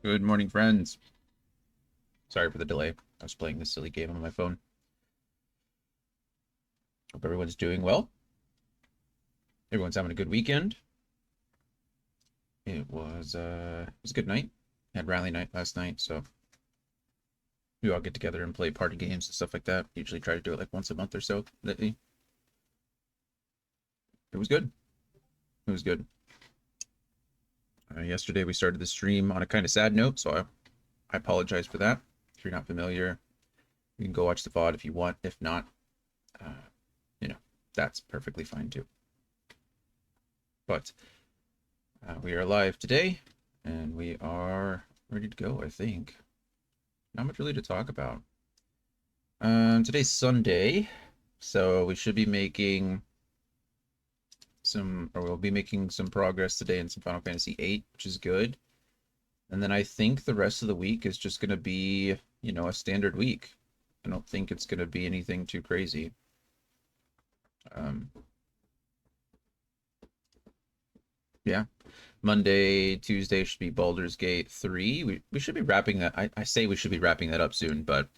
Good morning, friends. Sorry for the delay. I was playing this silly game on my phone. Hope everyone's doing well. Everyone's having a good weekend. It was a good night. Had rally night last night, so we all get together and play party games and stuff like that. Usually try to do it like once a month or so lately. It was good. It was good. Yesterday we started the stream on a kind of sad note, so I apologize for that. If you're not familiar, you can go watch the VOD if you want. If not, uh, you know, that's perfectly fine too. But we are live today, and we are ready to go, I think. Not much really to talk about. Today's Sunday, so we should be making we'll be making some progress today in some Final Fantasy VIII, which is good. And then I think the rest of the week is just going to be, a standard week. I don't think it's going to be anything too crazy. Um, yeah. Monday, Tuesday should be Baldur's Gate 3. We should be wrapping that. I say we should be wrapping that up soon, but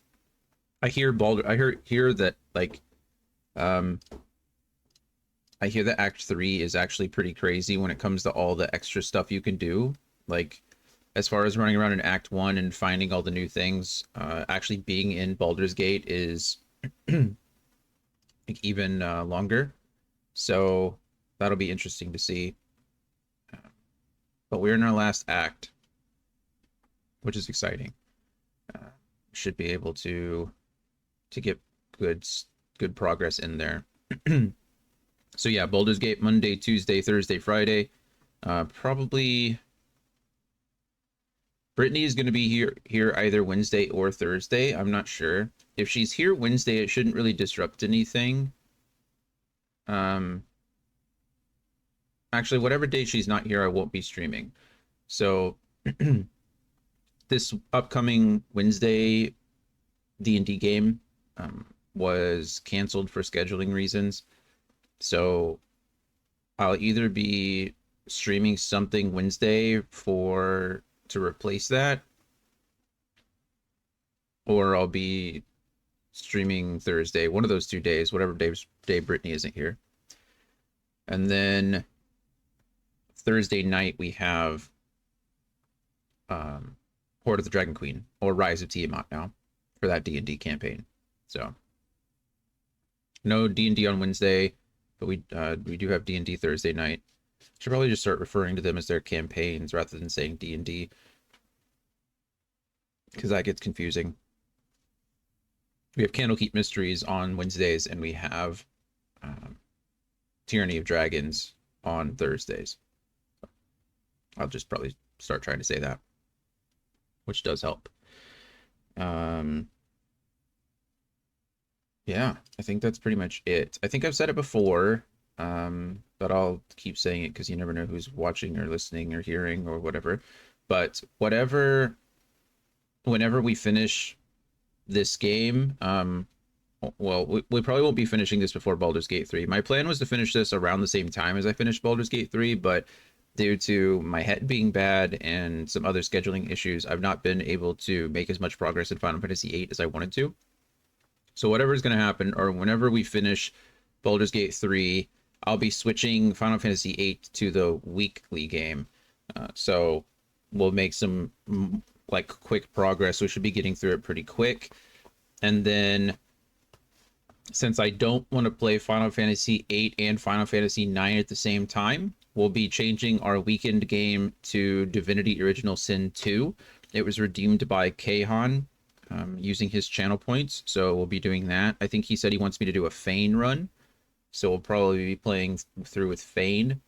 I hear that um I hear that Act 3 is actually pretty crazy when it comes to all the extra stuff you can do. Like as far as running around in Act 1 and finding all the new things, actually being in Baldur's Gate is like even longer. So that'll be interesting to see. But we're in our last act, which is exciting. Uh, should be able to get good good progress in there. So yeah, Baldur's Gate Monday, Tuesday, Thursday, Friday. Probably Brittany is going to be here either Wednesday or Thursday. I'm not sure. If she's here Wednesday, it shouldn't really disrupt anything. Um, Actually, whatever day she's not here, I won't be streaming. So this upcoming Wednesday D&D game was canceled for scheduling reasons. So I'll either be streaming something Wednesday for to replace that, or I'll be streaming Thursday. One of those 2 days, whatever day Brittany isn't here. And then Thursday night we have Horde of the Dragon Queen or Rise of Tiamat now for that D&D campaign. So no D&D on Wednesday, but we do have D&D Thursday night. Should probably just start referring to them as their campaigns rather than saying D&D, because that gets confusing. We have Candlekeep Mysteries on Wednesdays, and we have Tyranny of Dragons on Thursdays. I'll just probably start trying to say that, which does help. Yeah, I think that's pretty much it. I think I've said it before, but I'll keep saying it because you never know who's watching or listening or hearing or whatever. But whenever we finish this game, well, we probably won't be finishing this before Baldur's Gate 3. My plan was to finish this around the same time as I finished Baldur's Gate 3, but due to my head being bad and some other scheduling issues, I've not been able to make as much progress in Final Fantasy VIII as I wanted to. So whatever is going to happen, or whenever we finish Baldur's Gate 3, I'll be switching Final Fantasy VIII to the weekly game. So we'll make some like quick progress. We should be getting through it pretty quick. And then since I don't want to play Final Fantasy VIII and Final Fantasy IX at the same time, we'll be changing our weekend game to Divinity Original Sin 2. It was redeemed by Kahan using his channel points, so we'll be doing that. I think he said he wants me to do a Fane run, so we'll probably be playing through with Fane.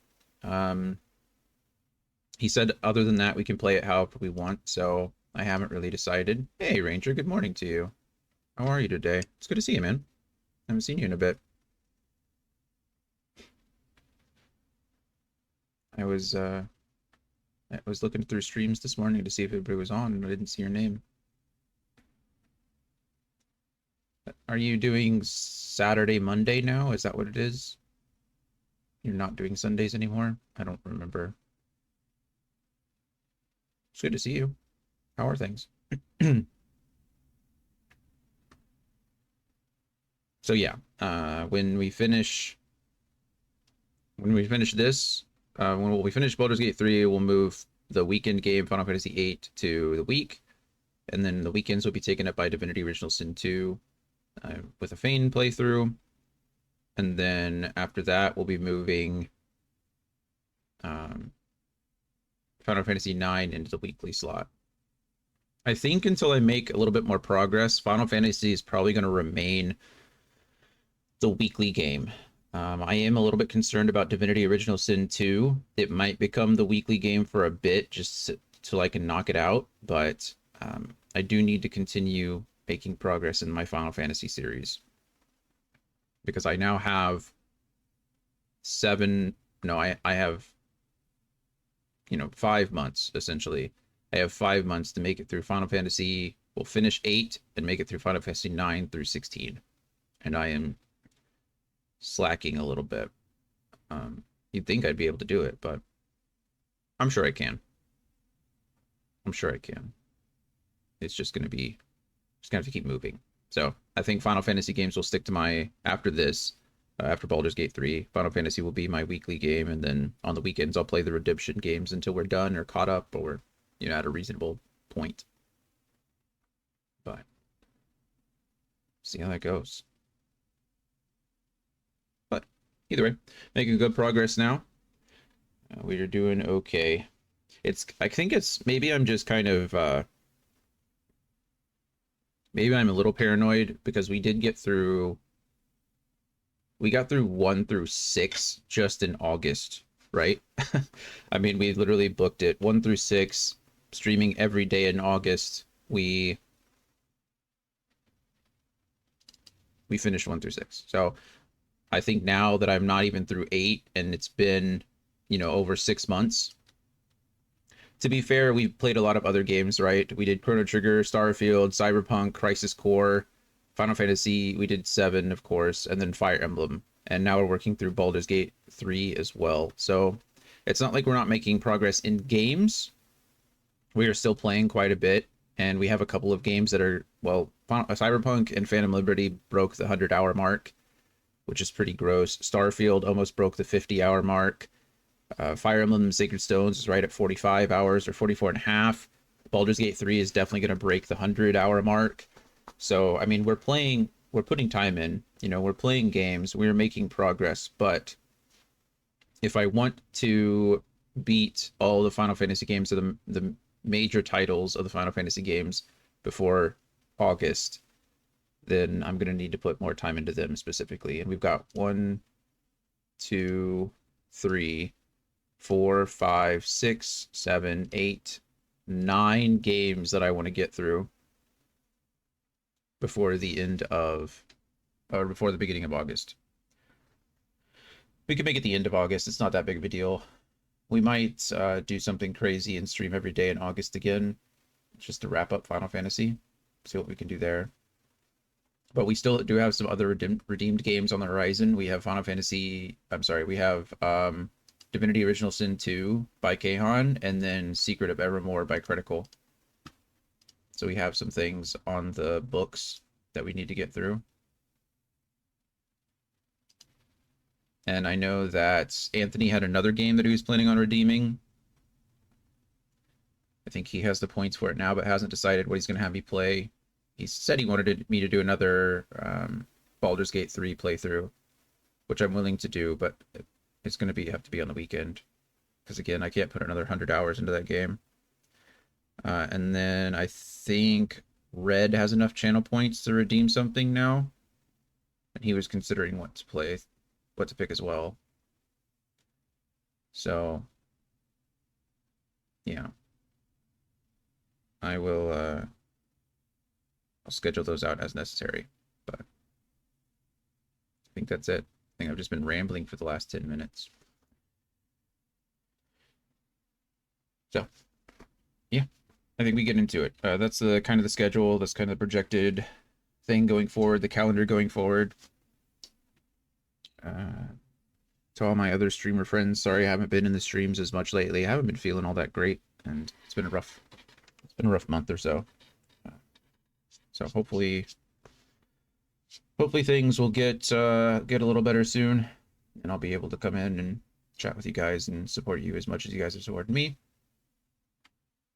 He said other than that, we can play it however we want, so I haven't really decided. Hey, Ranger, good morning to you. How are you today? It's good to see you, man. I haven't seen you in a bit. I was uh I was looking through streams this morning to see if everybody was on, and I didn't see your name. Are you doing Saturday, Monday now? Is that what it is? You're not doing Sundays anymore? I don't remember. It's good to see you. How are things? So yeah, when we finish this, when we finish Baldur's Gate 3, we'll move the weekend game Final Fantasy 8 to the week, and then the weekends will be taken up by Divinity Original Sin 2 with a Fane playthrough, and then after that we'll be moving um, Final Fantasy 9 into the weekly slot. I think until I make a little bit more progress, Final Fantasy is probably going to remain the weekly game. I am a little bit concerned about Divinity Original Sin 2. It might become the weekly game for a bit just till I can knock it out, but I do need to continue making progress in my Final Fantasy series because I now have seven. No, I have 5 months essentially. I have 5 months to make it through Final Fantasy. We'll finish 8 and make it through Final Fantasy 9 through 16, and I am slacking a little bit. You'd think I'd be able to do it, but I'm sure I can. I'm sure I can. It's just gonna have to keep moving. So I think Final Fantasy games will stick to my after this. After Baldur's Gate 3, Final Fantasy will be my weekly game, and then on the weekends I'll play the Redemption games until we're done or caught up or at a reasonable point. But see how that goes. But either way, making good progress now. We are doing okay. I think it's maybe I'm just kind of maybe I'm a little paranoid because we got through 1 through 6 just in August, right? I mean, we literally booked it 1 through 6, streaming every day in August. We finished 1 through 6. So I think now that I'm not even through 8 and it's been, over 6 months. To be fair, we played a lot of other games, right? We did Chrono Trigger, Starfield, Cyberpunk, Crisis Core, Final Fantasy. We did 7, of course, and then Fire Emblem. And now we're working through Baldur's Gate 3 as well. So it's not like we're not making progress in games. We are still playing quite a bit, and we have a couple of games that are, well, Cyberpunk and Phantom Liberty broke the 100-hour mark, which is pretty gross. Starfield almost broke the 50-hour mark. Fire Emblem Sacred Stones is right at 45 hours or 44 and a half. Baldur's Gate 3 is definitely going to break the 100-hour mark. So, I mean, we're putting time in, we're playing games, we're making progress. But if I want to beat all the Final Fantasy games of the major titles of the Final Fantasy games before August, then I'm going to need to put more time into them specifically. And we've got 1, 2, 3, 4, 5, 6, 7, 8, 9 games that I want to get through before the beginning of August. We could make it the end of August. It's not that big of a deal. We might do something crazy and stream every day in August again, just to wrap up Final Fantasy. See what we can do there. But we still do have some other redeemed games on the horizon. We have we have Divinity Original Sin 2 by Kahan, and then Secret of Evermore by Critical. So we have some things on the books that we need to get through. And I know that Anthony had another game that he was planning on redeeming. I think he has the points for it now, but hasn't decided what he's going to have me play. He said he wanted me to do another Baldur's Gate 3 playthrough, which I'm willing to do, but it's going to have to be on the weekend. Because again, I can't put another 100 hours into that game. And then I think Red has enough channel points to redeem something now. And he was considering what to pick as well. So, yeah. I will, I'll schedule those out as necessary. But I think that's it. I think I've just been rambling for the last 10 minutes. So, yeah, I think we get into it. That's the kind of the schedule. That's kind of the projected thing going forward, the calendar going forward. To all my other streamer friends, sorry I haven't been in the streams as much lately. I haven't been feeling all that great, and it's been It's been a rough month or so. So hopefully things will get a little better soon, and I'll be able to come in and chat with you guys and support you as much as you guys have supported me.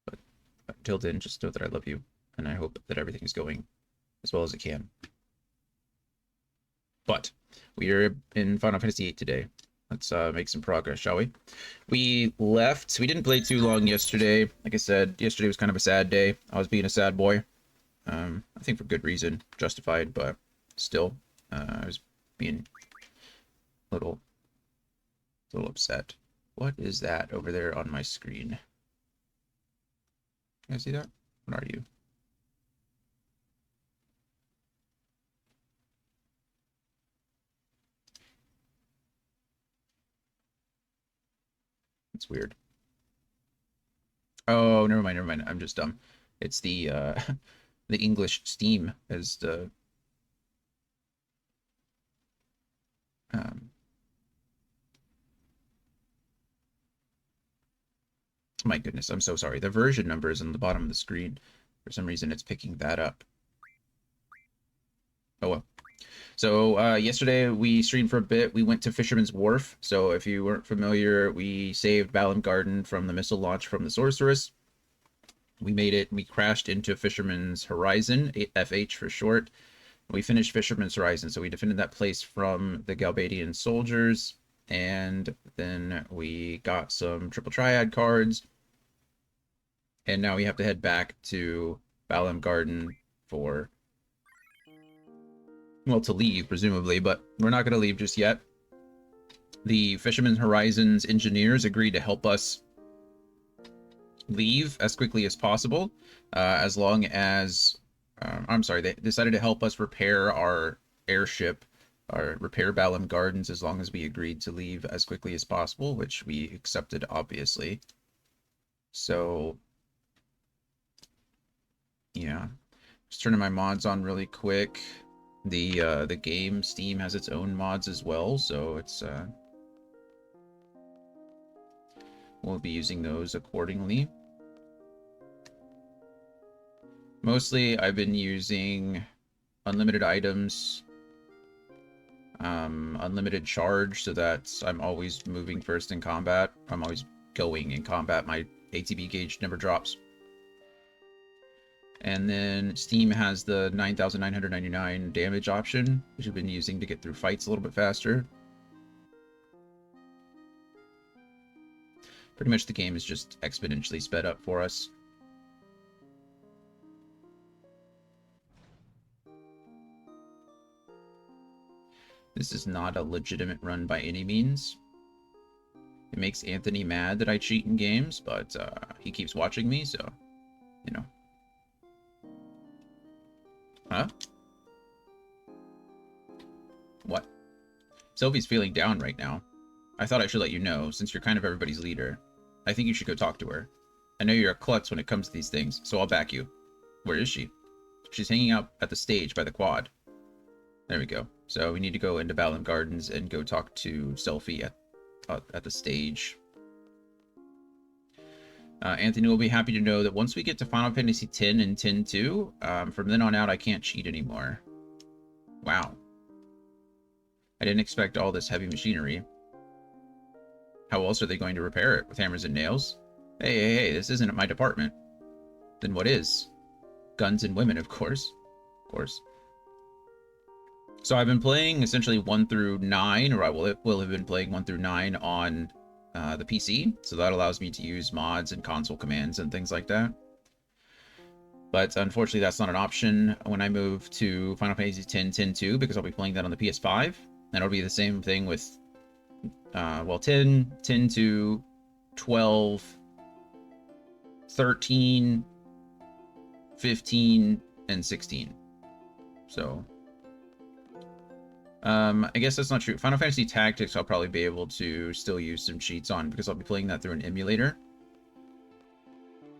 But until then, just know that I love you, and I hope that everything is going as well as it can. But we are in Final Fantasy VIII today. Let's make some progress, shall we? We didn't play too long yesterday. Like I said, yesterday was kind of a sad day. I was being a sad boy. I think for good reason, justified, but still, I was being a little upset. What is that over there on my screen? Can I see that? What are you? It's weird. Oh, never mind. I'm just dumb. It's the the English Steam as the my goodness, I'm so sorry. The version number is on the bottom of the screen. For some reason, it's picking that up. Oh well. So yesterday we streamed for a bit. We went to Fisherman's Wharf. So if you weren't familiar, we saved Balam Garden from the missile launch from the Sorceress. We made it. We crashed into Fisherman's Horizon, FH for short. We finished Fisherman's Horizon, so we defended that place from the Galbadian soldiers, and then we got some Triple Triad cards, and now we have to head back to Balam Garden for, well, to leave, presumably, but we're not going to leave just yet. The Fisherman's Horizon's engineers agreed to help us leave as quickly as possible, as long as I'm sorry, they decided to help us repair our airship, or repair Balam Gardens, as long as we agreed to leave as quickly as possible, which we accepted, obviously. So yeah, just turning my mods on really quick. The game Steam has its own mods as well, so it's we'll be using those accordingly. Mostly, I've been using unlimited items, unlimited charge, so that I'm always moving first in combat. I'm always going in combat. My ATB gauge never drops. And then Steam has the 9,999 damage option, which I've been using to get through fights a little bit faster. Pretty much the game is just exponentially sped up for us. This is not a legitimate run by any means. It makes Anthony mad that I cheat in games, but he keeps watching me, so, you know. Huh? What? Sylvie's feeling down right now. I thought I should let you know, since you're kind of everybody's leader. I think you should go talk to her. I know you're a klutz when it comes to these things, so I'll back you. Where is she? She's hanging out at the stage by the quad. There we go. So we need to go into Balam Gardens and go talk to Selphie at the stage. Anthony will be happy to know that once we get to Final Fantasy X and X-2, from then on out, I can't cheat anymore. Wow. I didn't expect all this heavy machinery. How else are they going to repair it? With hammers and nails? Hey, this isn't my department. Then what is? Guns and women, of course. Of course. So I've been playing essentially 1 through 9, or I will have been playing 1 through 9 on the PC. So that allows me to use mods and console commands and things like that. But unfortunately, that's not an option when I move to Final Fantasy X, X-2, because I'll be playing that on the PS5. And it'll be the same thing with, well, 10, X-2, 12, 13, 15, and 16. So I guess that's not true. Final Fantasy Tactics, I'll probably be able to still use some cheats on, because I'll be playing that through an emulator.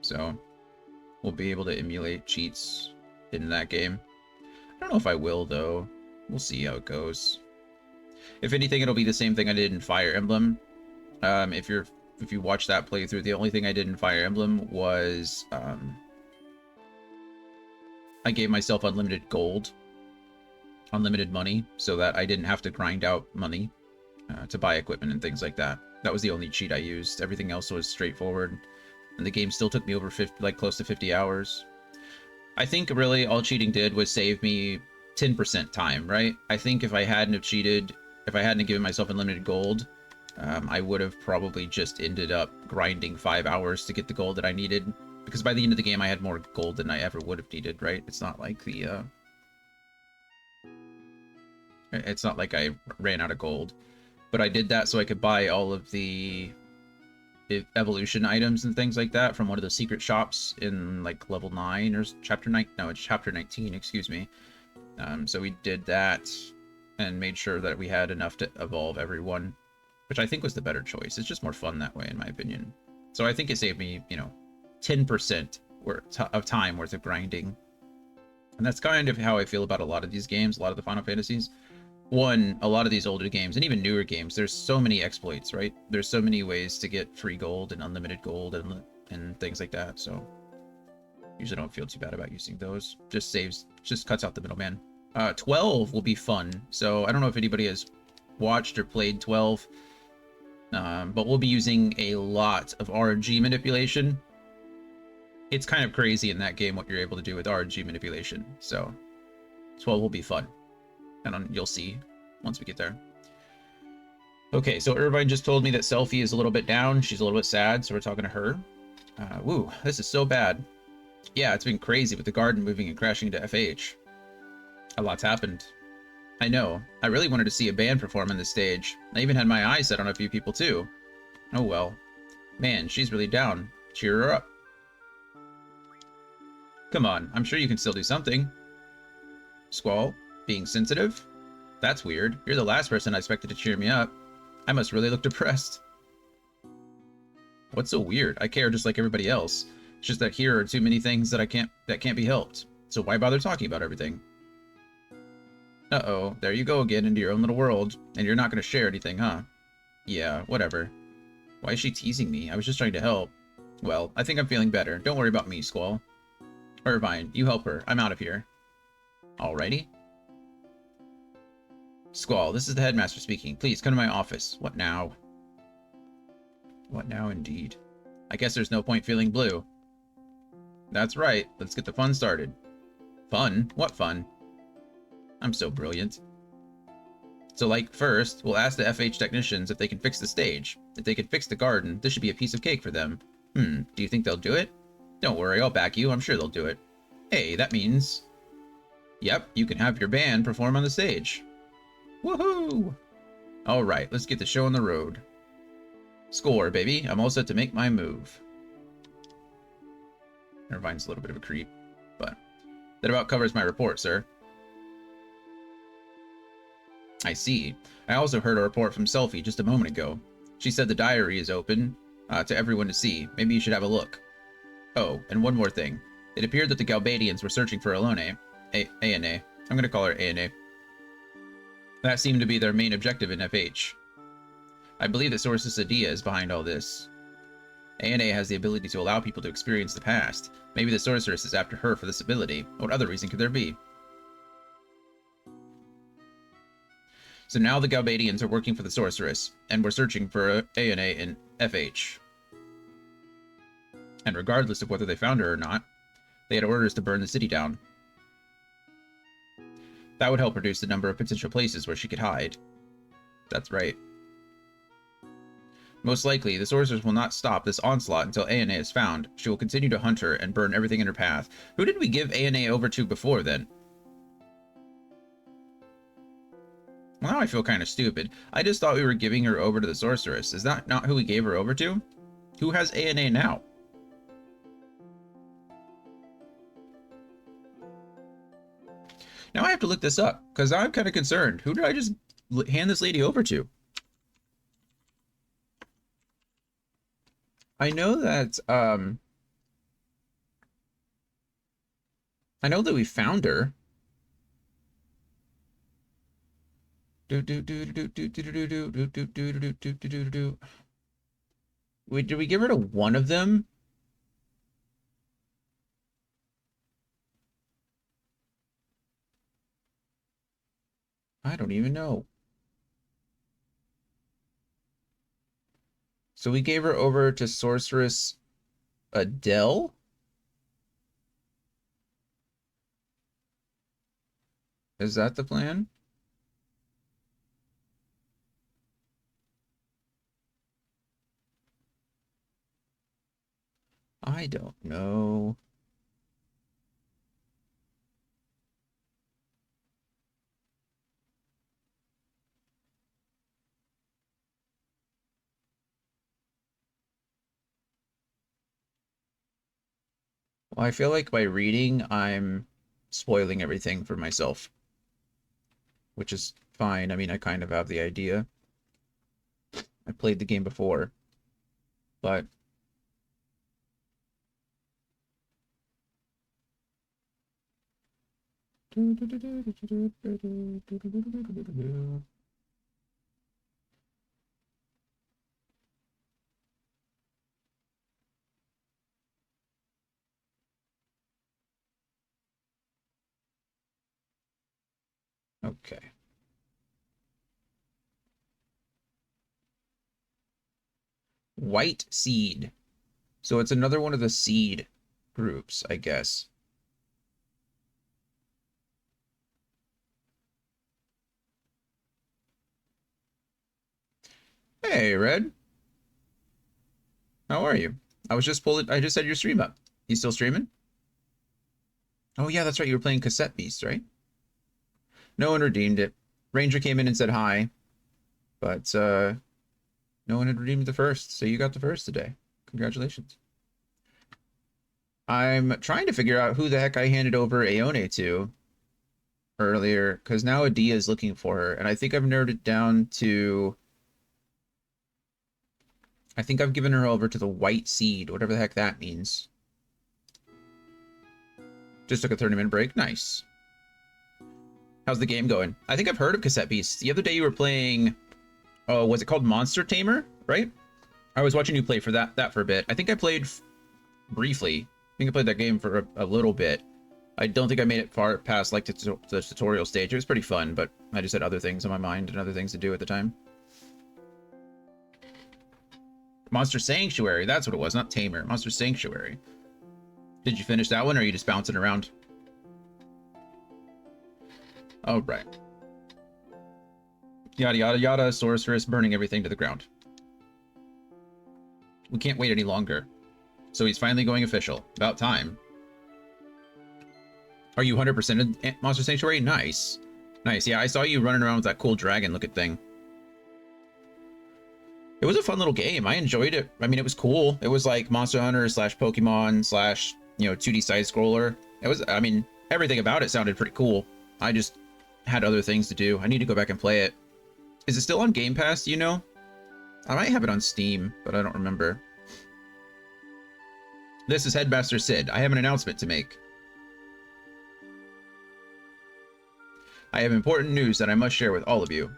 So we'll be able to emulate cheats in that game. I don't know if I will, though. We'll see how it goes. If anything, it'll be the same thing I did in Fire Emblem. If you watch that playthrough, the only thing I did in Fire Emblem was I gave myself unlimited gold, unlimited money, so that I didn't have to grind out money to buy equipment and things like that. That was the only cheat I used. Everything else was straightforward, and the game still took me over 50, like close to 50 hours. I think really all cheating did was save me 10% time, right? I think if I hadn't have cheated, if I hadn't given myself unlimited gold, I would have probably just ended up grinding 5 hours to get the gold that I needed. Because by the end of the game, I had more gold than I ever would have needed, right? It's not like the, it's not like I ran out of gold. But I did that so I could buy all of the evolution items and things like that from one of the secret shops in like level 9 or chapter 9. No, it's chapter 19, excuse me. So we did that and made sure that we had enough to evolve everyone, which I think was the better choice. It's just more fun that way, in my opinion. So I think it saved me, you know, 10% of time worth of grinding. And that's kind of how I feel about a lot of these games, a lot of the Final Fantasies. One, a lot of these older games, and even newer games, there's so many exploits, right? There's so many ways to get free gold and unlimited gold and things like that, so usually don't feel too bad about using those. Just cuts out the middleman. 12 will be fun, so I don't know if anybody has watched or played 12, but we'll be using a lot of RNG manipulation. It's kind of crazy in that game what you're able to do with RNG manipulation, so 12 will be fun. And you'll see once we get there. Okay, so Irvine just told me that Selphie is a little bit down. She's a little bit sad, so we're talking to her. Woo, this is so bad. Yeah, it's been crazy with the garden moving and crashing into FH. A lot's happened. I know. I really wanted to see a band perform on this stage. I even had my eyes set on a few people too. Oh well. Man, she's really down. Cheer her up. Come on, I'm sure you can still do something. Squall? Being sensitive? That's weird. You're the last person I expected to cheer me up. I must really look depressed. What's so weird? I care just like everybody else. It's just that here are too many things that can't be helped. So why bother talking about everything? Uh-oh, there you go again into your own little world, and you're not going to share anything, huh? Yeah, whatever. Why is she teasing me? I was just trying to help. Well, I think I'm feeling better. Don't worry about me, Squall. Irvine, you help her. I'm out of here. Alrighty. Squall, this is the headmaster speaking. Please come to my office. What now? What now, indeed? I guess there's no point feeling blue. That's right. Let's get the fun started. Fun? What fun? I'm so brilliant. So, like, first, we'll ask the FH technicians if they can fix the stage. If they can fix the garden, this should be a piece of cake for them. Do you think they'll do it? Don't worry, I'll back you. I'm sure they'll do it. Hey, that means... Yep, you can have your band perform on the stage. Woohoo! Alright, let's get the show on the road. Score, baby. I'm all set to make my move. Irvine's a little bit of a creep, but that about covers my report, sir. I see. I also heard a report from Selphie just a moment ago. She said the diary is open to everyone to see. Maybe you should have a look. Oh, and one more thing. It appeared that the Galbadians were searching for Alone. ANA. I'm going to call her ANA. That seemed to be their main objective in FH. I believe that Sorceress Adia is behind all this. ANA has the ability to allow people to experience the past. Maybe the Sorceress is after her for this ability. What other reason could there be? So now the Galbadians are working for the Sorceress, and we're searching for ANA in FH. And regardless of whether they found her or not, they had orders to burn the city down. That would help reduce the number of potential places where she could hide. That's right. Most likely, the Sorceress will not stop this onslaught until ANA is found. She will continue to hunt her and burn everything in her path. Who did we give ANA over to before, then? Well, now I feel kind of stupid. I just thought we were giving her over to the Sorceress. Is that not who we gave her over to? Who has ANA now? Now I have to look this up, because I'm kind of concerned. Who did I just hand this lady over to? I know that, I know that we found her. Did we give her to one of them? I don't even know. So we gave her over to Sorceress Adele? Is that the plan? I don't know. Well, I feel like by reading, I'm spoiling everything for myself, which is fine. I mean, I kind of have the idea. I played the game before, but okay. White Seed. So it's another one of the seed groups, I guess. Hey, Red. How are you? I just had your stream up. You still streaming? Oh yeah, that's right. You were playing Cassette Beast, right? No one redeemed it. Ranger came in and said hi, but no one had redeemed the first, so you got the first today. Congratulations. I'm trying to figure out who the heck I handed over Aone to earlier, because now Adia is looking for her, and I think I've narrowed it down to... I think I've given her over to the White Seed, whatever the heck that means. Just took a 30-minute break. Nice. How's the game going? I think I've heard of Cassette Beast. The other day you were playing... Oh, was it called Monster Tamer, right? I was watching you play for that for a bit. I think I played briefly. I think I played that game for a little bit. I don't think I made it far past like the tutorial stage. It was pretty fun, but I just had other things on my mind and other things to do at the time. Monster Sanctuary, that's what it was, not Tamer. Monster Sanctuary. Did you finish that one, or are you just bouncing around? Oh, right. Yada, yada, yada, sorceress burning everything to the ground. We can't wait any longer. So he's finally going official. About time. Are you 100% in Monster Sanctuary? Nice. Nice, yeah, I saw you running around with that cool dragon-looking thing. It was a fun little game. I enjoyed it. I mean, it was cool. It was like Monster Hunter / Pokemon / 2D side-scroller. It was, I mean, everything about it sounded pretty cool. I just had other things to do. I need to go back and play it. Is it still on Game Pass, do you know? I might have it on Steam, but I don't remember. This is Headmaster Sid. I have an announcement to make. I have important news that I must share with all of you.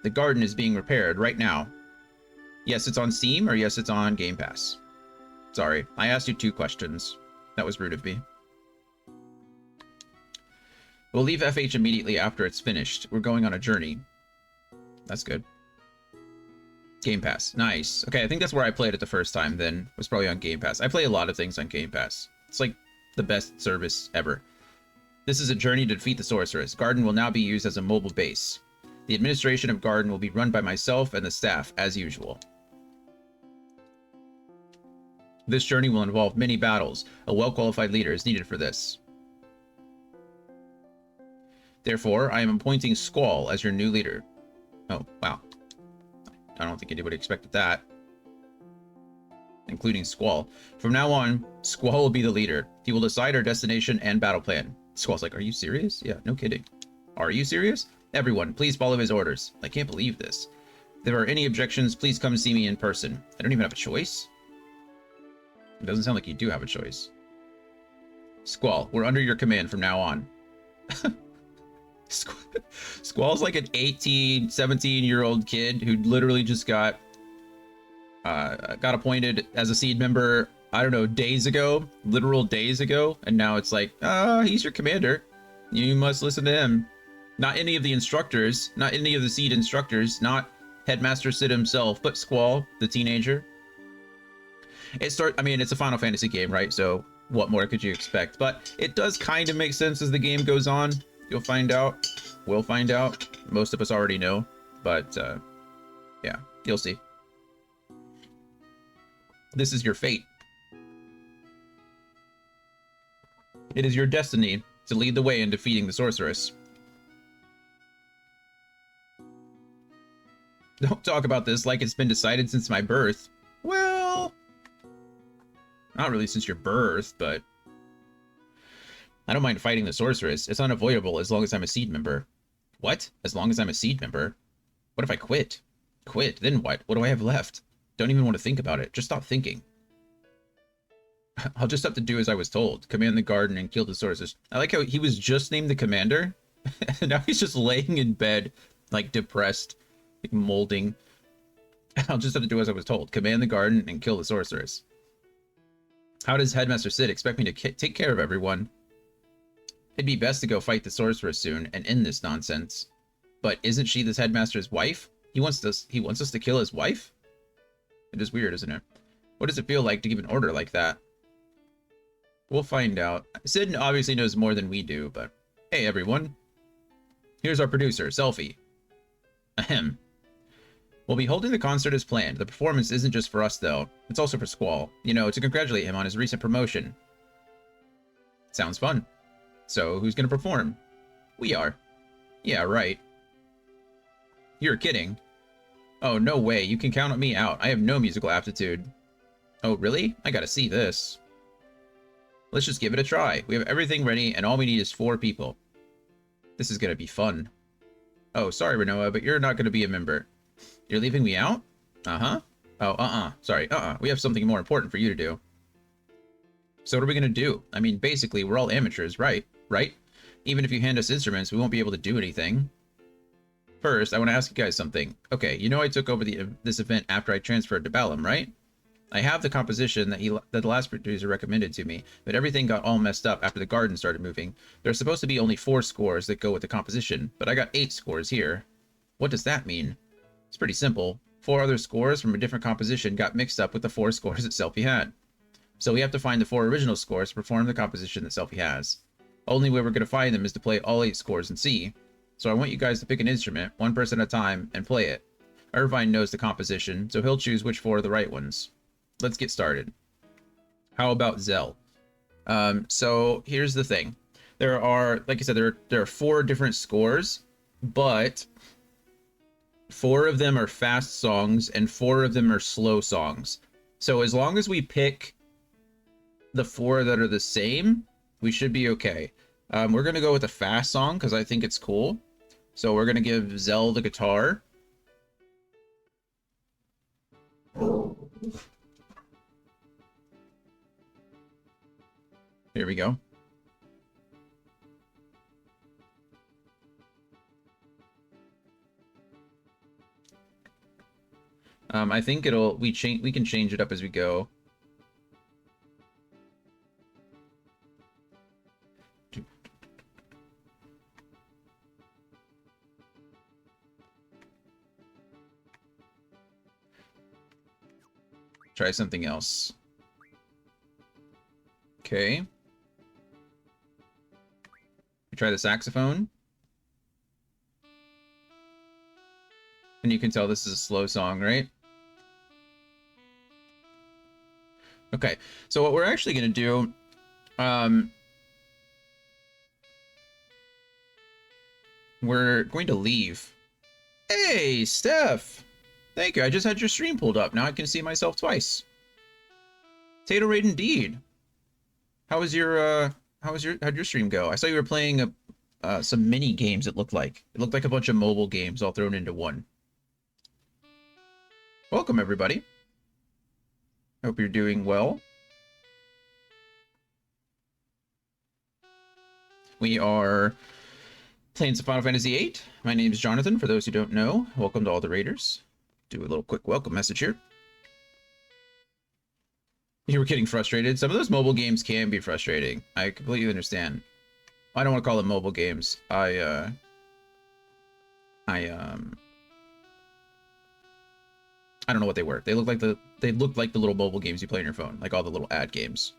The garden is being repaired right now. Yes, it's on Steam, or yes, it's on Game Pass. Sorry, I asked you 2 questions. That was rude of me. We'll leave FH immediately after it's finished. We're going on a journey. That's good. Game Pass. Nice. Okay, I think that's where I played it the first time then. Was probably on Game Pass. I play a lot of things on Game Pass. It's like the best service ever. This is a journey to defeat the sorceress. Garden will now be used as a mobile base. The administration of Garden will be run by myself and the staff, as usual. This journey will involve many battles. A well-qualified leader is needed for this. Therefore, I am appointing Squall as your new leader. Oh, wow. I don't think anybody expected that. Including Squall. From now on, Squall will be the leader. He will decide our destination and battle plan. Squall's like, are you serious? Yeah, no kidding. Are you serious? Everyone, please follow his orders. I can't believe this. If there are any objections, please come see me in person. I don't even have a choice. It doesn't sound like you do have a choice. Squall, we're under your command from now on. Squall's like an 18, 17-year-old kid who literally just got appointed as a seed member, I don't know, days ago, literal days ago, and now it's like, he's your commander. You must listen to him. Not any of the instructors, not any of the seed instructors, not Headmaster Sid himself, but Squall, the teenager. I mean, it's a Final Fantasy game, right? So what more could you expect? But it does kind of make sense as the game goes on. You'll find out. We'll find out. Most of us already know, but yeah, you'll see. This is your fate. It is your destiny to lead the way in defeating the sorceress. Don't talk about this like it's been decided since my birth. Well, not really since your birth, but I don't mind fighting the sorceress. It's unavoidable as long as I'm a seed member. What? As long as I'm a seed member? What if I quit? Quit? Then what? What do I have left? Don't even want to think about it. Just stop thinking. I'll just have to do as I was told. Command the garden and kill the sorceress. I like how he was just named the commander. And now he's just laying in bed, like depressed, like molding. I'll just have to do as I was told. Command the garden and kill the sorceress. How does Headmaster Sid expect me to take care of everyone? It'd be best to go fight the sorceress soon and end this nonsense. But isn't she this headmaster's wife? He wants us to kill his wife? It is weird, isn't it? What does it feel like to give an order like that? We'll find out. Sid obviously knows more than we do, but hey everyone. Here's our producer, Selphie. Ahem. We'll be holding the concert as planned. The performance isn't just for us though. It's also for Squall. You know, to congratulate him on his recent promotion. Sounds fun. So, who's gonna perform? We are. Yeah, right. You're kidding. Oh, no way. You can count me out. I have no musical aptitude. Oh, really? I gotta see this. Let's just give it a try. We have everything ready, and all we need is 4 people. This is gonna be fun. Oh, sorry, Rinoa, but you're not gonna be a member. You're leaving me out? Uh-huh. Oh, sorry, we have something more important for you to do. So what are we gonna do? I mean, basically, we're all amateurs, right? Right? Even if you hand us instruments, we won't be able to do anything. First, I want to ask you guys something. Okay, you know I took over this event after I transferred to Balam, right? I have the composition that the last producer recommended to me, but everything got all messed up after the garden started moving. There's supposed to be only 4 scores that go with the composition, but I got 8 scores here. What does that mean? It's pretty simple. 4 other scores from a different composition got mixed up with the 4 scores that Selphie had. So we have to find the 4 original scores to perform the composition that Selphie has. Only way we're going to find them is to play all 8 scores in C. So I want you guys to pick an instrument, 1 person at a time, and play it. Irvine knows the composition, so he'll choose which 4 are the right ones. Let's get started. How about Zell? So here's the thing. There are, like I said, there are 4 different scores, but 4 of them are fast songs and 4 of them are slow songs. So as long as we pick the 4 that are the same, we should be okay. We're going to go with a fast song because I think it's cool. So we're going to give Zell the guitar. Here we go. I think we can change it up as we go. Try something else. Okay. We try the saxophone. And you can tell this is a slow song, right? Okay, so what we're actually going to do, we're going to leave. Hey, Steph! Thank you, I just had your stream pulled up. Now I can see myself twice. Tato Raid indeed. How'd your stream go? I saw you were playing some mini games, it looked like. It looked like a bunch of mobile games all thrown into one. Welcome, everybody. Hope you're doing well. We are playing some Final Fantasy VIII. My name is Jonathan, for those who don't know. Welcome to all the raiders. Do a little quick welcome message here. You were getting frustrated. Some of those mobile games can be frustrating. I completely understand. I don't want to call them mobile games. I don't know what they were. They looked like the little mobile games you play on your phone, like all the little ad games.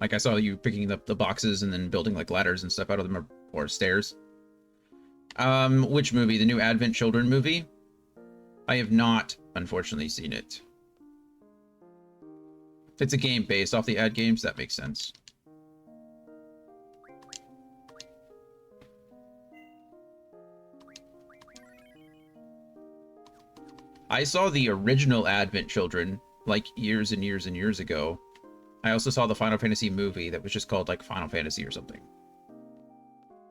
Like I saw you picking up the boxes and then building like ladders and stuff out of them, or stairs. Which movie? The new Advent Children movie? I have not, unfortunately, seen it. If it's a game based off the ad games, that makes sense. I saw the original Advent Children like years and years and years ago. I also saw the Final Fantasy movie that was just called like Final Fantasy or something.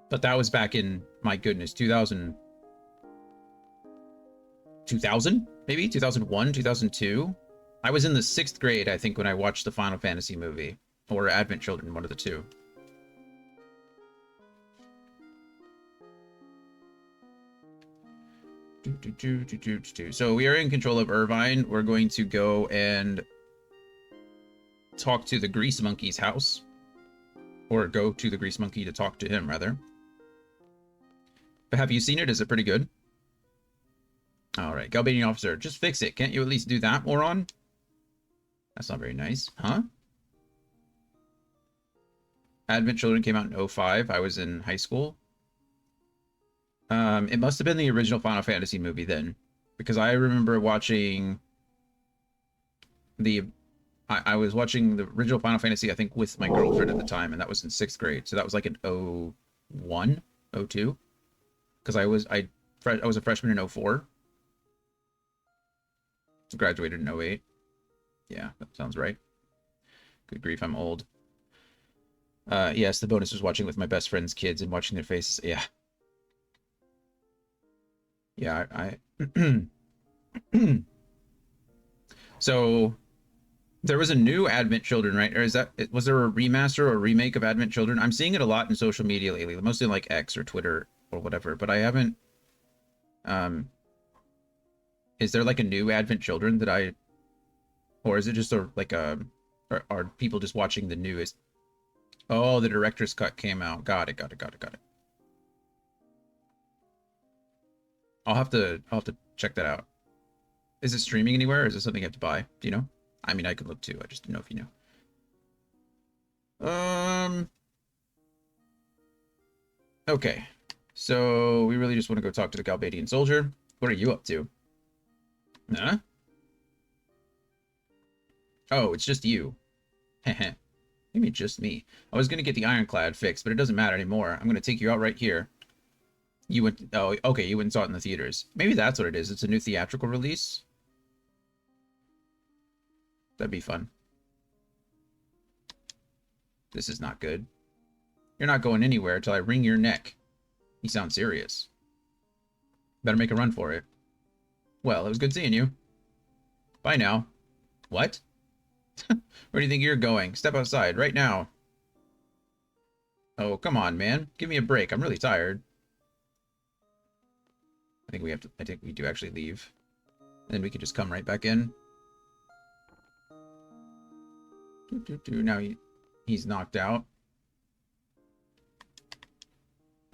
But that was back in, my goodness, 2000 maybe 2001, 2002. I was in the 6th grade, I think, when I watched the Final Fantasy movie, or Advent Children, one of the two. So we are in control of Irvine. We're going to go and talk to the Grease Monkey's house. Or go to the Grease Monkey to talk to him, rather. But have you seen it? Is it pretty good? Alright, Galbadian Officer, just fix it. Can't you at least do that, moron? That's not very nice. Huh? Advent Children came out in 2005. I was in high school. It must have been the original Final Fantasy movie then. Because I remember watching the... I was watching the original Final Fantasy, I think, with my girlfriend at the time, and that was in 6th grade. So that was like in 2001, 2002. Because I was a freshman in 2004. Graduated in 2008. Yeah, that sounds right. Good grief, I'm old. Yes, the bonus was watching with my best friend's kids and watching their faces. Yeah. Yeah, So, there was a new Advent Children, right? Or was there a remaster or a remake of Advent Children? I'm seeing it a lot in social media lately, mostly like X or Twitter or whatever, but I haven't, is there like a new Advent Children that or is it just are people just watching the newest? Oh, the director's cut came out. Got it. I'll have to check that out. Is it streaming anywhere, or is it something you have to buy? Do you know? I mean, I could look too. I just didn't know if you know. Okay. So we really just want to go talk to the Galbadian soldier. What are you up to? Huh? Oh, it's just you. Heh. Maybe just me. I was gonna get the Ironclad fixed, but it doesn't matter anymore. I'm gonna take you out right here. You went... Oh, okay, you went and saw it in the theaters. Maybe that's what it is. It's a new theatrical release. That'd be fun. This is not good. You're not going anywhere till I wring your neck. You sound serious. Better make a run for it. Well, it was good seeing you. Bye now. What? Where do you think you're going? Step outside, right now. Oh, come on, man. Give me a break. I'm really tired. I think we do actually leave. And then we can just come right back in. Now he's knocked out.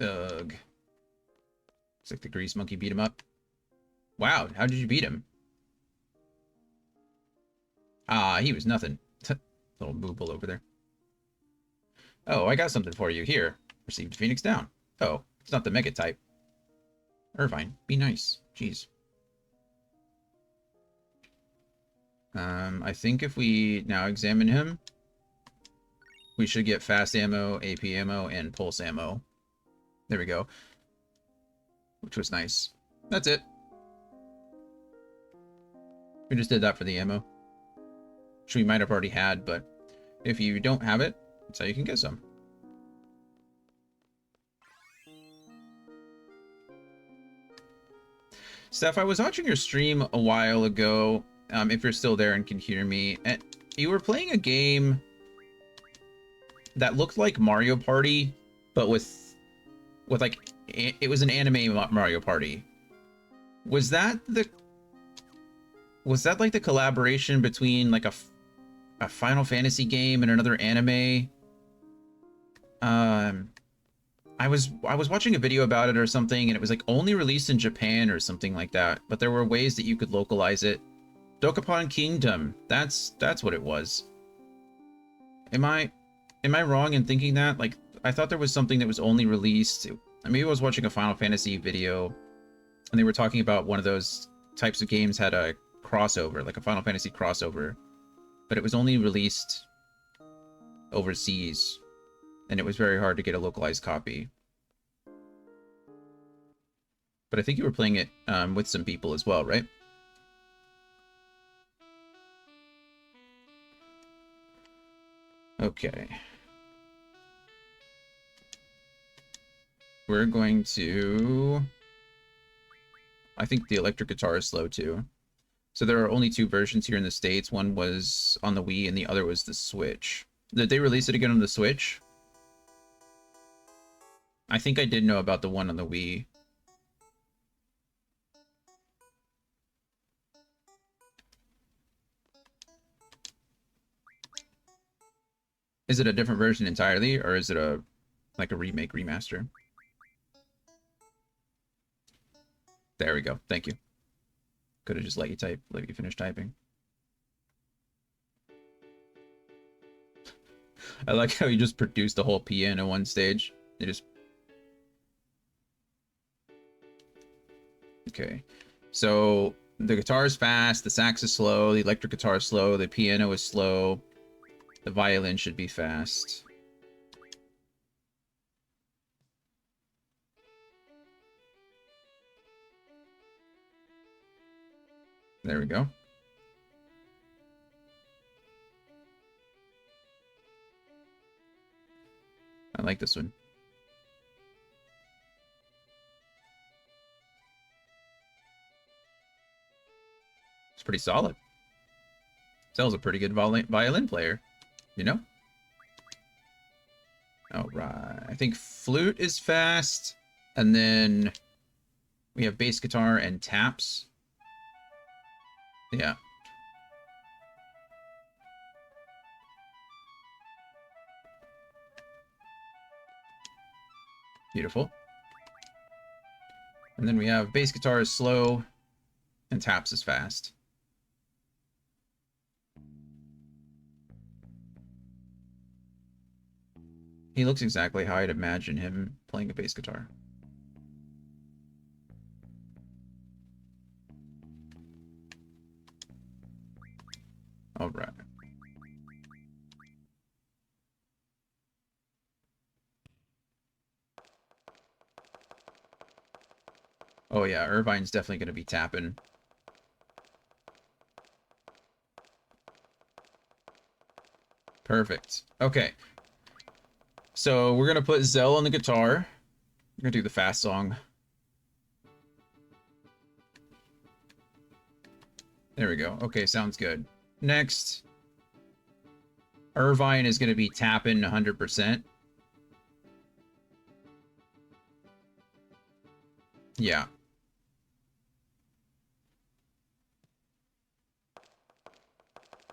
Ugh. Looks like the Grease Monkey beat him up. Wow, how did you beat him? Ah, he was nothing. Little booble over there. Oh, I got something for you. Here. Received Phoenix down. Oh, it's not the mega type. Irvine, be nice. Jeez. I think if we now examine him, we should get fast ammo, AP ammo, and pulse ammo. There we go. Which was nice. That's it. We just did that for the ammo. Which we might have already had, but if you don't have it, that's how you can get some. Steph, I was watching your stream a while ago, if you're still there and can hear me, and you were playing a game that looked like Mario Party, but with like, it was an anime Mario Party. Was that like the collaboration between like a Final Fantasy game and another anime? I was watching a video about it or something, and it was like only released in Japan or something like that. But there were ways that you could localize it. Dokapon Kingdom. That's what it was. Am I wrong in thinking that? Like, I thought there was something that was only released. Maybe I was watching a Final Fantasy video, and they were talking about one of those types of games had a crossover, like a Final Fantasy crossover, but it was only released overseas, and it was very hard to get a localized copy. But I think you were playing it with some people as well, right? Okay. We're going to... I think the electric guitar is slow too. So there are only two versions here in the States. One was on the Wii and the other was the Switch. Did they release it again on the Switch? I think I did know about the one on the Wii. Is it a different version entirely, or is it a like a remake, remaster? There we go. Thank you. Could have just let you finish typing. I like how you just produced a whole piano in one stage. They just... Okay. So the guitar is fast, the sax is slow, the electric guitar is slow, the piano is slow, the violin should be fast. There we go. I like this one. It's pretty solid. Zell's a pretty good violin player, you know? All right. I think flute is fast, and then we have bass guitar and taps. Yeah. Beautiful. And then we have bass guitar is slow and taps is fast. He looks exactly how I'd imagine him playing a bass guitar. All right. Oh yeah, Irvine's definitely going to be tapping. Perfect. Okay. So we're going to put Zell on the guitar. We're going to do the fast song. There we go. Okay, sounds good. Next, Irvine is going to be tapping 100%. Yeah.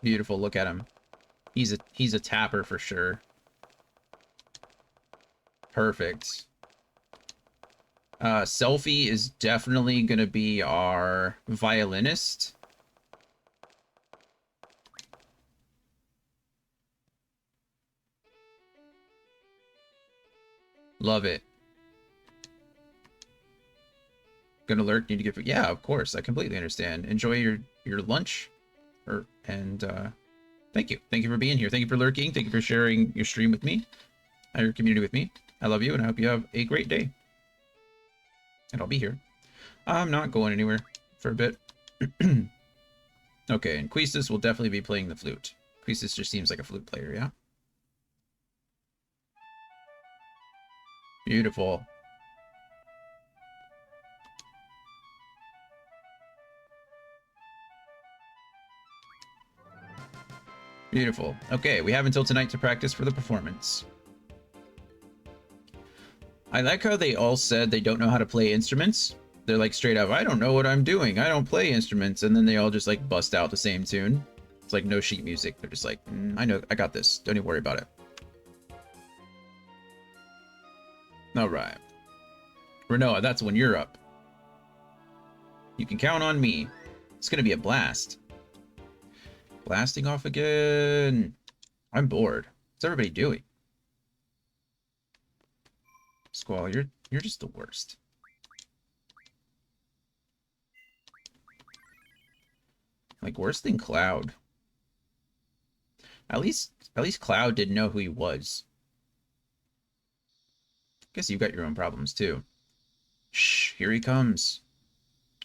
Beautiful. Look at him. He's a tapper for sure. Perfect. Selfie is definitely going to be our violinist. Love it. Gonna lurk, need to give... Yeah, of course. I completely understand. Enjoy your lunch. Thank you. Thank you for being here. Thank you for lurking. Thank you for sharing your stream with me. Your community with me. I love you, and I hope you have a great day. And I'll be here. I'm not going anywhere for a bit. Okay, and Quistis will definitely be playing the flute. Quistis just seems like a flute player, yeah? Beautiful. Beautiful. Okay, we have until tonight to practice for the performance. I like how they all said they don't know how to play instruments. They're like straight up, I don't know what I'm doing. I don't play instruments. And then they all just like bust out the same tune. It's like no sheet music. They're just like, I know, I got this. Don't even worry about it. All right. Renoa, that's when you're up. You can count on me. It's gonna be a blast. Blasting off again. I'm bored. What's everybody doing? Squall, you're just the worst. Like worse than Cloud. At least Cloud didn't know who he was. Guess you've got your own problems too. Shh, here he comes.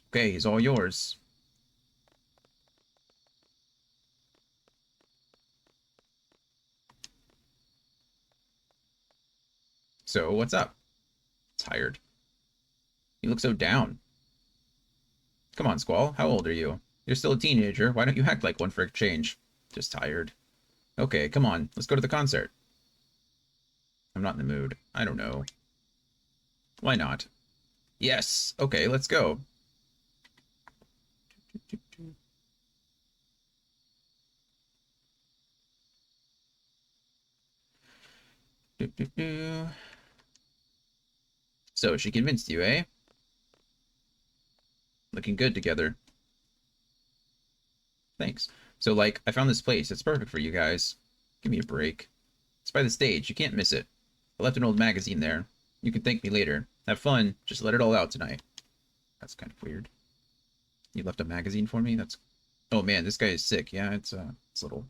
Okay, he's all yours. So, what's up? Tired. You look so down. Come on, Squall. How old are you? You're still a teenager. Why don't you act like one for a change? Just tired. Okay, come on. Let's go to the concert. I'm not in the mood. I don't know. Why not? Yes. Okay, let's go. So, she convinced you, eh? Looking good together. Thanks. So, like, I found this place. It's perfect for you guys. Give me a break. It's by the stage. You can't miss it. I left an old magazine there. You can thank me later. Have fun. Just let it all out tonight. That's kind of weird. You left a magazine for me? That's... Oh, man, this guy is sick. Yeah, it's a little...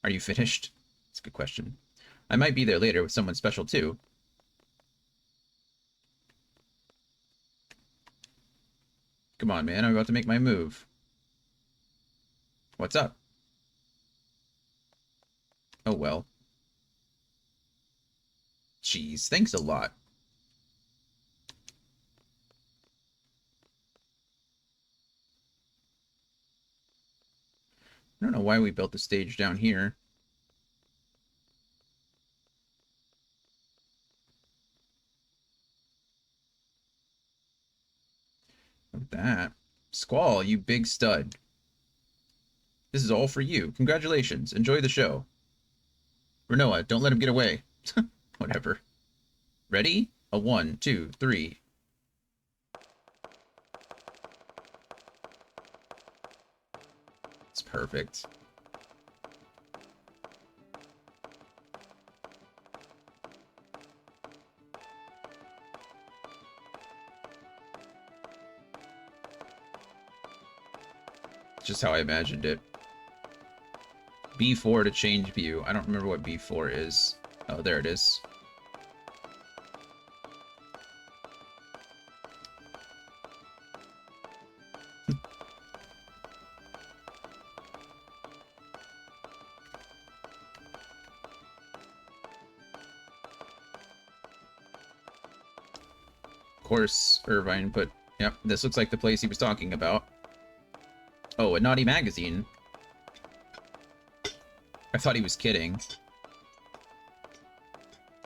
Are you finished? That's a good question. I might be there later with someone special, too. Come on, man. I'm about to make my move. What's up? Oh, well. Jeez, thanks a lot. I don't know why we built the stage down here. Look at that. Squall, you big stud. This is all for you. Congratulations. Enjoy the show. Renoa, don't let him get away. Whatever. Ready? A 1, 2, 3. It's perfect. Just how I imagined it. B4 to change view. I don't remember what B4 is. Oh, there it is. Of course, Irvine, but yep, this looks like the place he was talking about. Oh, a naughty magazine. I thought he was kidding.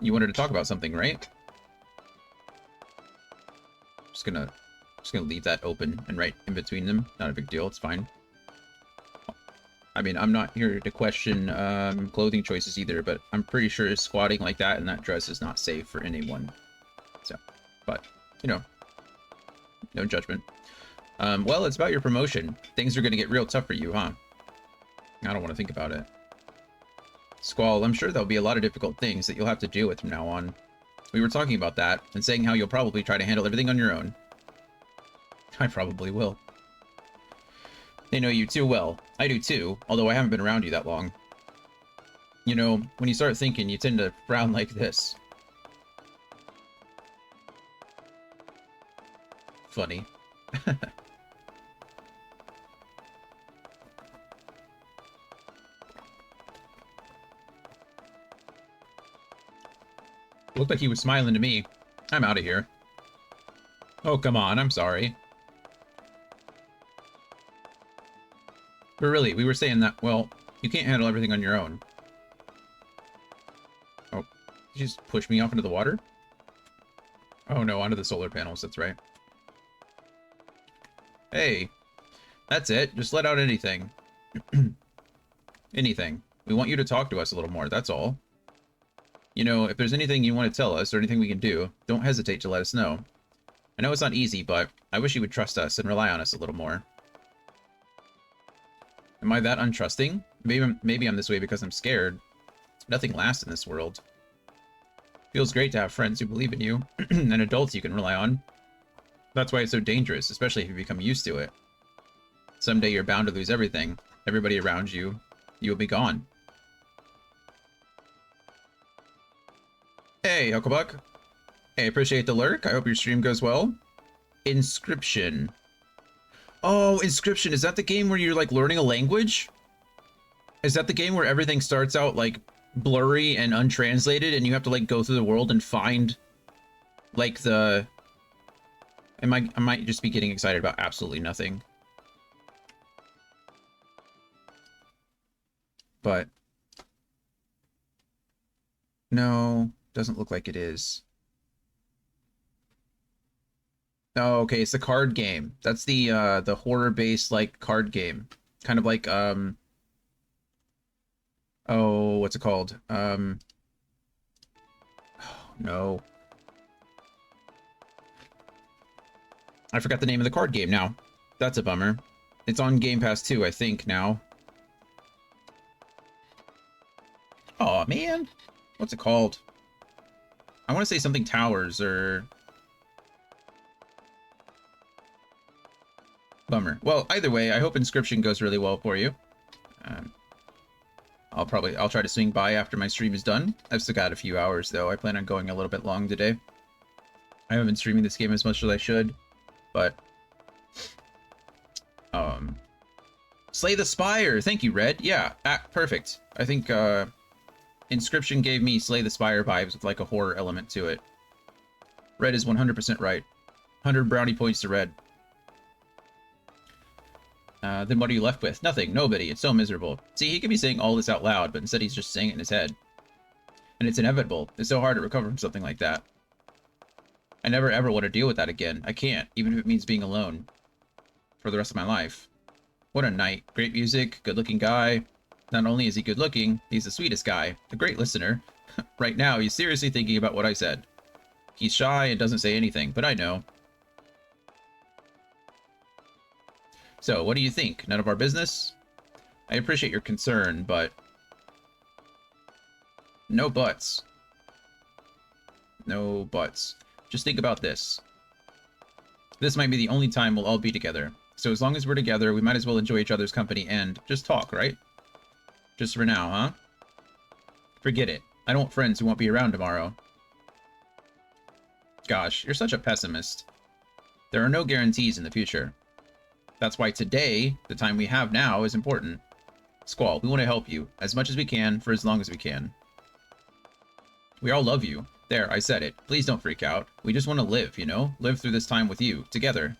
You wanted to talk about something, right? Just gonna leave that open and right in between them. Not a big deal, it's fine. I mean, I'm not here to question clothing choices either, but I'm pretty sure squatting like that in that dress is not safe for anyone. So, but, you know, no judgment. Well, it's about your promotion. Things are gonna get real tough for you, huh? I don't want to think about it. Squall, I'm sure there'll be a lot of difficult things that you'll have to deal with from now on. We were talking about that, and saying how you'll probably try to handle everything on your own. I probably will. They know you too well. I do too, although I haven't been around you that long. You know, when you start thinking, you tend to frown like this. Funny. Looked like he was smiling to me. I'm out of here. Oh, come on, I'm sorry. But really, we were saying that, well, you can't handle everything on your own. Oh, did you just push me off into the water? Oh no, onto the solar panels, that's right. Hey, that's it. Just let out anything. Anything. We want you to talk to us a little more, that's all. You know, if there's anything you want to tell us or anything we can do, don't hesitate to let us know. I know it's not easy, but I wish you would trust us and rely on us a little more. Am I that untrusting? Maybe I'm this way because I'm scared. Nothing lasts in this world. Feels great to have friends who believe in you, and adults you can rely on. That's why it's so dangerous, especially if you become used to it. Someday you're bound to lose everything. Everybody around you. You will be gone. Hey, Hucklebuck. Hey, appreciate the lurk. I hope your stream goes well. Inscription. Oh, Inscription. Is that the game where you're, like, learning a language? Is that the game where everything starts out, like, blurry and untranslated, and you have to, like, go through the world and find, like, the... I might just be getting excited about absolutely nothing. But... no, doesn't look like it is. Oh, okay, it's the card game. That's the horror-based, like, card game. Kind of like, oh, what's it called? Oh, no. I forgot the name of the card game now. That's a bummer. It's on Game Pass 2, I think, now. Aw, man. What's it called? I want to say something Towers, or... bummer. Well, either way, I hope Inscription goes really well for you. I'll try to swing by after my stream is done. I've still got a few hours, though. I plan on going a little bit long today. I haven't been streaming this game as much as I should, but... Slay the Spire! Thank you, Red. Yeah, perfect. I think, Inscription gave me Slay the Spire vibes with, like, a horror element to it. Red is 100% right. 100 brownie points to Red. Then what are you left with? Nothing. Nobody. It's so miserable. See, he could be saying all this out loud, but instead he's just saying it in his head. And it's inevitable. It's so hard to recover from something like that. I never ever want to deal with that again. I can't, even if it means being alone. For the rest of my life. What a night. Great music, good-looking guy. Not only is he good-looking, he's the sweetest guy. A great listener. Right now, he's seriously thinking about what I said. He's shy and doesn't say anything, but I know. So, what do you think? None of our business? I appreciate your concern, but... no buts. No buts. Just think about this. This might be the only time we'll all be together. So as long as we're together, we might as well enjoy each other's company and just talk, right? Just for now, huh? Forget it. I don't want friends who won't be around tomorrow. Gosh, you're such a pessimist. There are no guarantees in the future. That's why today, the time we have now, is important. Squall, we want to help you, as much as we can, for as long as we can. We all love you. There, I said it. Please don't freak out. We just want to live, you know? Live through this time with you, together.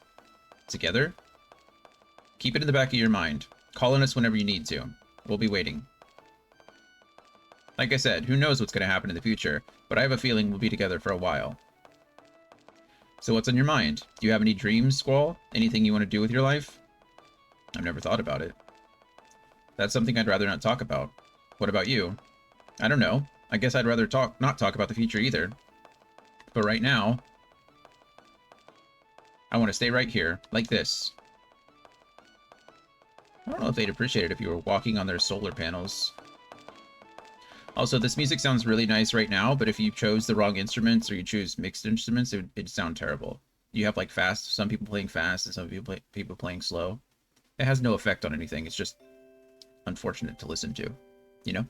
Together? Keep it in the back of your mind. Call on us whenever you need to. We'll be waiting. Like I said, who knows what's going to happen in the future, but I have a feeling we'll be together for a while. So what's on your mind? Do you have any dreams, Squall? Anything you want to do with your life? I've never thought about it. That's something I'd rather not talk about. What about you? I don't know. I guess I'd rather not talk about the future either. But right now, I want to stay right here, like this. I don't know if they'd appreciate it if you were walking on their solar panels. Also, this music sounds really nice right now, but if you chose the wrong instruments or you choose mixed instruments, it'd sound terrible. You have, like, some people playing fast and some people playing slow. It has no effect on anything. It's just unfortunate to listen to, you know?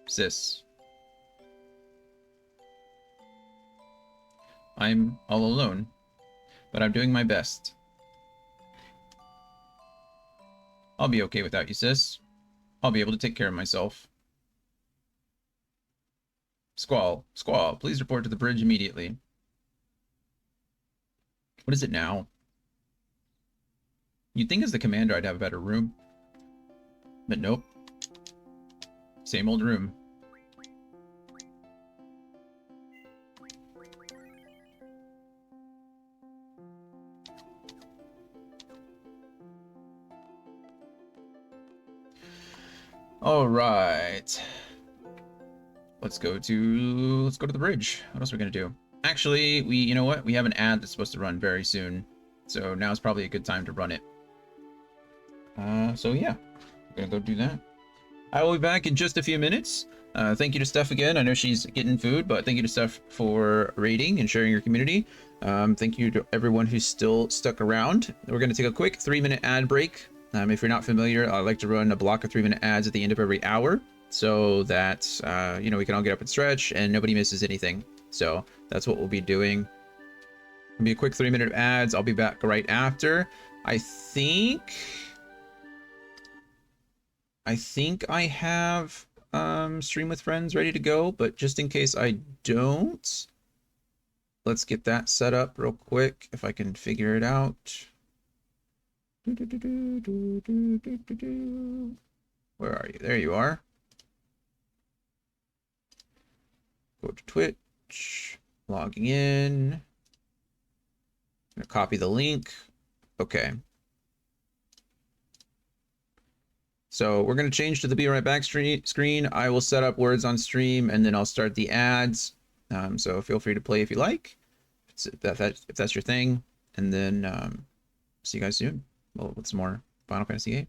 Sis. I'm all alone, but I'm doing my best. I'll be okay without you, sis. I'll be able to take care of myself. Squall, please report to the bridge immediately. What is it now? You'd think as the commander I'd have a better room. But nope. Same old room. All right. Let's go to the bridge. What else are we gonna do? Actually, you know what? We have an ad that's supposed to run very soon, so now's probably a good time to run it. So yeah, I'm gonna go do that. I will be back in just a few minutes. Thank you to Steph again. I know she's getting food, but thank you to Steph for raiding and sharing your community. Thank you to everyone who's still stuck around. We're going to take a quick 3-minute ad break. If you're not familiar, I like to run a block of 3-minute ads at the end of every hour so that, you know, we can all get up and stretch and nobody misses anything. So that's what we'll be doing. It'll be a quick 3-minute ads. I'll be back right after. I think I have Stream with Friends ready to go, but just in case I don't, let's get that set up real quick if I can figure it out. Where are you? There you are. Go to Twitch, logging in. I'm gonna copy the link. Okay. So we're going to change to the Be Right Back screen. I will set up words on stream and then I'll start the ads. So feel free to play if you like, if that's your thing. And then see you guys soon. Well, with some more Final Fantasy VIII.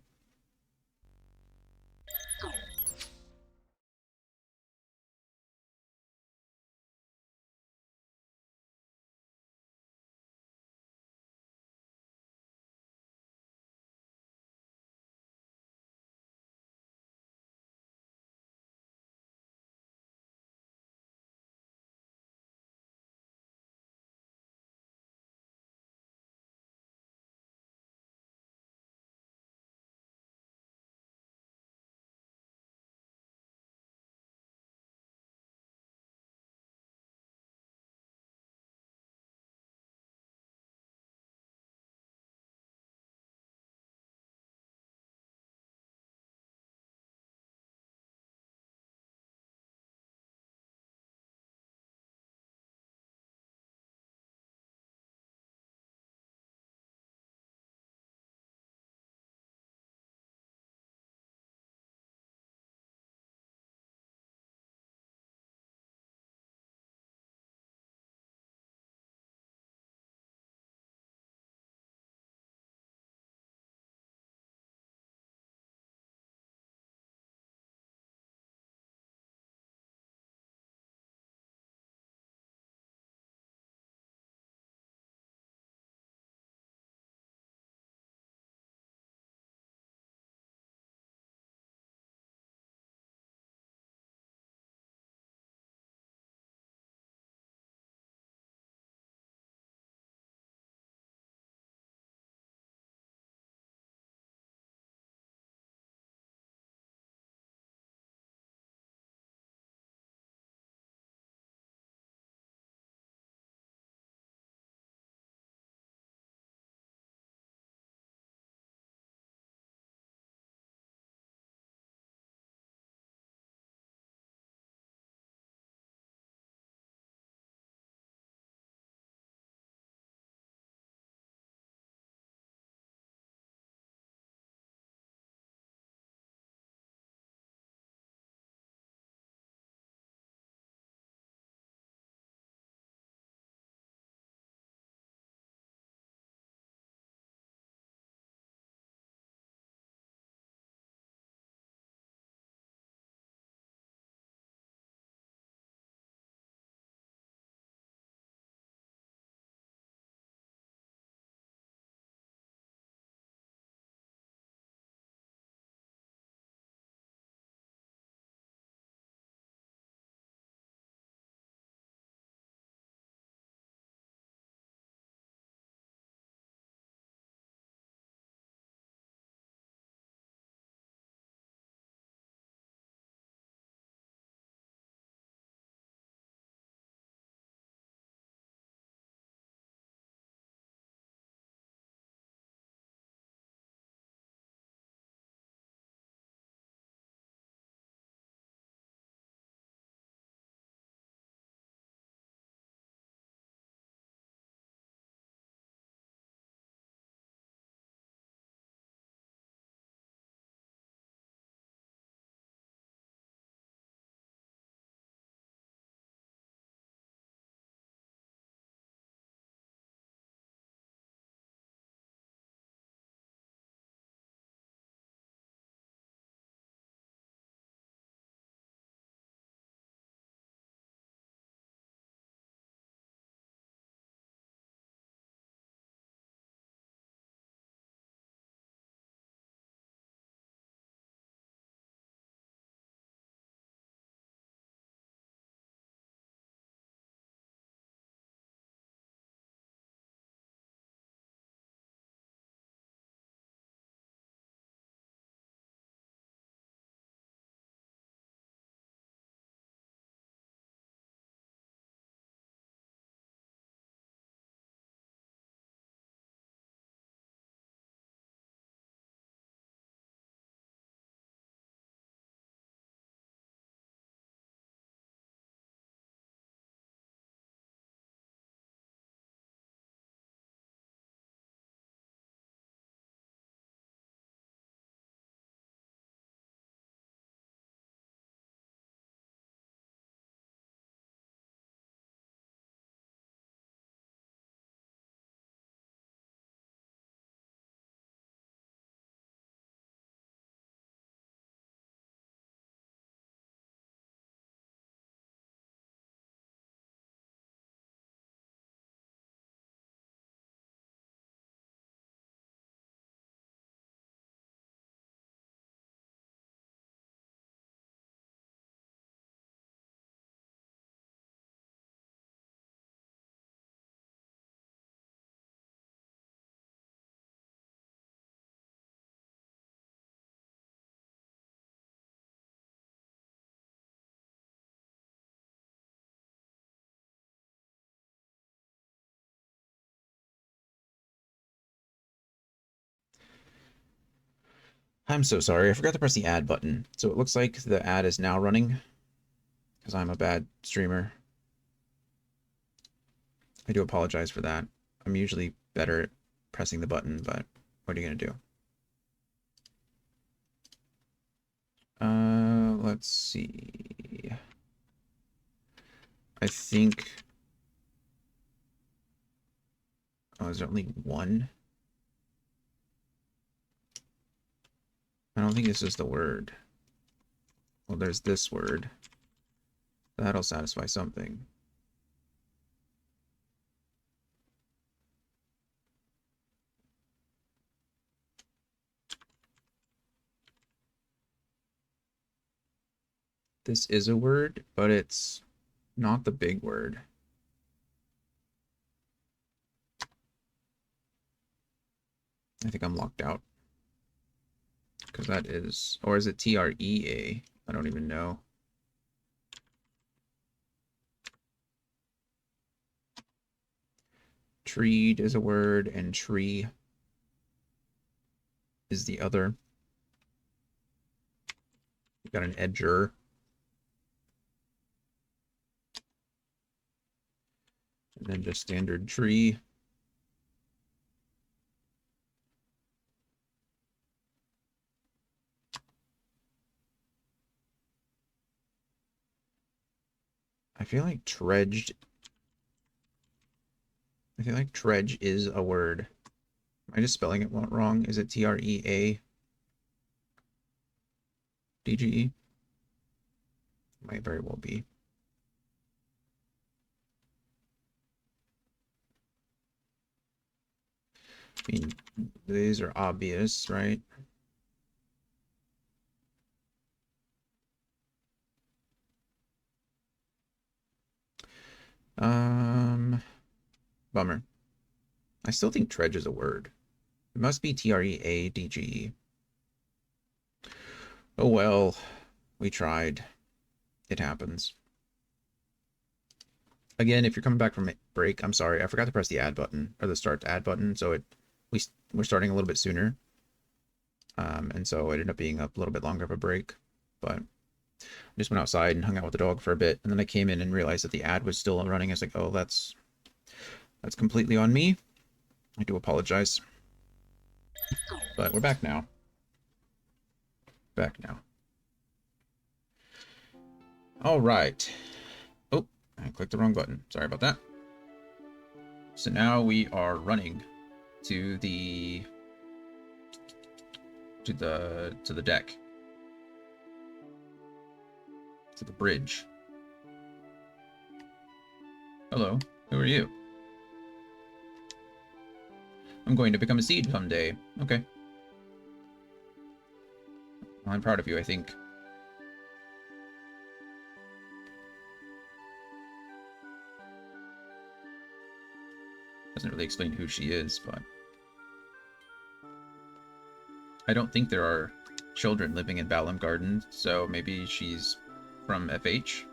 I'm so sorry. I forgot to press the add button. So it looks like the ad is now running because I'm a bad streamer. I do apologize for that. I'm usually better at pressing the button, but what are you going to do? Let's see. I think... Oh, is there only one? I don't think this is the word. Well, there's this word. That'll satisfy something. This is a word, but it's not the big word. I think I'm locked out. Because that is... Or is it T-R-E-A? I don't even know. Treed is a word, and tree is the other. We got an edger. And then just standard tree. I feel like dredged. I feel like dredge is a word. Am I just spelling it wrong? Is it T-R-E-A-D-G-E? Might very well be. I mean, these are obvious, right? Bummer. I still think dredge is a word. It must be T-R-E-A-D-G-E. Oh well, we tried. It happens. Again, if you're coming back from break, I'm sorry, I forgot to press the add button, or the start add button, so we're starting a little bit sooner. And so it ended up being a little bit longer of a break, but I just went outside and hung out with the dog for a bit, and then I came in and realized that the ad was still running. I was like, oh, that's completely on me. I do apologize. But we're back now. Back now. All right. Oh, I clicked the wrong button. Sorry about that. So now we are running to the deck. To the bridge. Hello, who are you? I'm going to become a seed someday. Okay. Well, I'm proud of you, I think. Doesn't really explain who she is, but... I don't think there are children living in Balamb Garden, so maybe she's from FH.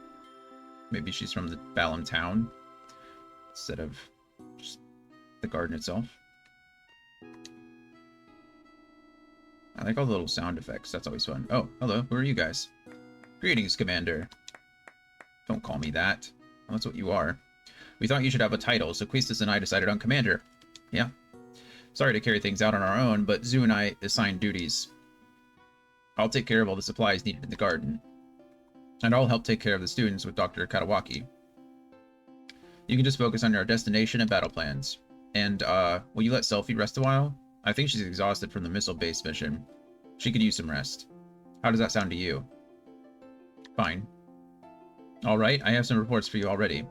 Maybe she's from the Balamb town, instead of just the garden itself. I like all the little sound effects, that's always fun. Oh, hello, who are you guys? Greetings, Commander. Don't call me that. Well, that's what you are. We thought you should have a title, so Quistis and I decided on Commander. Yeah. Sorry to carry things out on our own, but Zoo and I assigned duties. I'll take care of all the supplies needed in the garden. And I'll help take care of the students with Dr. Katawaki. You can just focus on your destination and battle plans. And, will you let Selphie rest a while? I think she's exhausted from the missile-based mission. She could use some rest. How does that sound to you? Fine. Alright, I have some reports for you already.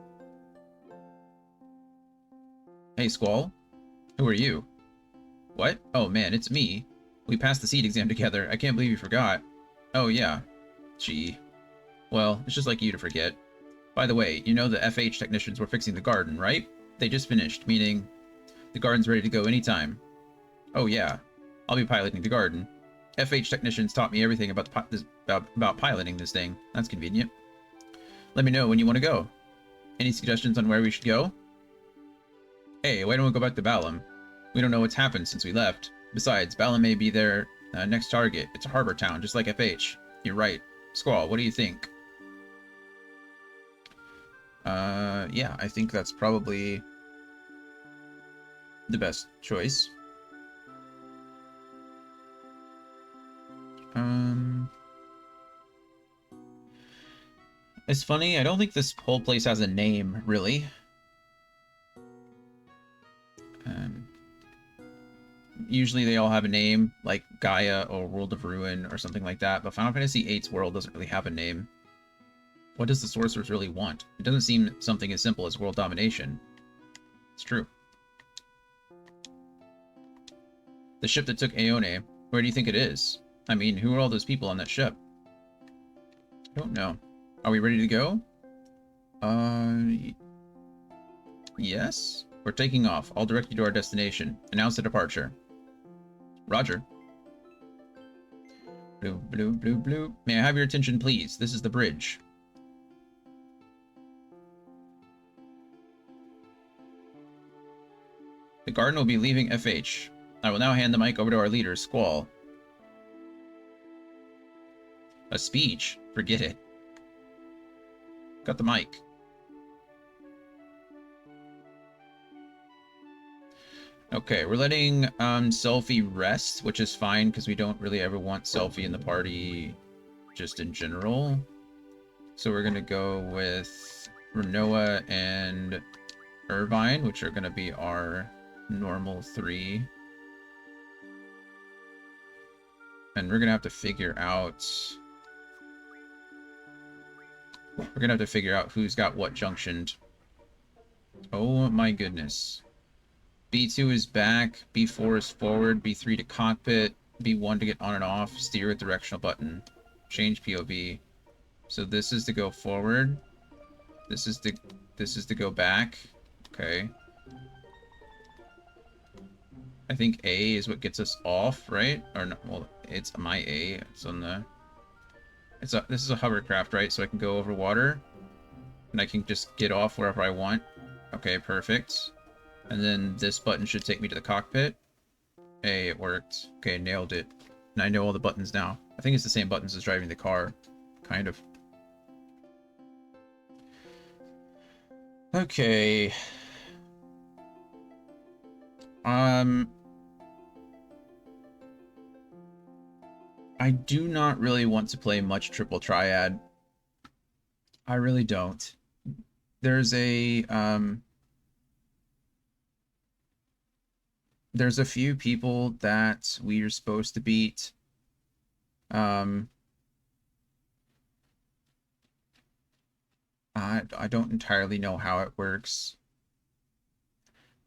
Hey, Squall. Who are you? What? Oh man, it's me. We passed the seed exam together. I can't believe you forgot. Oh yeah. Gee. Well, it's just like you to forget. By the way, you know the FH technicians were fixing the garden, right? They just finished, meaning the garden's ready to go anytime. Oh yeah. I'll be piloting the garden. FH technicians taught me everything about about piloting this thing. That's convenient. Let me know when you want to go. Any suggestions on where we should go? Hey, why don't we go back to Balamb? We don't know what's happened since we left. Besides, Balamb may be there Next target. It's a harbor town, just like FH. You're right. Squall, what do you think? Yeah, I think that's probably the best choice. It's funny, I don't think this whole place has a name, really. Usually they all have a name, like Gaia or World of Ruin or something like that, but Final Fantasy VIII's world doesn't really have a name. What does the sorcerers really want? It doesn't seem something as simple as world domination. It's true. The ship that took Aone, where do you think it is? I mean, who are all those people on that ship? I don't know. Are we ready to go? Yes? We're taking off. I'll direct you to our destination. Announce the departure. Roger. Blue, blue, blue, blue. May I have your attention, please? This is the bridge. The garden will be leaving FH. I will now hand the mic over to our leader, Squall. A speech? Forget it. Got the mic. Okay, we're letting Selphie rest, which is fine because we don't really ever want Selphie in the party just in general. So we're going to go with Rinoa and Irvine, which are going to be our normal 3. And we're going to have to figure out... We're going to have to figure out who's got what junctioned. Oh my goodness. B2 is back, B4 is forward, B3 to cockpit, B1 to get on and off, steer with directional button, change POV. So this is to go forward. This is to go back. Okay. I think A is what gets us off, right? Or no, well, it's my A. It's on the... this is a hovercraft, right? So I can go over water. And I can just get off wherever I want. Okay, perfect. And then this button should take me to the cockpit. Hey, it worked. Okay, nailed it. And I know all the buttons now. I think it's the same buttons as driving the car. Kind of. Okay. I do not really want to play much Triple Triad. I really don't. There's a few people that we are supposed to beat. I don't entirely know how it works.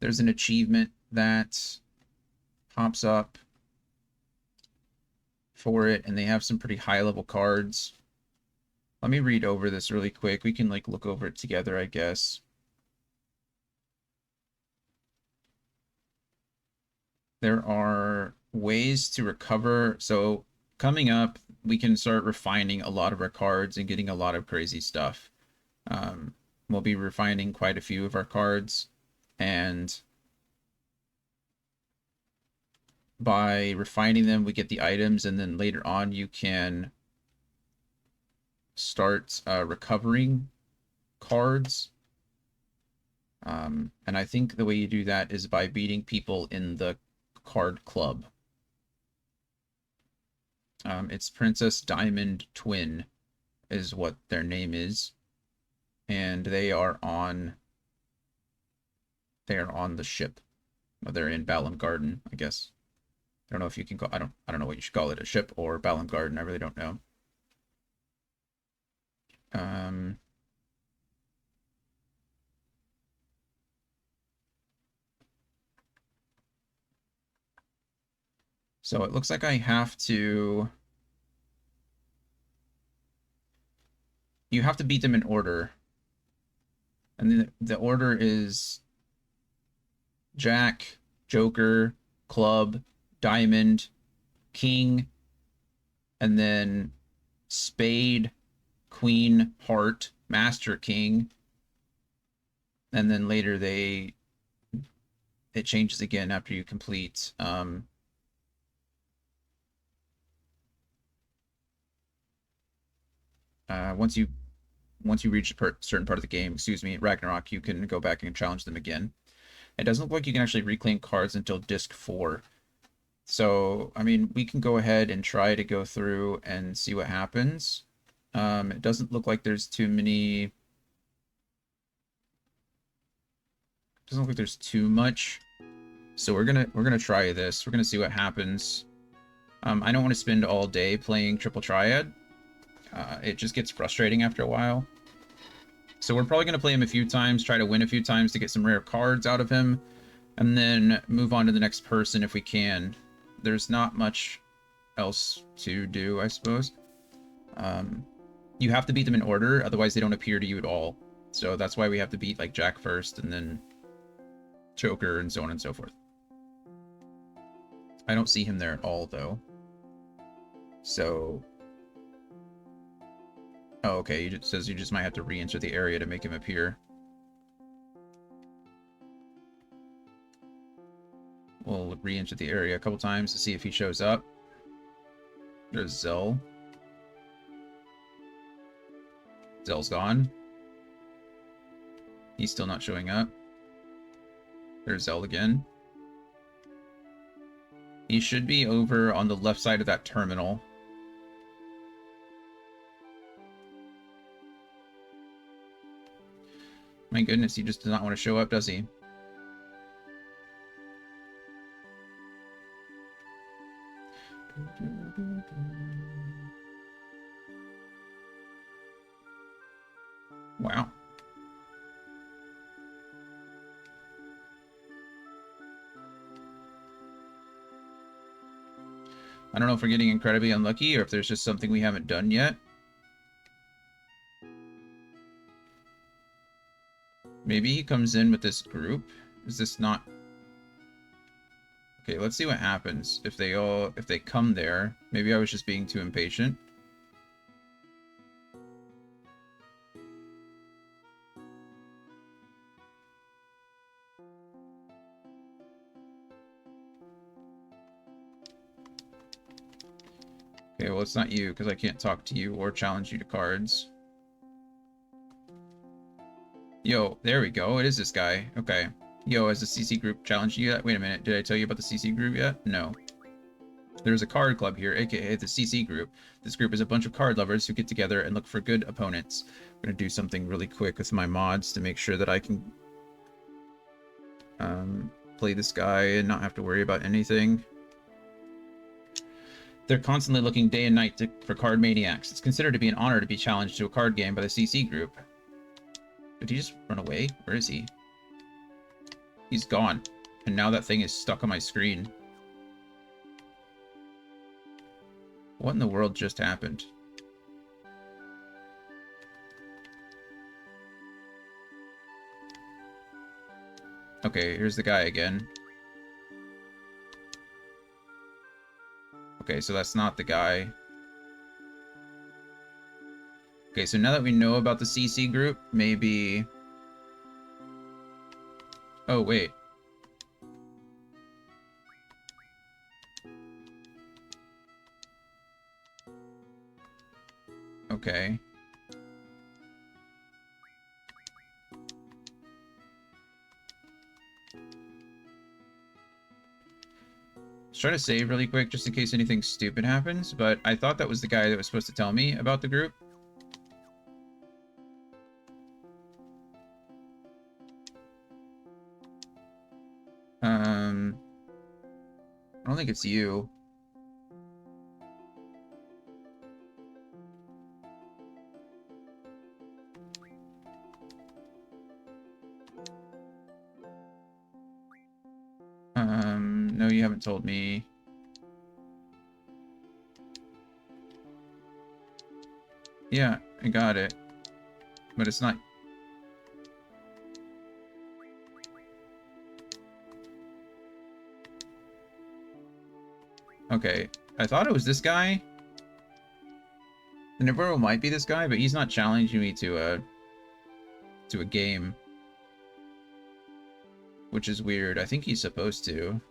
There's an achievement that pops up for it, and they have some pretty high-level cards. Let me read over this really quick. We can, like, look over it together, I guess. There are ways to recover. So coming up, we can start refining a lot of our cards and getting a lot of crazy stuff. We'll be refining quite a few of our cards, and by refining them, we get the items, and then later on you can start recovering cards. And I think the way you do that is by beating people in the card club. It's Princess Diamond Twin is what their name is. And they are on the ship. Well, they're in Balamb Garden, I guess. I don't know if you can call I don't know what you should call it, a ship or Balamb Garden. I really don't know. So it looks like I have to... You have to beat them in order. And then the order is Jack, Joker, Club, Diamond, King, and then Spade, Queen, Heart, Master King. And then later it changes again after you complete Once you reach a certain part of the game, excuse me, Ragnarok, you can go back and challenge them again. It doesn't look like you can actually reclaim cards until disc 4. So, I mean, we can go ahead and try to go through and see what happens. It doesn't look like there's too many... Doesn't look like there's too much. So we're gonna try this. We're gonna see what happens. I don't want to spend all day playing Triple Triad. It just gets frustrating after a while. So we're probably gonna play him a few times, try to win a few times to get some rare cards out of him, and then move on to the next person if we can. There's not much else to do, I suppose. You have to beat them in order, otherwise they don't appear to you at all. So that's why we have to beat like Jack first, and then Joker, and so on and so forth. I don't see him there at all, though. So... Oh, okay, it says you just might have to re-enter the area to make him appear. We'll re-enter the area a couple times to see if he shows up. There's Zell. Zell's gone. He's still not showing up. There's Zell again. He should be over on the left side of that terminal. My goodness, he just does not want to show up, does he? Wow. I don't know if we're getting incredibly unlucky or if there's just something we haven't done yet. Maybe he comes in with this group. Is this not... Okay, let's see what happens if they come there. Maybe I was just being too impatient. Okay, well, it's not you, because I can't talk to you or challenge you to cards. Yo, there we go. It is this guy. Okay. Yo, has the CC group challenged you yet? Wait a minute. Did I tell you about the CC group yet? No. There's a card club here, aka the CC group. This group is a bunch of card lovers who get together and look for good opponents. I'm going to do something really quick with my mods to make sure that I can play this guy and not have to worry about anything. They're constantly looking day and night for card maniacs. It's considered to be an honor to be challenged to a card game by the CC group. Did he just run away? Where is he? He's gone. And now that thing is stuck on my screen. What in the world just happened? Okay, here's the guy again. Okay, so that's not the guy. Okay, so now that we know about the CC group, maybe... Oh, wait. Okay. Let's try to save really quick just in case anything stupid happens, but I thought that was the guy that was supposed to tell me about the group. I don't think it's you. No, you haven't told me. Yeah, I got it. But it's not... Okay, I thought it was this guy. The Navarro might be this guy, but he's not challenging me to a game. Which is weird. I think he's supposed to.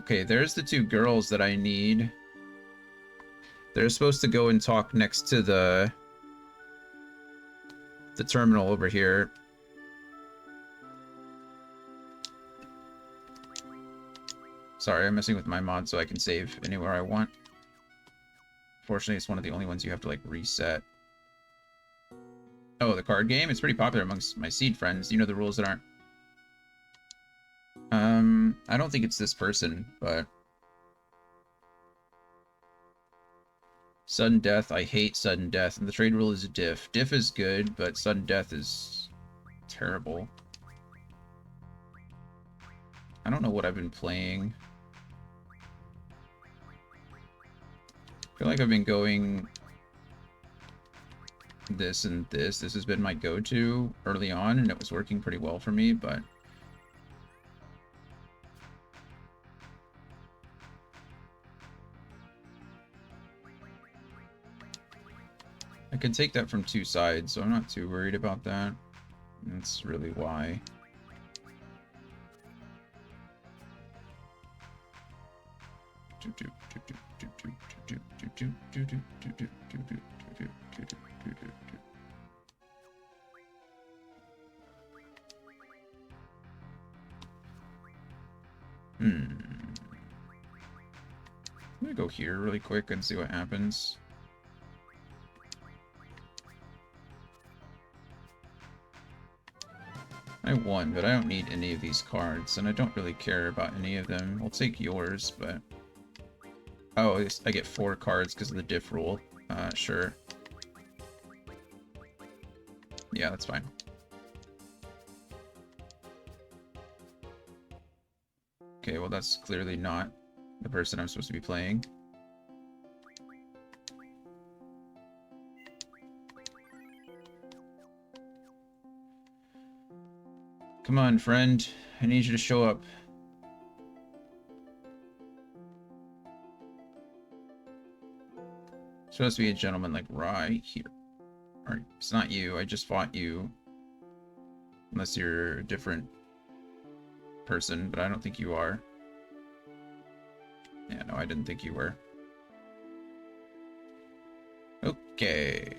Okay, there's the two girls that I need. They're supposed to go and talk next to the terminal over here. Sorry, I'm messing with my mod so I can save anywhere I want. Fortunately, it's one of the only ones you have to, like, reset. Oh, the card game? It's pretty popular amongst my seed friends. You know the rules that aren't... I don't think it's this person, but... Sudden death. I hate sudden death. And the trade rule is diff. Diff is good, but sudden death is terrible. I don't know what I've been playing. I feel like I've been going this and this. This has been my go-to early on, and it was working pretty well for me, but... I can take that from two sides, so I'm not too worried about that. That's really why. I'm gonna go here really quick and see what happens. I won, but I don't need any of these cards, and I don't really care about any of them. I'll take yours, but... Oh, I get 4 cards because of the diff rule. Sure. Yeah, that's fine. Okay, well that's clearly not the person I'm supposed to be playing. Come on, friend. I need you to show up. Supposed to be a gentleman, like, right here. Alright, it's not you. I just fought you. Unless you're a different person, but I don't think you are. Yeah, no, I didn't think you were. Okay.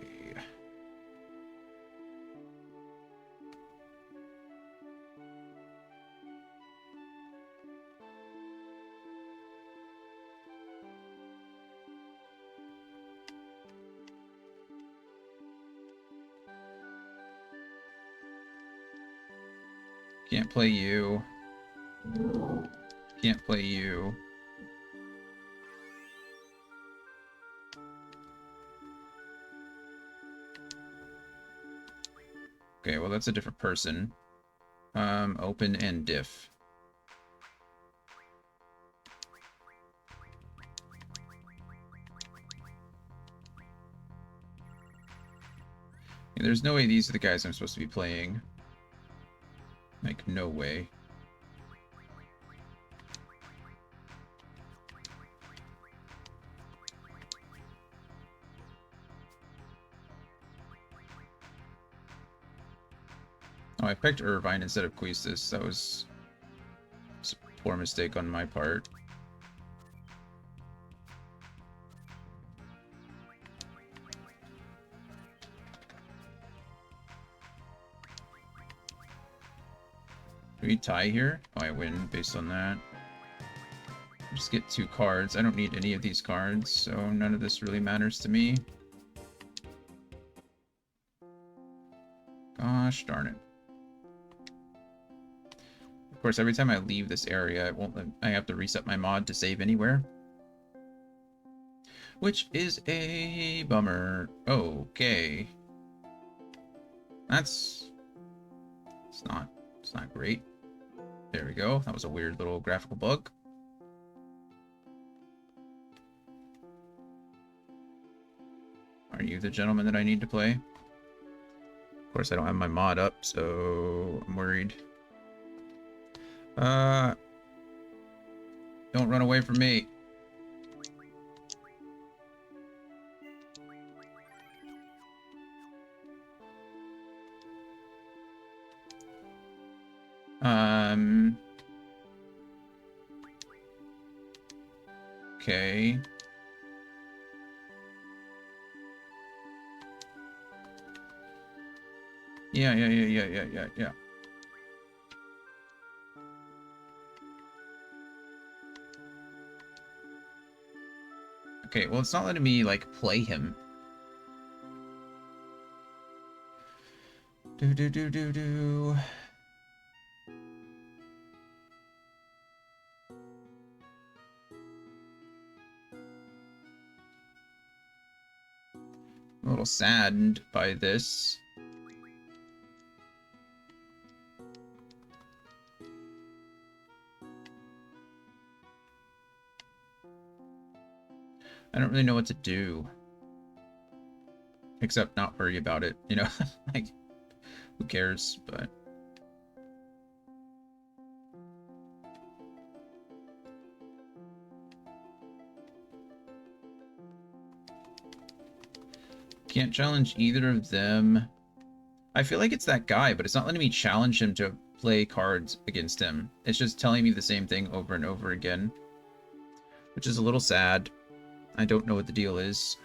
Can't play you. Can't play you. Okay, well that's a different person. Open and diff. Yeah, there's no way these are the guys I'm supposed to be playing. Like, no way. Oh, I picked Irvine instead of Quistis. That was a poor mistake on my part. Do we tie here? Oh, I win based on that. Just get 2 cards. I don't need any of these cards, so none of this really matters to me. Gosh darn it. Of course, every time I leave this area, it won't let, I have to reset my mod to save anywhere. Which is a bummer. Okay. It's not great. There we go. That was a weird little graphical bug. Are you the gentleman that I need to play? Of course, I don't have my mod up, so I'm worried. Don't run away from me. Okay. Yeah. Okay, well, it's not letting me, like, play him. Do. I'm a little saddened by this. I don't really know what to do. Except not worry about it, you know? Like, who cares? But... Can't challenge either of them. I feel like it's that guy, but it's not letting me challenge him to play cards against him. It's just telling me the same thing over and over again. Which is a little sad. I don't know what the deal is.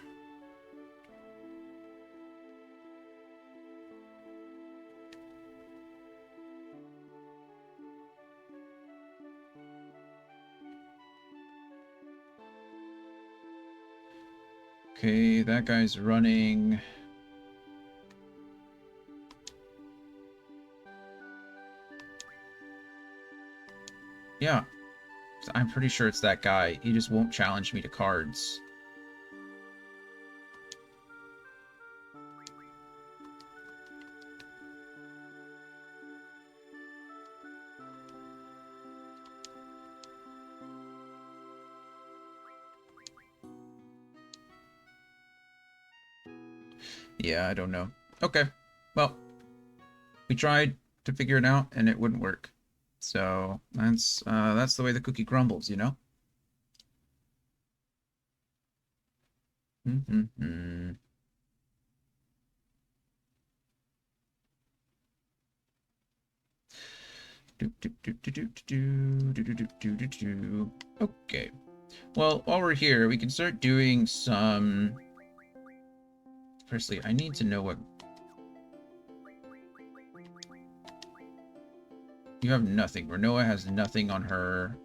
Okay, that guy's running. Yeah, I'm pretty sure it's that guy. He just won't challenge me to cards. Yeah, I don't know. Okay, well, we tried to figure it out and it wouldn't work. So that's the way the cookie crumbles, you know? Mm-hmm. Okay. Well, while we're here, we can start doing some... Firstly, I need to know what... You have nothing. Renoa has nothing on her.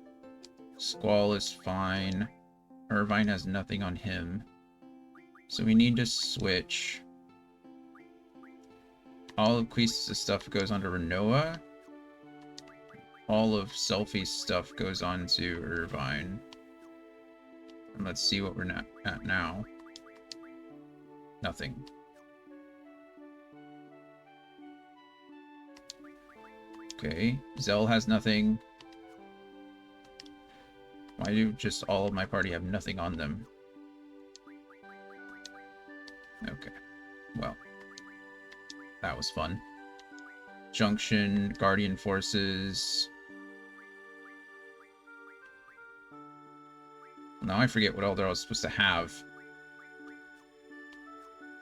Squall is fine. Irvine has nothing on him. So we need to switch. All of Queese's stuff goes onto Renoa. All of Selfie's stuff goes on to Irvine. And let's see what we're at now. Nothing. Okay. Zell has nothing. Why do just all of my party have nothing on them? Okay. Well. That was fun. Junction, Guardian Forces. Now I forget what all I was supposed to have.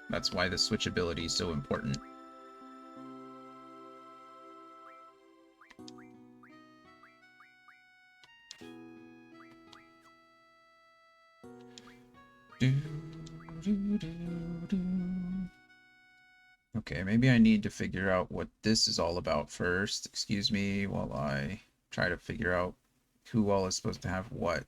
That's why the switchability is so important. Okay, maybe I need to figure out what this is all about first. Excuse me while I try to figure out who all is supposed to have what.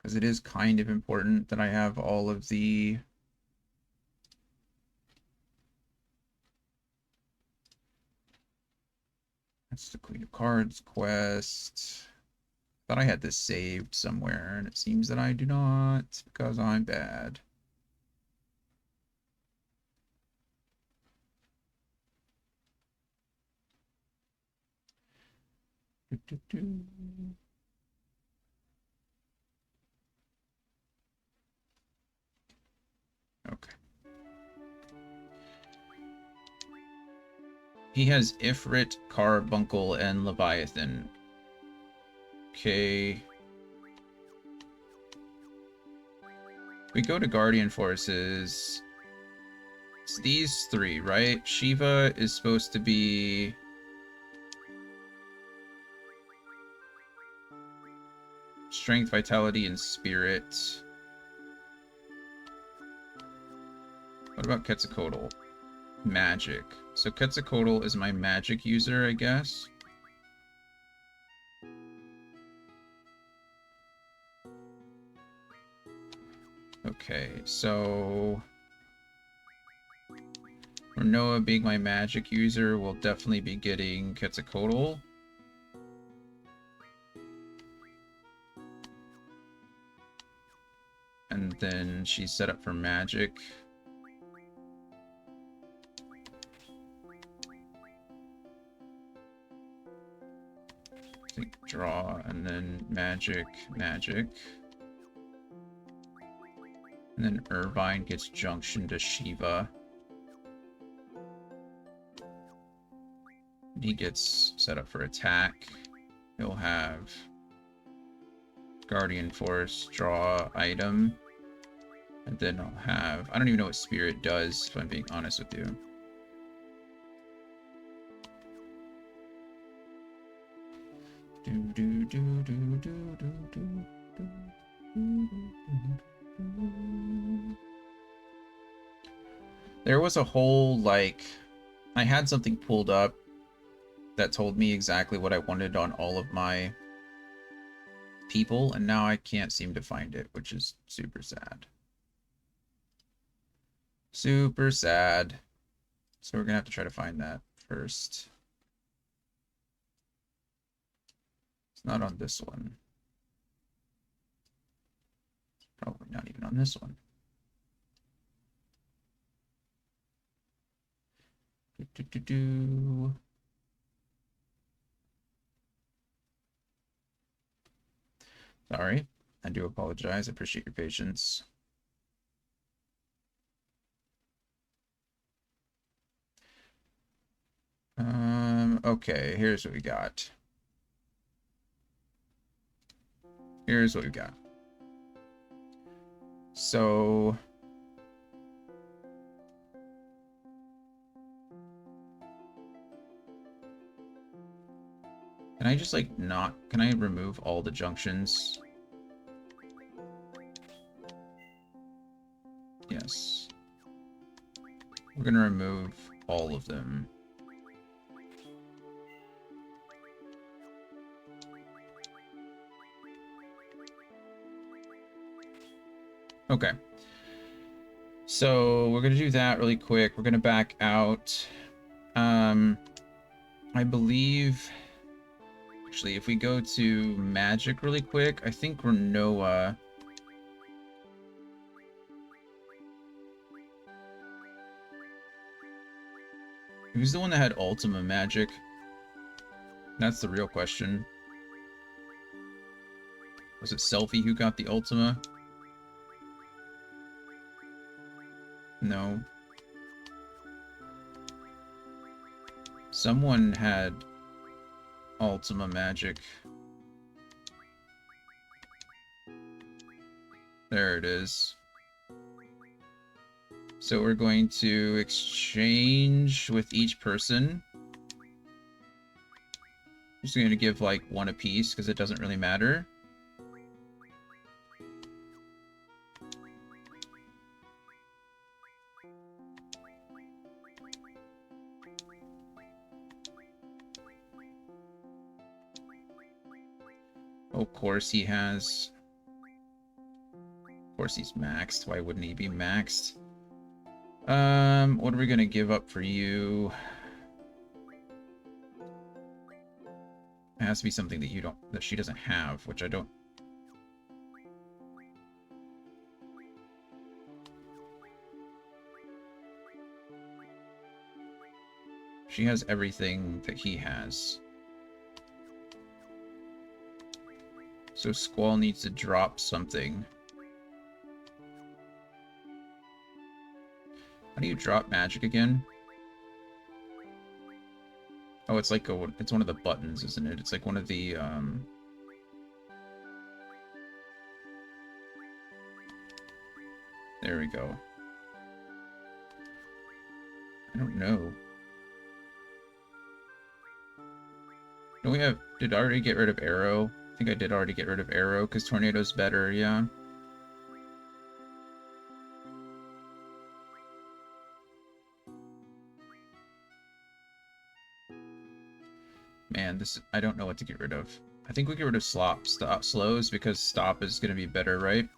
Because it is kind of important that I have all of the... That's the Queen of Cards quest. Thought I had this saved somewhere, and it seems that I do not, because I'm bad. Okay. He has Ifrit, Carbuncle, and Leviathan. Okay. We go to Guardian Forces. It's these three, right? Shiva is supposed to be... Strength, Vitality, and Spirit. What about Quetzalcoatl? Magic. So Quetzalcoatl is my magic user, I guess. Okay, so... Rinoa being my magic user will definitely be getting Quetzalcoatl. And then she's set up for magic. I think draw, and then magic, magic. And then Irvine gets junction to Shiva. He gets set up for attack. He'll have Guardian Force, draw item. And then I'll have... I don't even know what Spirit does, if I'm being honest with you. There was a whole, like... I had something pulled up that told me exactly what I wanted on all of my people, and now I can't seem to find it, which is super sad. Super sad. So we're gonna have to try to find that first. It's not on this one. It's probably not even on this one. Sorry, I do apologize. I appreciate your patience. Okay, here's what we got. Here's what we got. So... Can I just, like, not... Can I remove all the junctions? Yes. We're gonna remove all of them. Okay. So we're gonna do that really quick. We're gonna back out. I believe... Actually, if we go to magic really quick, I think Rinoa... Who's the one that had Ultima magic? That's the real question. Was it Selphie who got the Ultima? No. Someone had Ultima magic. There it is. So we're going to exchange with each person. I'm just going to give like one apiece because it doesn't really matter. Of course he has... Of course he's maxed. Why wouldn't he be maxed? What are we gonna give up for you? It has to be something that you don't... that she doesn't have, which I don't... She has everything that he has. So Squall needs to drop something. How do you drop magic again? Oh, it's like a, it's one of the buttons, isn't it? It's like one of the, There we go. I don't know. Don't we have... Did I already get rid of Arrow? I think I did already get rid of Arrow, because Tornado's better, yeah. Man, this... I don't know what to get rid of. I think we get rid of slows, because stop is going to be better, right?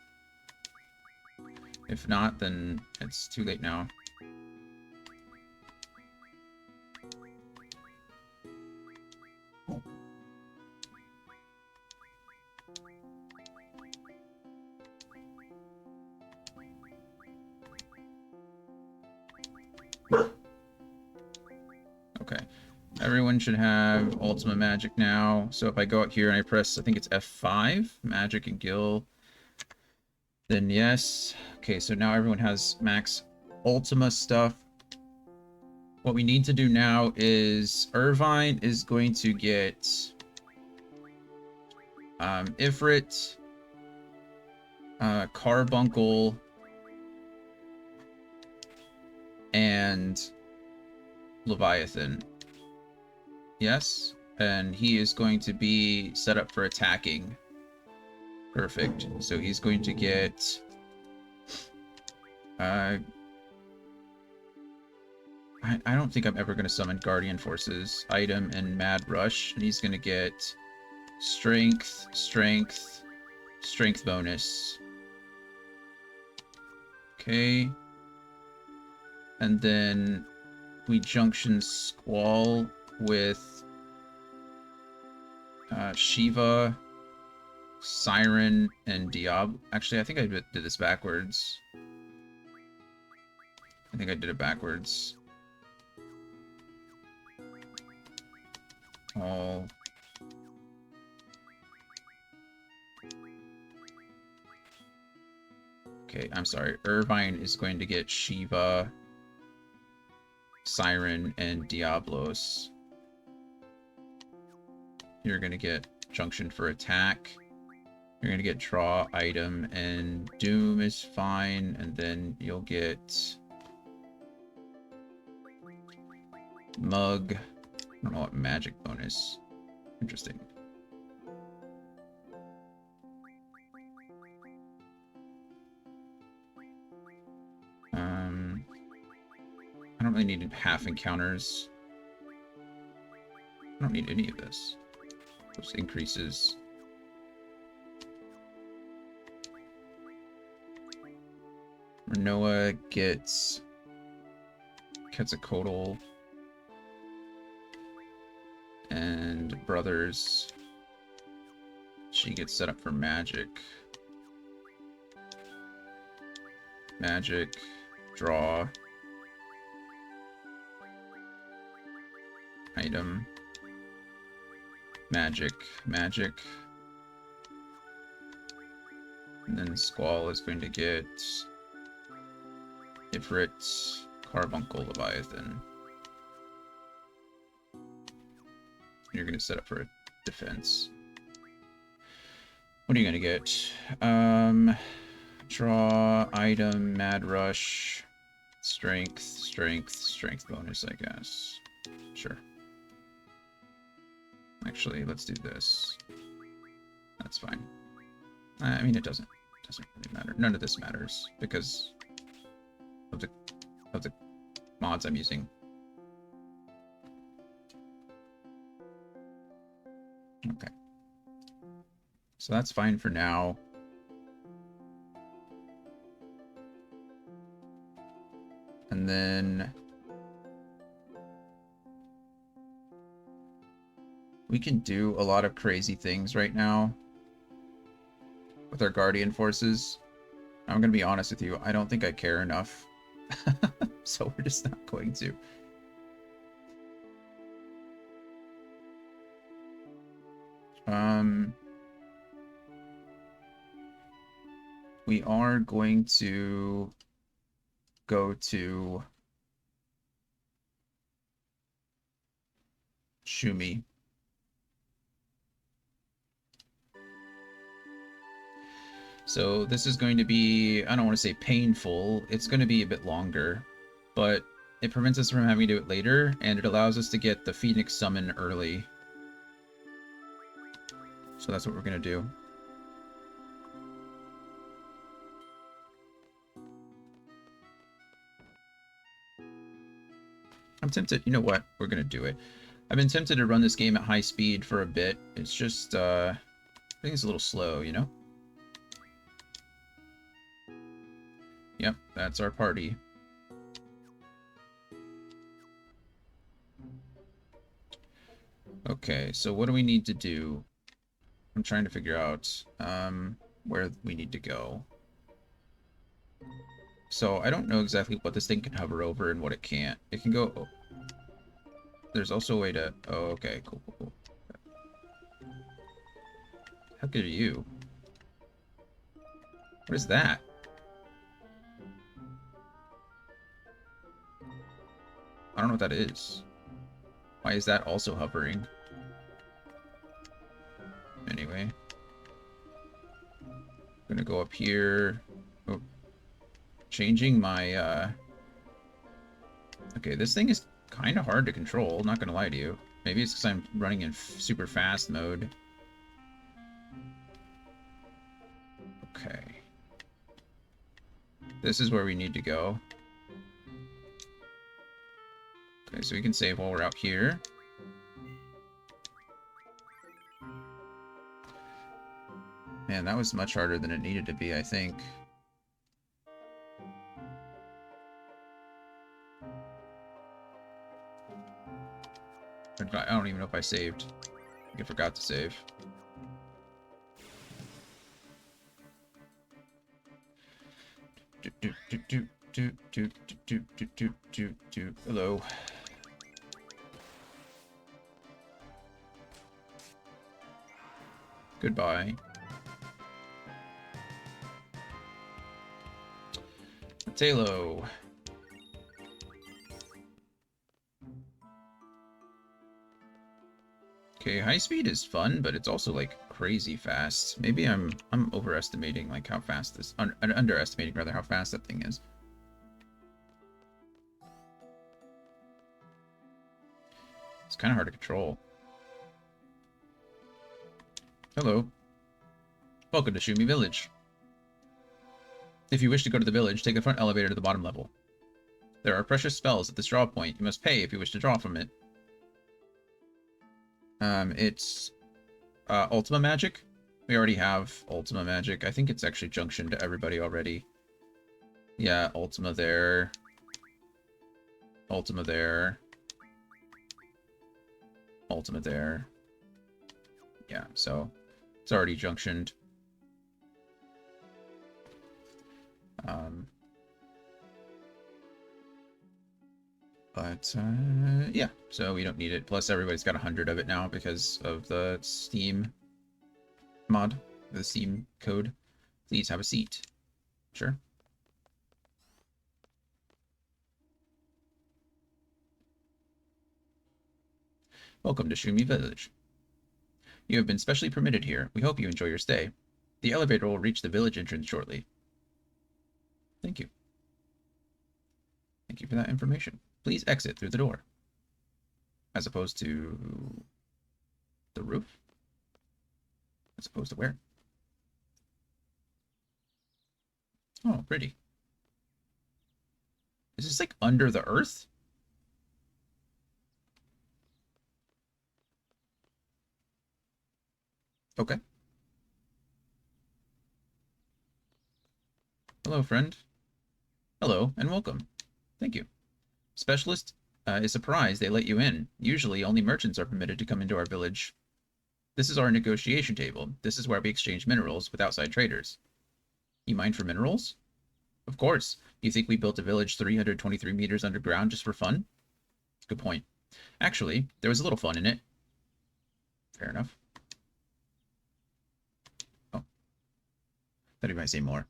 If not, then it's too late now. Okay. Everyone should have Ultima Magic now. So if I go out here and I press, I think it's F5, Magic and Gil, then yes. Okay, so now everyone has max Ultima stuff. What we need to do now is Irvine is going to get Ifrit, Carbuncle, and Leviathan. Yes, and he is going to be set up for attacking. Perfect. So he's going to get I don't think I'm ever going to summon Guardian Forces item and Mad Rush, and he's going to get Strength, Strength, Strength bonus. Okay. And then we junction Squall with Shiva, Siren, and Diablo. Actually, I think I did this backwards. I think I did it backwards. All. Okay, I'm sorry. Irvine is going to get Shiva, Siren, and Diablos. You're going to get Junction for attack. You're going to get Draw item, and Doom is fine, and then you'll get Mug. I don't know what magic bonus. Interesting. I don't really need half encounters. I don't need any of this. Those increases. Renoa gets Quetzalcoatl and Brothers. She gets set up for magic. Magic, draw, item, magic, magic. And then Squall is going to get Ifrit, Carbuncle, Leviathan. You're going to set up for a defense. What are you going to get? Draw, item, Mad Rush, Strength, Strength, Strength bonus, I guess. Sure. Actually, let's do this. That's fine. I mean, it doesn't really matter. None of this matters because of the mods I'm using. Okay. So that's fine for now. And then we can do a lot of crazy things right now with our Guardian Forces. I'm going to be honest with you. I don't think I care enough. So we're just not going to. We are going to go to Shumi. So this is going to be, I don't want to say painful, it's going to be a bit longer, but it prevents us from having to do it later, and it allows us to get the Phoenix summon early. So that's what we're gonna do. I'm tempted. You know what? We're gonna do it. I've been tempted to run this game at high speed for a bit. It's just, I think it's a little slow, you know? Yep, that's our party. Okay, so what do we need to do? I'm trying to figure out where we need to go. So I don't know exactly what this thing can hover over and what it can't. It can go... Oh. There's also a way to... Oh, okay, cool, cool, cool. How good are you? What is that? I don't know what that is. Why is that also hovering? Anyway. I'm gonna go up here. Oh. Changing my, Okay, this thing is kind of hard to control, not gonna lie to you. Maybe it's because I'm running in super fast mode. Okay. This is where we need to go. Okay, so we can save while we're out here. Man, that was much harder than it needed to be, I think. I don't even know if I saved. I think I forgot to save. Hello. Goodbye. Matalo. Okay, high speed is fun, but it's also like crazy fast. Maybe I'm overestimating like how fast this underestimating rather how fast that thing is. It's kind of hard to control. Hello. Welcome to Shumi Village. If you wish to go to the village, take the front elevator to the bottom level. There are precious spells at this draw point. You must pay if you wish to draw from it. It's Ultima Magic. We already have Ultima Magic. I think it's actually junctioned to everybody already. Yeah, Ultima there. Ultima there. Ultima there. Yeah, so it's already junctioned. Yeah, so we don't need it. Plus, everybody's got 100 of it now because of the Steam mod, the Steam code. Please have a seat. Sure. Welcome to Shumi Village. You have been specially permitted here. We hope you enjoy your stay. The elevator will reach the village entrance shortly. Thank you. Thank you for that information. Please exit through the door. As opposed to the roof? As opposed to where? Oh, pretty. Is this like under the earth? Okay. Hello, friend. Hello, and welcome. Thank you. Specialist is surprised they let you in. Usually, only merchants are permitted to come into our village. This is our negotiation table. This is where we exchange minerals with outside traders. You mine for minerals? Of course. You think we built a village 323 meters underground just for fun? Good point. Actually, there was a little fun in it. Fair enough. Oh. Thought you might say more.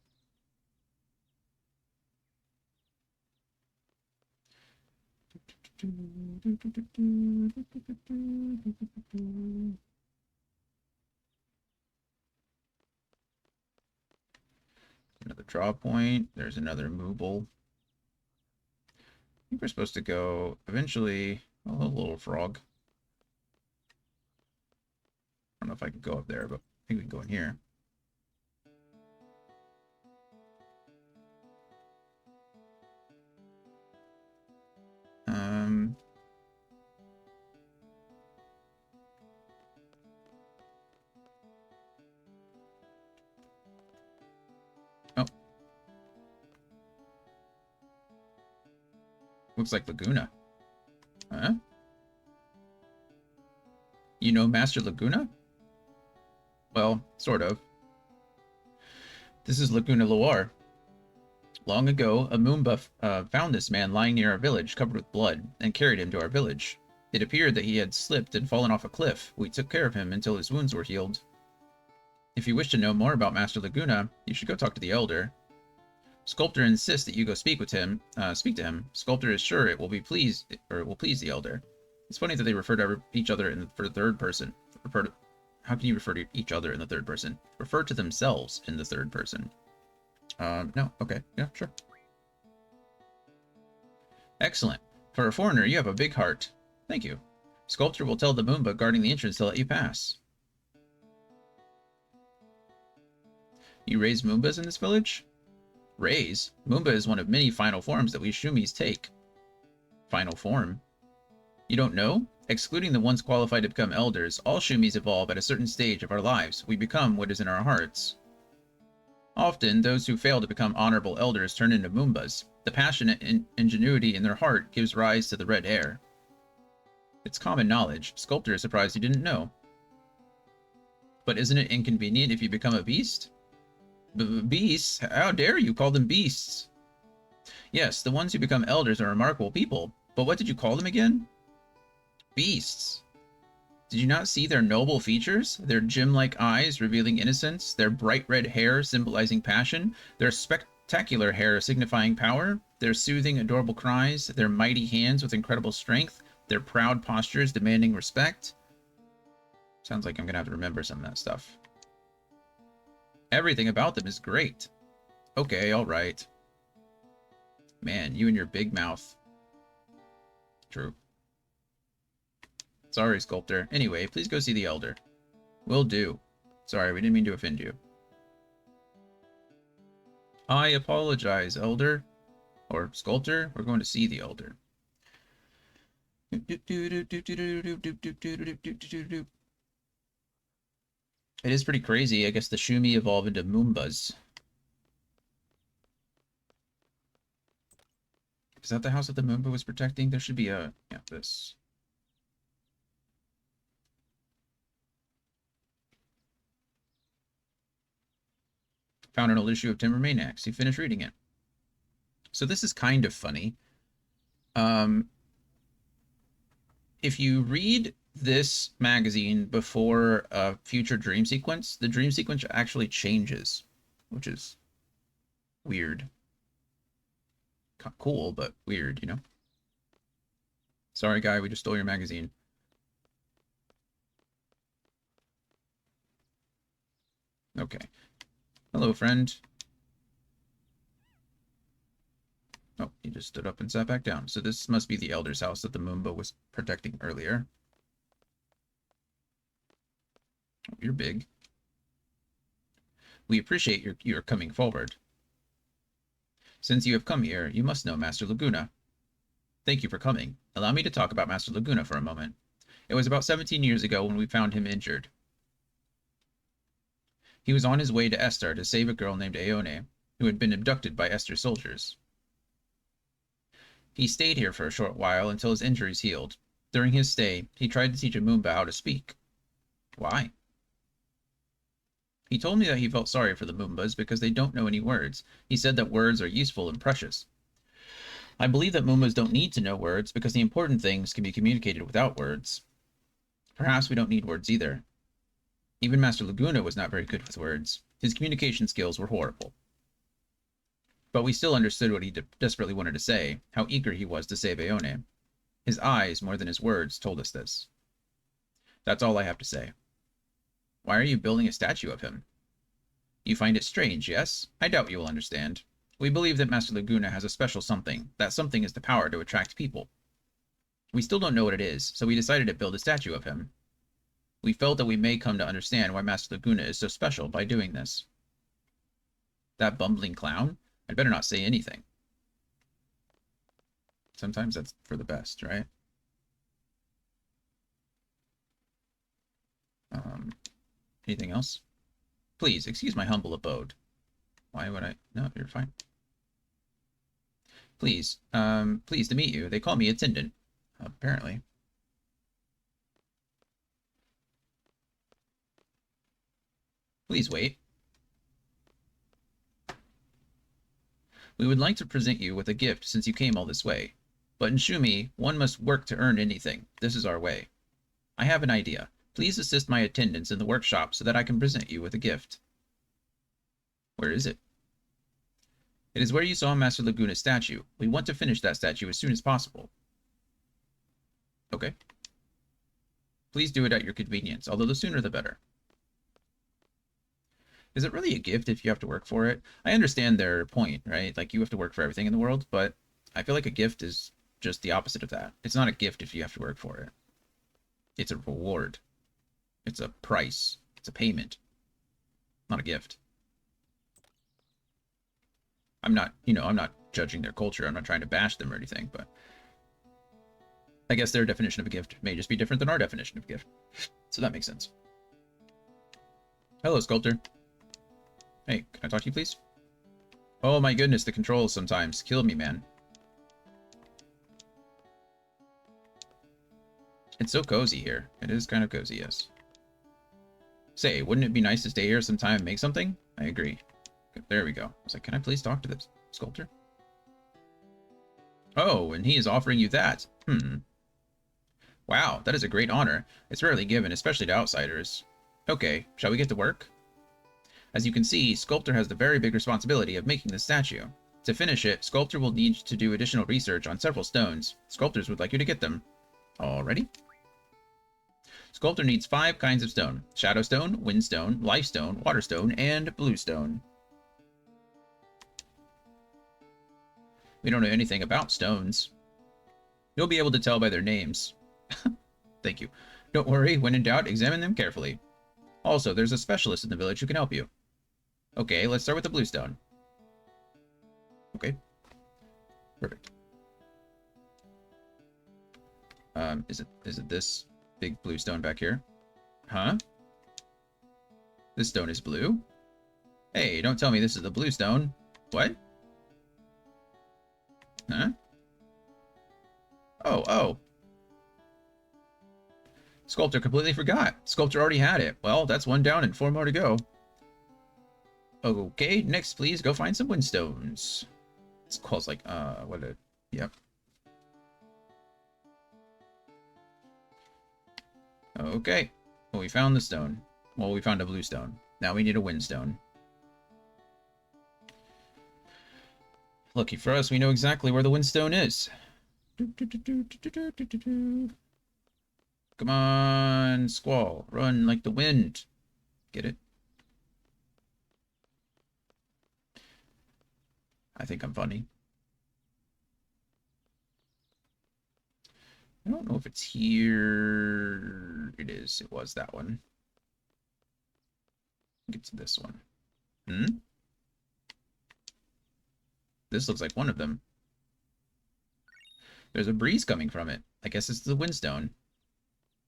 Another draw point. There's another Mooble. think we're supposed to go eventually. Oh, little frog. I don't know if I can go up there, but I think we can go in here. Oh. Looks like Laguna. Huh? You know Master Laguna? Well, sort of. This is Laguna Loire. Long ago, a Moomba found this man lying near our village, covered with blood, and carried him to our village. It appeared that he had slipped and fallen off a cliff. We took care of him until his wounds were healed. If you wish to know more about Master Laguna, you should go talk to the Elder. Sculptor insists that you go speak to him. Sculptor is sure it will please the Elder. It's funny that they refer to each other in the third person. How can you refer to each other in the third person? Refer to themselves in the third person. No. Okay. Yeah, sure. Excellent. For a foreigner, you have a big heart. Thank you. Sculptor will tell the Moomba guarding the entrance to let you pass. You raise Moombas in this village? Raise? Moomba is one of many final forms that we Shumis take. Final form? You don't know? Excluding the ones qualified to become elders, all Shumis evolve at a certain stage of our lives. We become what is in our hearts. Often, those who fail to become honorable elders turn into Moombas. The passionate ingenuity in their heart gives rise to the red hair. It's common knowledge. Sculptor is surprised you didn't know. But isn't it inconvenient if you become a beast? Beasts? How dare you call them beasts? Yes, the ones who become elders are remarkable people. But what did you call them again? Beasts. Did you not see their noble features? Their gem-like eyes revealing innocence, their bright red hair symbolizing passion, their spectacular hair signifying power, their soothing, adorable cries, their mighty hands with incredible strength, their proud postures demanding respect. Sounds like I'm gonna have to remember some of that stuff. Everything about them is great. Okay, alright. Man, you and your big mouth. True. Sorry, Sculptor. Anyway, please go see the Elder. Will do. Sorry, we didn't mean to offend you. I apologize, Elder. Or Sculptor. We're going to see the Elder. It is pretty crazy. I guess the Shumi evolve into Moombas. Is that the house that the Moomba was protecting? There should be a... yeah, this. Found an old issue of Timber Maniacs. He finished reading it. So this is kind of funny. If you read this magazine before a future dream sequence, the dream sequence actually changes, which is weird. Cool, but weird, you know? Sorry, guy, we just stole your magazine. Okay. Hello, friend. Oh, he just stood up and sat back down. So this must be the Elder's house that the Moomba was protecting earlier. Oh, you're big. We appreciate your coming forward. Since you have come here, you must know Master Laguna. Thank you for coming. Allow me to talk about Master Laguna for a moment. It was about 17 years ago when we found him injured. He was on his way to Estar to save a girl named Aone, who had been abducted by Estar's soldiers. He stayed here for a short while until his injuries healed. During his stay, he tried to teach a Moomba how to speak. Why? He told me that he felt sorry for the Moombas because they don't know any words. He said that words are useful and precious. I believe that Moombas don't need to know words because the important things can be communicated without words. Perhaps we don't need words either. Even Master Laguna was not very good with words. His communication skills were horrible. But we still understood what he desperately wanted to say, how eager he was to save Aone. His eyes, more than his words, told us this. That's all I have to say. Why are you building a statue of him? You find it strange, yes? I doubt you will understand. We believe that Master Laguna has a special something. That something is the power to attract people. We still don't know what it is, so we decided to build a statue of him. We felt that we may come to understand why Master Laguna is so special by doing this. That bumbling clown? I'd better not say anything. Sometimes that's for the best, right? Anything else? Please, excuse my humble abode. Why would I? No, you're fine. Please, pleased to meet you. They call me attendant. Apparently. Please wait. We would like to present you with a gift since you came all this way. But in Shumi, one must work to earn anything. This is our way. I have an idea. Please assist my attendants in the workshop so that I can present you with a gift. Where is it? It is where you saw Master Laguna's statue. We want to finish that statue as soon as possible. Okay. Please do it at your convenience, although the sooner the better. Is it really a gift if you have to work for it? I understand their point, right? Like, you have to work for everything in the world, but I feel like a gift is just the opposite of that. It's not a gift if you have to work for it. It's a reward. It's a price. It's a payment. Not a gift. I'm not, I'm not judging their culture. I'm not trying to bash them or anything, but I guess their definition of a gift may just be different than our definition of a gift. So that makes sense. Hello, sculptor. Hey, can I talk to you, please? Oh my goodness, the controls sometimes kill me, man. It's so cozy here. It is kind of cozy, yes. Say, wouldn't it be nice to stay here sometime and make something? I agree. There we go. I was like, can I please talk to the sculptor? Oh, and he is offering you that. Wow, that is a great honor. It's rarely given, especially to outsiders. Okay, shall we get to work? As you can see, Sculptor has the very big responsibility of making this statue. To finish it, Sculptor will need to do additional research on several stones. Sculptors would like you to get them. Alrighty. Sculptor needs 5 kinds of stone. Shadow stone, wind stone, life stone, water stone, and blue stone. We don't know anything about stones. You'll be able to tell by their names. Thank you. Don't worry, when in doubt, examine them carefully. Also, there's a specialist in the village who can help you. Okay, let's start with the blue stone. Okay. Perfect. Is it this big blue stone back here? Huh? This stone is blue? Hey, don't tell me this is the blue stone. What? Huh? Oh. Sculptor completely forgot. Sculptor already had it. Well, that's 1 down and 4 more to go. Okay, next please go find some windstones. This calls like, yep. Okay, well, we found the stone. Well, we found a blue stone. Now we need a windstone. Lucky for us, we know exactly where the windstone is. Come on, Squall. Run like the wind. Get it? I think I'm funny. I don't know if it's here. It is. It was that one. Get to this one. This looks like one of them. There's a breeze coming from it. I guess it's the windstone.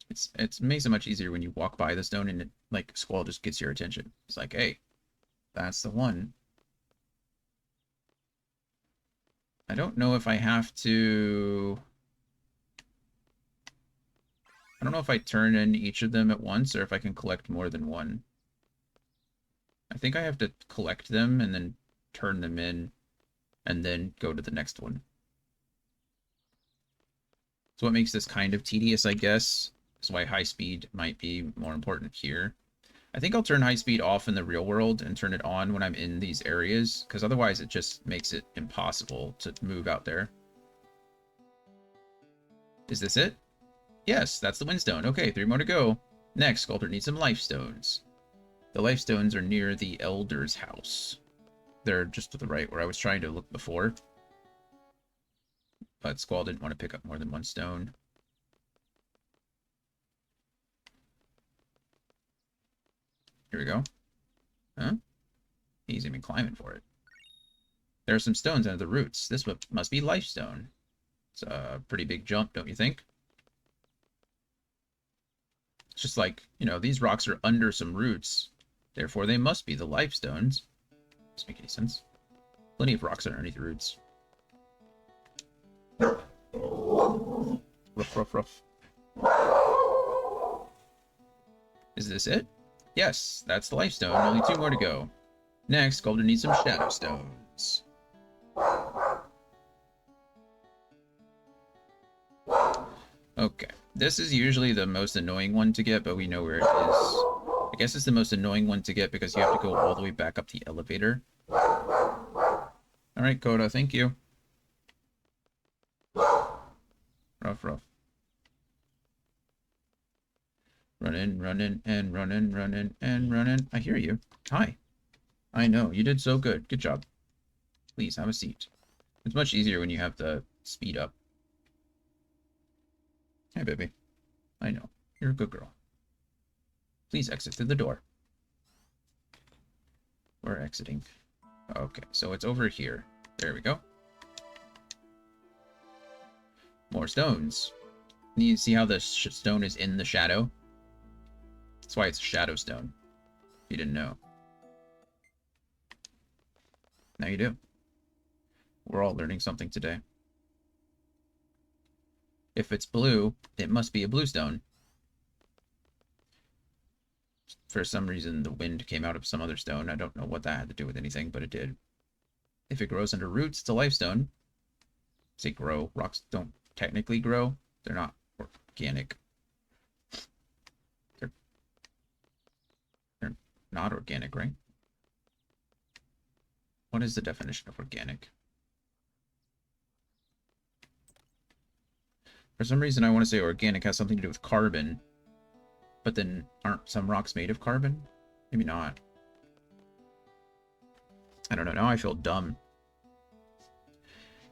It makes it much easier when you walk by the stone and it, like, Squall just gets your attention. It's like, hey, that's the one. I don't know if I have to... I don't know if I turn in each of them at once or if I can collect more than one. I think I have to collect them and then turn them in and then go to the next one. So what makes this kind of tedious, I guess, is why high speed might be more important here. I think I'll turn high speed off in the real world and turn it on when I'm in these areas, because otherwise it just makes it impossible to move out there. Is this it? Yes, that's the windstone. Okay, 3 more to go. Next, Sculptor needs some life stones. The life stones are near the Elder's house. They're just to the right where I was trying to look before. But Squall didn't want to pick up more than one stone. Here we go. Huh? He's even climbing for it. There are some stones under the roots. This must be Lifestone. It's a pretty big jump, don't you think? It's just like, you know, these rocks are under some roots. Therefore, they must be the Lifestones. Doesn't make any sense. Plenty of rocks underneath the roots. Ruff, ruff, ruff. Is this it? Yes, that's the Lifestone. Only 2 more to go. Next, Golden needs some Shadow Stones. Okay, this is usually the most annoying one to get, but we know where it is. I guess it's the most annoying one to get because you have to go all the way back up the elevator. Alright, Coda, thank you. Ruff, ruff. Running, running, and running, running, and running. I hear you. Hi. I know, you did so good. Good job. Please, have a seat. It's much easier when you have the speed up. Hey, baby. I know. You're a good girl. Please exit through the door. We're exiting. Okay, so it's over here. There we go. More stones. You see how the stone is in the shadow? That's why it's a shadow stone. If you didn't know. Now you do. We're all learning something today. If it's blue, it must be a blue stone. For some reason, the wind came out of some other stone. I don't know what that had to do with anything, but it did. If it grows under roots, it's a Lifestone. Say grow. Rocks don't technically grow. They're not organic. They're not organic, right? What is the definition of organic? For some reason, I want to say organic has something to do with carbon. But then, aren't some rocks made of carbon? Maybe not. I don't know. Now I feel dumb.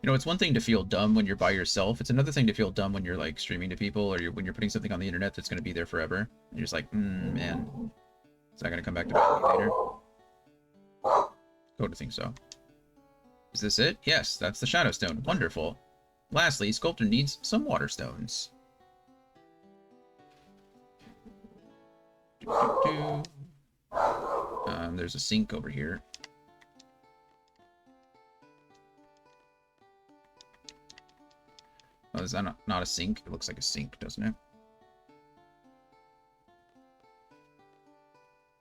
You know, it's one thing to feel dumb when you're by yourself. It's another thing to feel dumb when you're, like, streaming to people or when you're putting something on the internet that's going to be there forever. And you're just like, man. Is that going to come back to bite me later? Go to think so. Is this it? Yes, that's the Shadow Stone. Wonderful. Lastly, Sculptor needs some water stones. There's a sink over here. Oh, is that not a sink? It looks like a sink, doesn't it?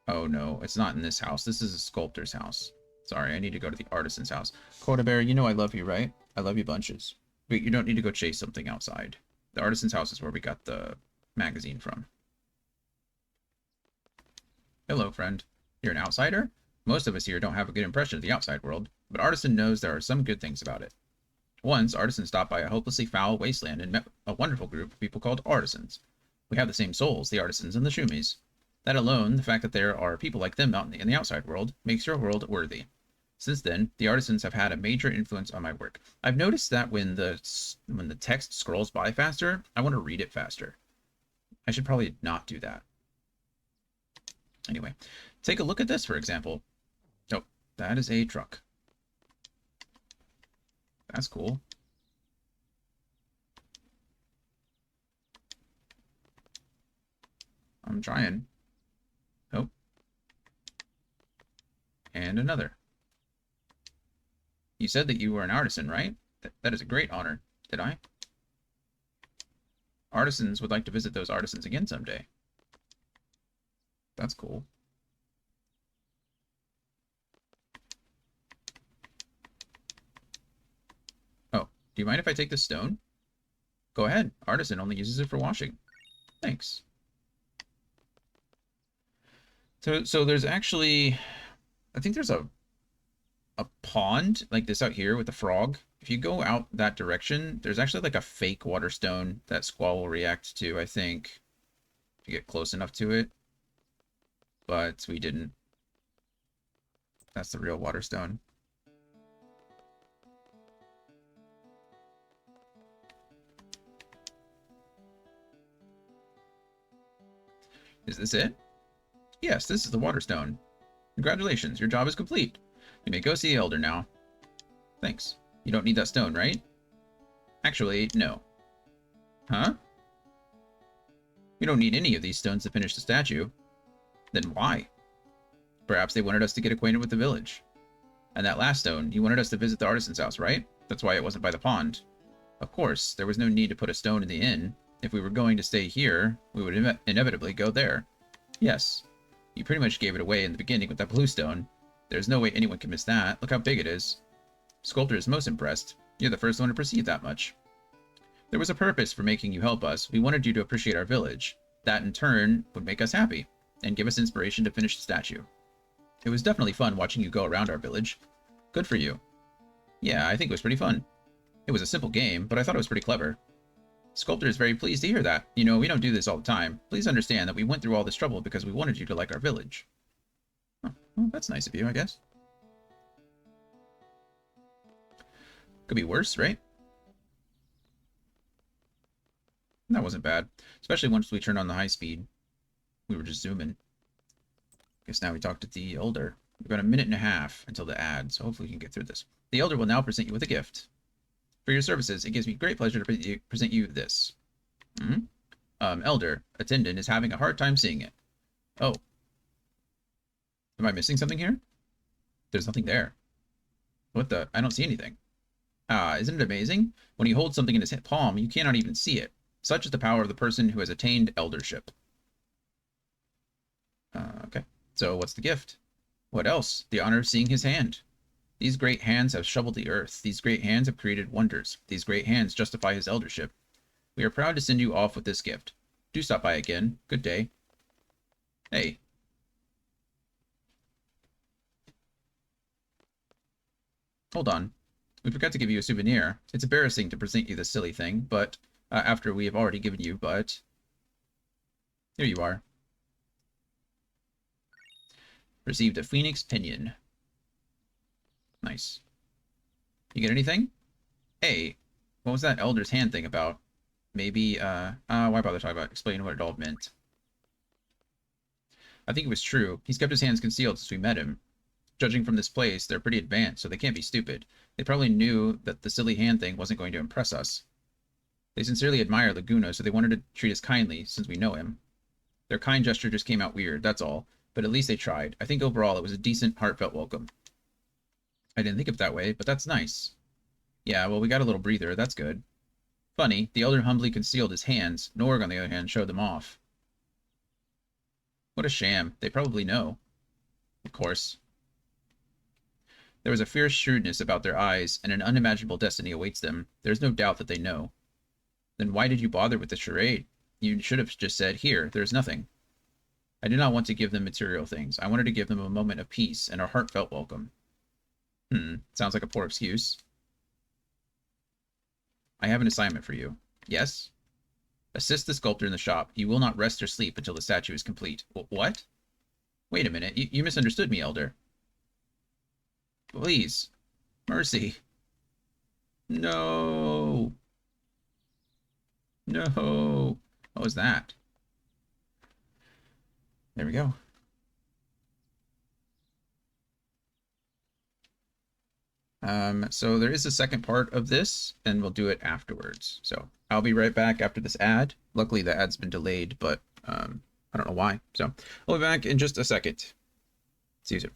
Oh no, it's not in this house. This is a sculptor's house. Sorry, I need to go to the artisan's house. Coda Bear, you know I love you, right? I love you bunches. But you don't need to go chase something outside. The artisan's house is where we got the magazine from. Hello, friend. You're an outsider? Most of us here don't have a good impression of the outside world, but Artisan knows there are some good things about it. Once, Artisan stopped by a hopelessly foul wasteland and met a wonderful group of people called Artisans. We have the same souls, the Artisans and the Shumis. That alone, the fact that there are people like them out in the outside world, makes your world worthy. Since then, the Artisans have had a major influence on my work. I've noticed that when the text scrolls by faster, I want to read it faster. I should probably not do that. Anyway, take a look at this, for example. Oh, that is a truck. That's cool. I'm trying. Oh. And another. You said that you were an artisan, right? That is a great honor. Did I? Artisans would like to visit those artisans again someday. That's cool. Oh, do you mind if I take this stone? Go ahead. Artisan only uses it for washing. Thanks. So there's actually, I think there's a pond like this out here with a frog. If you go out that direction, there's actually like a fake water stone that Squall will react to, I think, if you get close enough to it. But we didn't. That's the real water stone. Is this it? Yes, this is the Waterstone. Congratulations, your job is complete. You may go see the Elder now. Thanks. You don't need that stone, right? Actually, no. Huh? We don't need any of these stones to finish the statue. Then why? Perhaps they wanted us to get acquainted with the village. And that last stone, you wanted us to visit the artisan's house, right? That's why it wasn't by the pond. Of course, there was no need to put a stone in the inn. If we were going to stay here, we would inevitably go there. Yes. You pretty much gave it away in the beginning with that blue stone. There's no way anyone can miss that. Look how big it is. Sculptor is most impressed. You're the first one to perceive that much. There was a purpose for making you help us. We wanted you to appreciate our village. That, in turn, would make us happy, and give us inspiration to finish the statue. It was definitely fun watching you go around our village. Good for you. Yeah, I think it was pretty fun. It was a simple game, but I thought it was pretty clever. Sculptor is very pleased to hear that. You know, we don't do this all the time. Please understand that we went through all this trouble because we wanted you to like our village. Oh, well, that's nice of you, I guess. Could be worse, right? That wasn't bad. Especially once we turned on the high speed. We were just zooming. Guess now we talk to the Elder. We've got a minute and a half until the ad, so hopefully we can get through this. The Elder will now present you with a gift. For your services, it gives me great pleasure to present you this. Elder, attendant is having a hard time seeing it. Oh. Am I missing something here? There's nothing there. What the? I don't see anything. Ah, isn't it amazing? When he holds something in his palm, you cannot even see it. Such is the power of the person who has attained eldership. Okay. So what's the gift? What else? The honor of seeing his hand. These great hands have shoveled the earth. These great hands have created wonders. These great hands justify his eldership. We are proud to send you off with this gift. Do stop by again. Good day. Hey. Hold on. We forgot to give you a souvenir. It's embarrassing to present you this silly thing, but after we have already given you, but here you are. Received a phoenix pinion. Nice. You get anything? Hey, what was that elder's hand thing about? Maybe, why bother talking about it? Explain what it all meant. I think it was true. He's kept his hands concealed since we met him. Judging from this place, they're pretty advanced, so they can't be stupid. They probably knew that the silly hand thing wasn't going to impress us. They sincerely admire Laguna, so they wanted to treat us kindly, since we know him. Their kind gesture just came out weird, that's all. But at least they tried. I think overall it was a decent, heartfelt welcome. I didn't think of it that way, but that's nice. Yeah, well, we got a little breather, that's good. Funny, the elder humbly concealed his hands. Norg, on the other hand, showed them off. What a sham. They probably know. Of course. There was a fierce shrewdness about their eyes, and an unimaginable destiny awaits them. There's no doubt that they know. Then why did you bother with the charade? You should have just said, here, there's nothing. I did not want to give them material things. I wanted to give them a moment of peace and a heartfelt welcome. Sounds like a poor excuse. I have an assignment for you. Yes? Assist the sculptor in the shop. He will not rest or sleep until the statue is complete. What? Wait a minute. You misunderstood me, Elder. Please. Mercy. No. No. What was that? There we go. So there is a second part of this, and we'll do it afterwards. So I'll be right back after this ad. Luckily, the ad's been delayed, but I don't know why. So I'll be back in just a second. See you soon.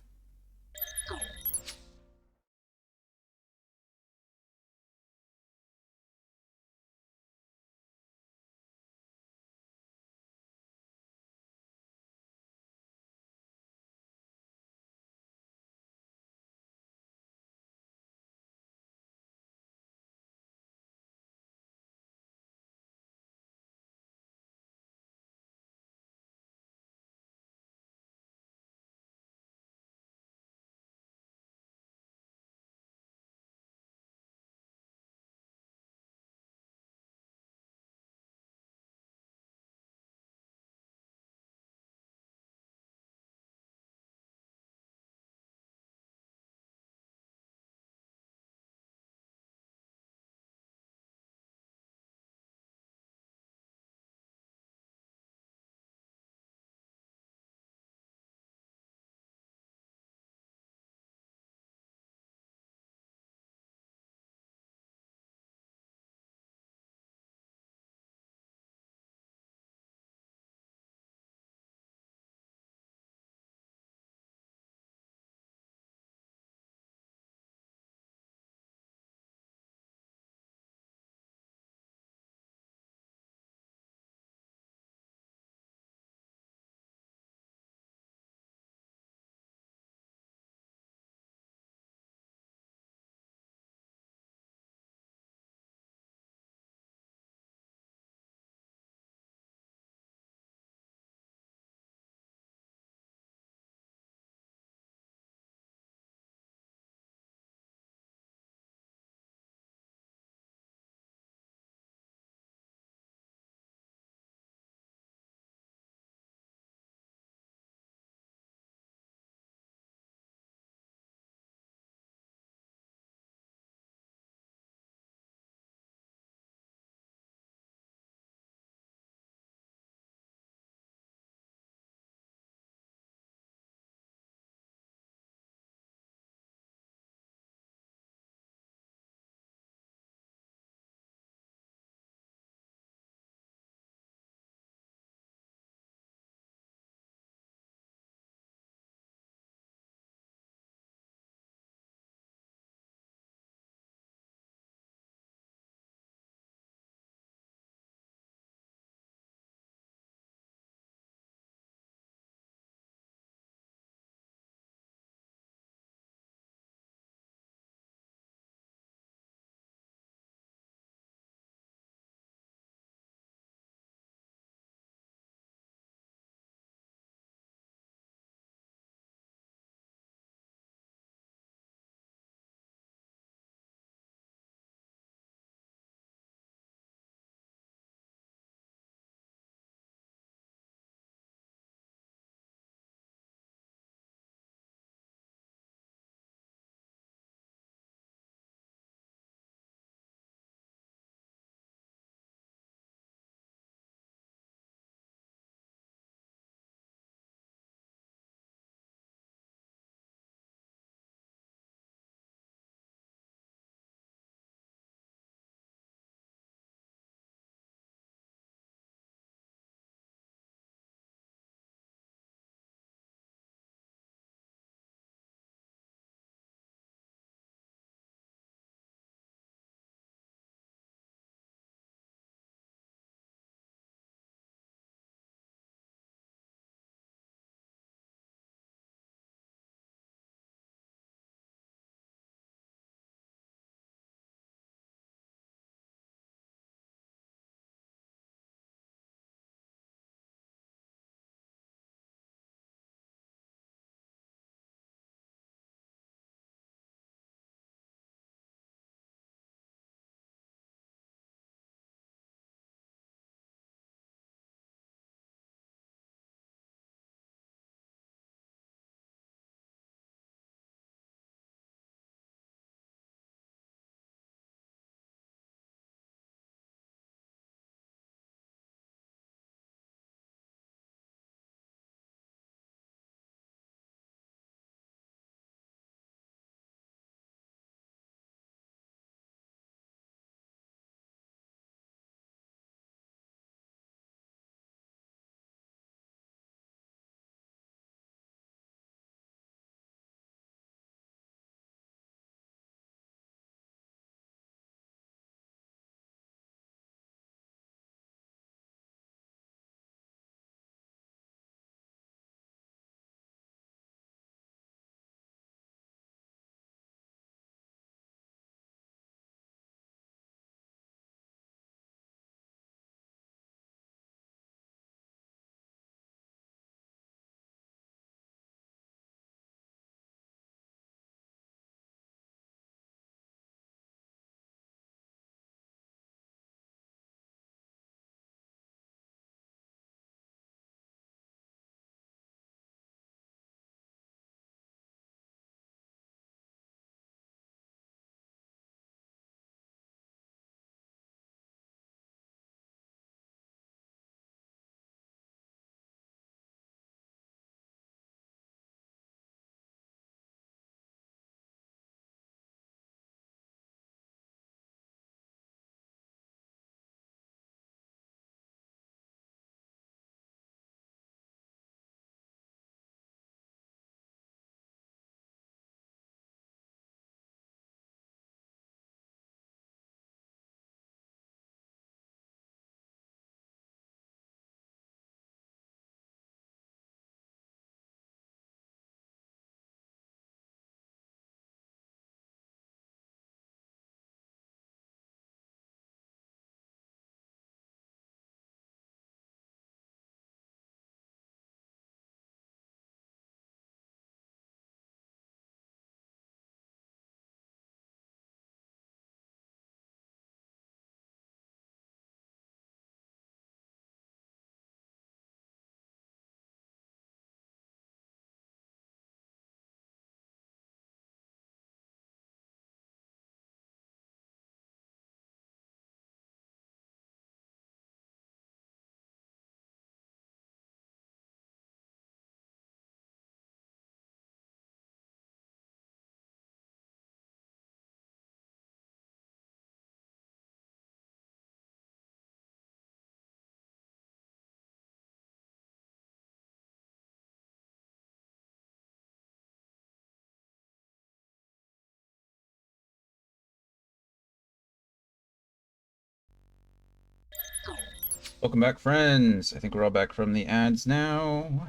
Welcome back, friends. I think we're all back from the ads now.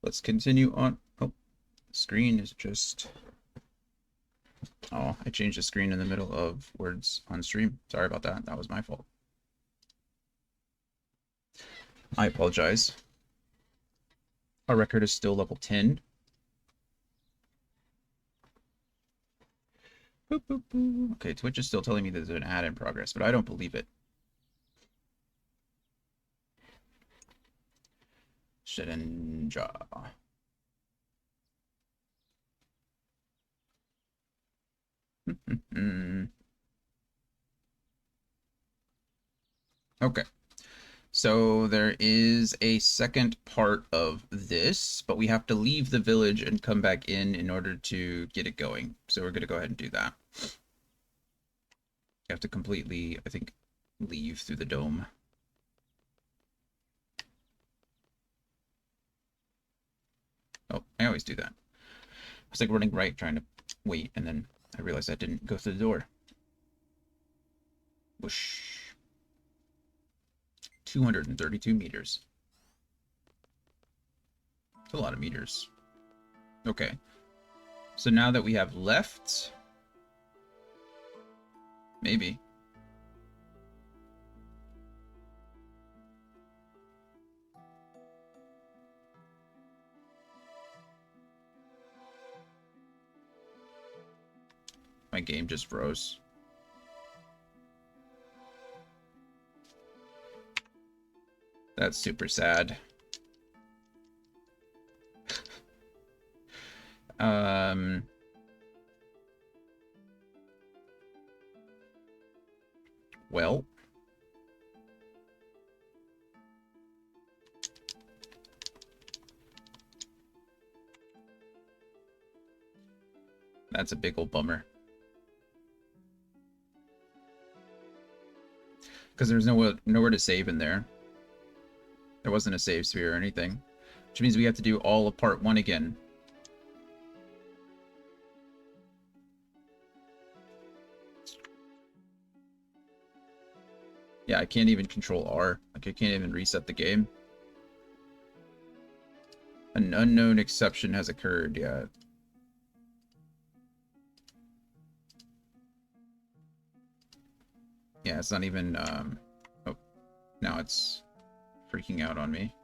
Let's continue on. Oh, the screen is just... Oh, I changed the screen in the middle of words on stream. Sorry about that. That was my fault. I apologize. Our record is still level 10. Boop, boop, boop. Okay, Twitch is still telling me there's an ad in progress, but I don't believe it. Shedinja. Okay. So there is a second part of this, but we have to leave the village and come back in order to get it going. So we're going to go ahead and do that. You have to completely, I think, leave through the dome. Oh, I always do that. I was like running right, trying to wait, and then I realized I didn't go through the door. Whoosh. 232 meters. That's a lot of meters. Okay. So now that we have left... Maybe. My game just froze. That's super sad. Well. That's a big old bummer. Because there's nowhere to save in there. There wasn't a save sphere or anything. Which means we have to do all of part 1 again. Yeah, I can't even control R. Like, I can't even reset the game. An unknown exception has occurred, yeah. Yeah, it's not even, oh, now it's freaking out on me.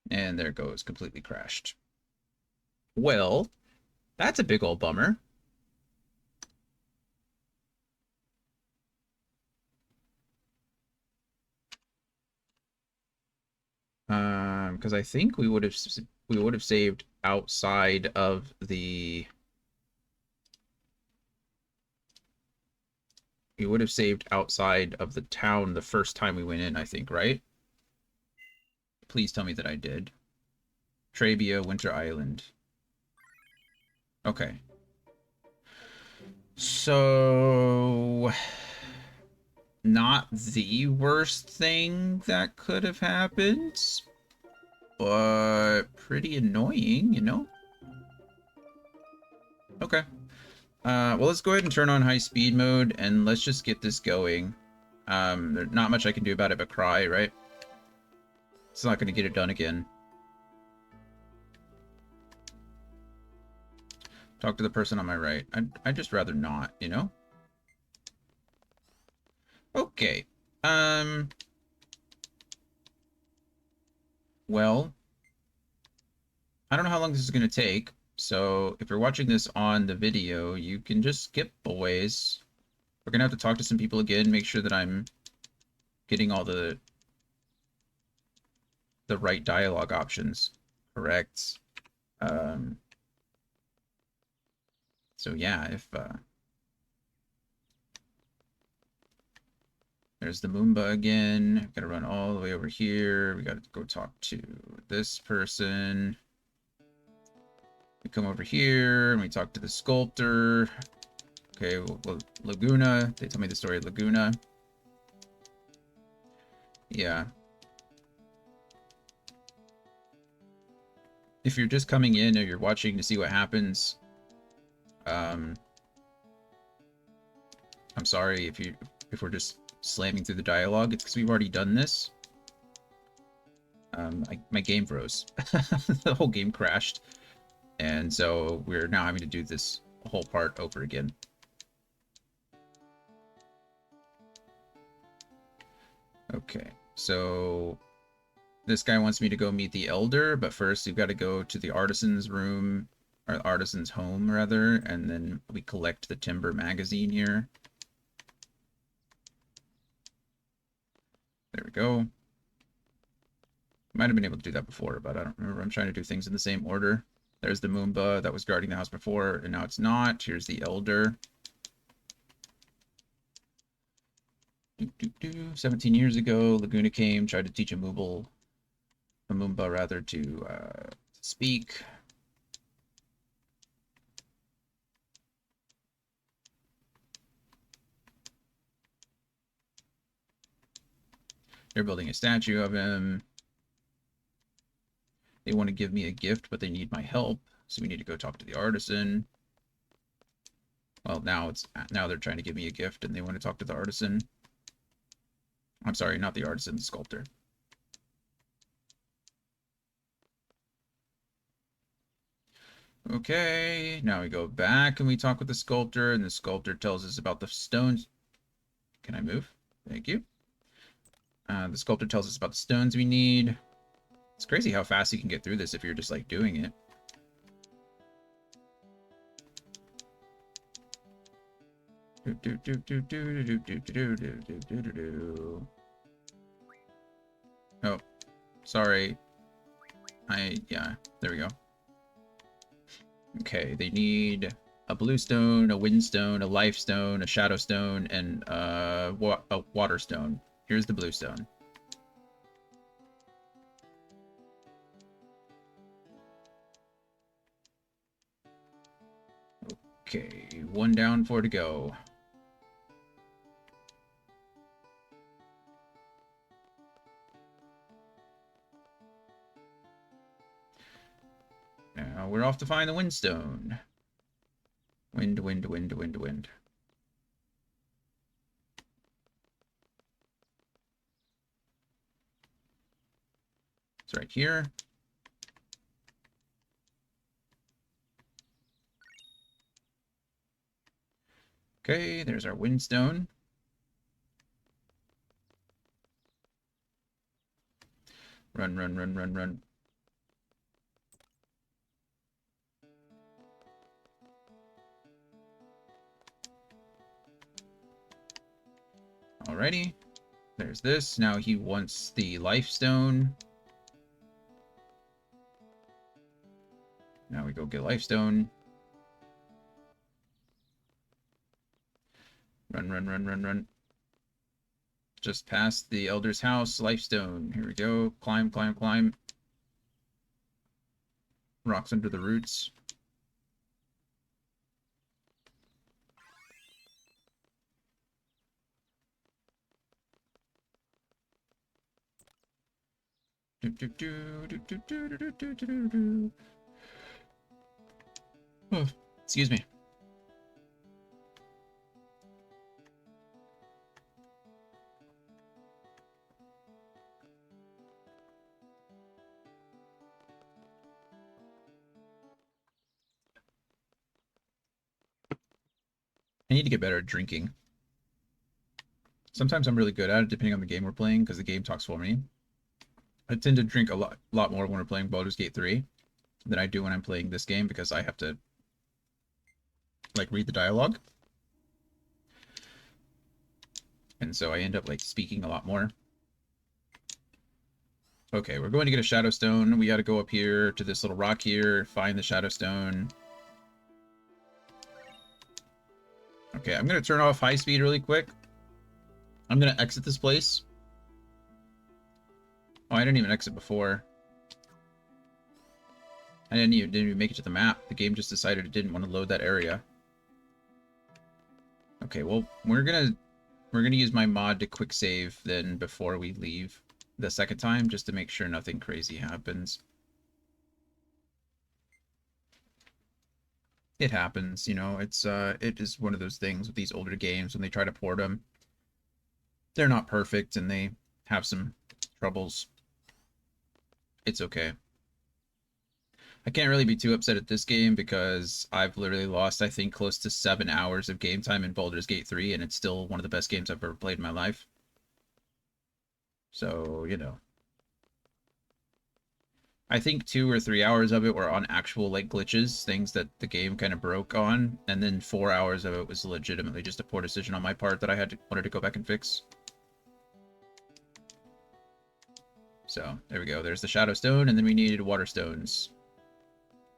And there it goes, completely crashed. Well, that's a big old bummer. Because I think we would have saved outside of the... We would have saved outside of the town the first time we went in, I think, right? Please tell me that I did. Trabia, Winter Island. Okay. So... Not the worst thing that could have happened, but pretty annoying, you know? Okay. Well, let's go ahead and turn on high speed mode, and let's just get this going. There's not much I can do about it but cry, right? It's not going to get it done again. Talk to the person on my right. I'd just rather not, you know? Okay. Well, I don't know how long this is going to take, so if you're watching this on the video, you can just skip a ways. We're going to have to talk to some people again, make sure that I'm getting all the right dialogue options correct. So yeah, if there's the Moomba again, gotta run all the way over here. We gotta go talk to this person. We come over here and we talk to the sculptor. Okay, well, Laguna. They tell me the story of Laguna. Yeah. If you're just coming in or you're watching to see what happens, I'm sorry if we're just slamming through the dialogue. It's because we've already done this. My game froze. The whole game crashed, and so we're now having to do this whole part over again. Okay, so this guy wants me to go meet the elder, but first we've got to go to the artisan's room, or artisan's home rather, and then we collect the timber magazine here. There we go. Might have been able to do that before, but I don't remember. I'm trying to do things in the same order. There's the Moomba that was guarding the house before, and now it's not. Here's the elder. 17 years ago, Laguna came, tried to teach a Moomba rather, to speak. They're building a statue of him. They want to give me a gift, but they need my help, so we need to go talk to the artisan. Well, now they're trying to give me a gift, and they want to talk to the artisan. I'm sorry, not the artisan, the sculptor. Okay, now we go back and we talk with the sculptor, and the sculptor tells us about the stones. Can I move? Thank you. The sculptor tells us about the stones we need. It's crazy how fast you can get through this if you're just like doing it. Oh, sorry. Yeah, there we go. Okay, they need a blue stone, a wind stone, a life stone, a shadow stone, and a water stone. Here's the blue stone. Okay, one down, 4 to go. Now we're off to find the windstone. Wind, wind, wind, wind, wind. It's right here. Okay, there's our windstone. Run, run, run, run, run. Alrighty. There's this. Now he wants the life stone. Now we go get life stone. Run, run, run, run, run. Just past the elder's house, life stone. Here we go. Climb, climb, climb. Rocks under the roots. Oh, excuse me. I need to get better at drinking. Sometimes I'm really good at it, depending on the game we're playing, because the game talks for me. I tend to drink a lot more when we're playing Baldur's Gate 3 than I do when I'm playing this game, because I have to like read the dialogue. And so I end up like speaking a lot more. Okay, we're going to get a Shadow Stone. We got to go up here to this little rock here, find the Shadow Stone. Okay, I'm going to turn off high speed really quick. I'm going to exit this place. Oh, I didn't even exit before. I didn't even make it to the map. The game just decided it didn't want to load that area. Okay, well, we're gonna use my mod to quick save then before we leave the second time, just to make sure nothing crazy happens. It happens, you know. It is one of those things with these older games when they try to port them. They're not perfect and they have some troubles. It's okay. I can't really be too upset at this game because I've literally lost, I think, close to 7 hours of game time in Baldur's Gate 3, and it's still one of the best games I've ever played in my life. So, you know. I think 2 or 3 hours of it were on actual, like, glitches, things that the game kind of broke on, and then 4 hours of it was legitimately just a poor decision on my part that I wanted to go back and fix. So, there we go. There's the Shadow Stone, and then we needed Water Stones.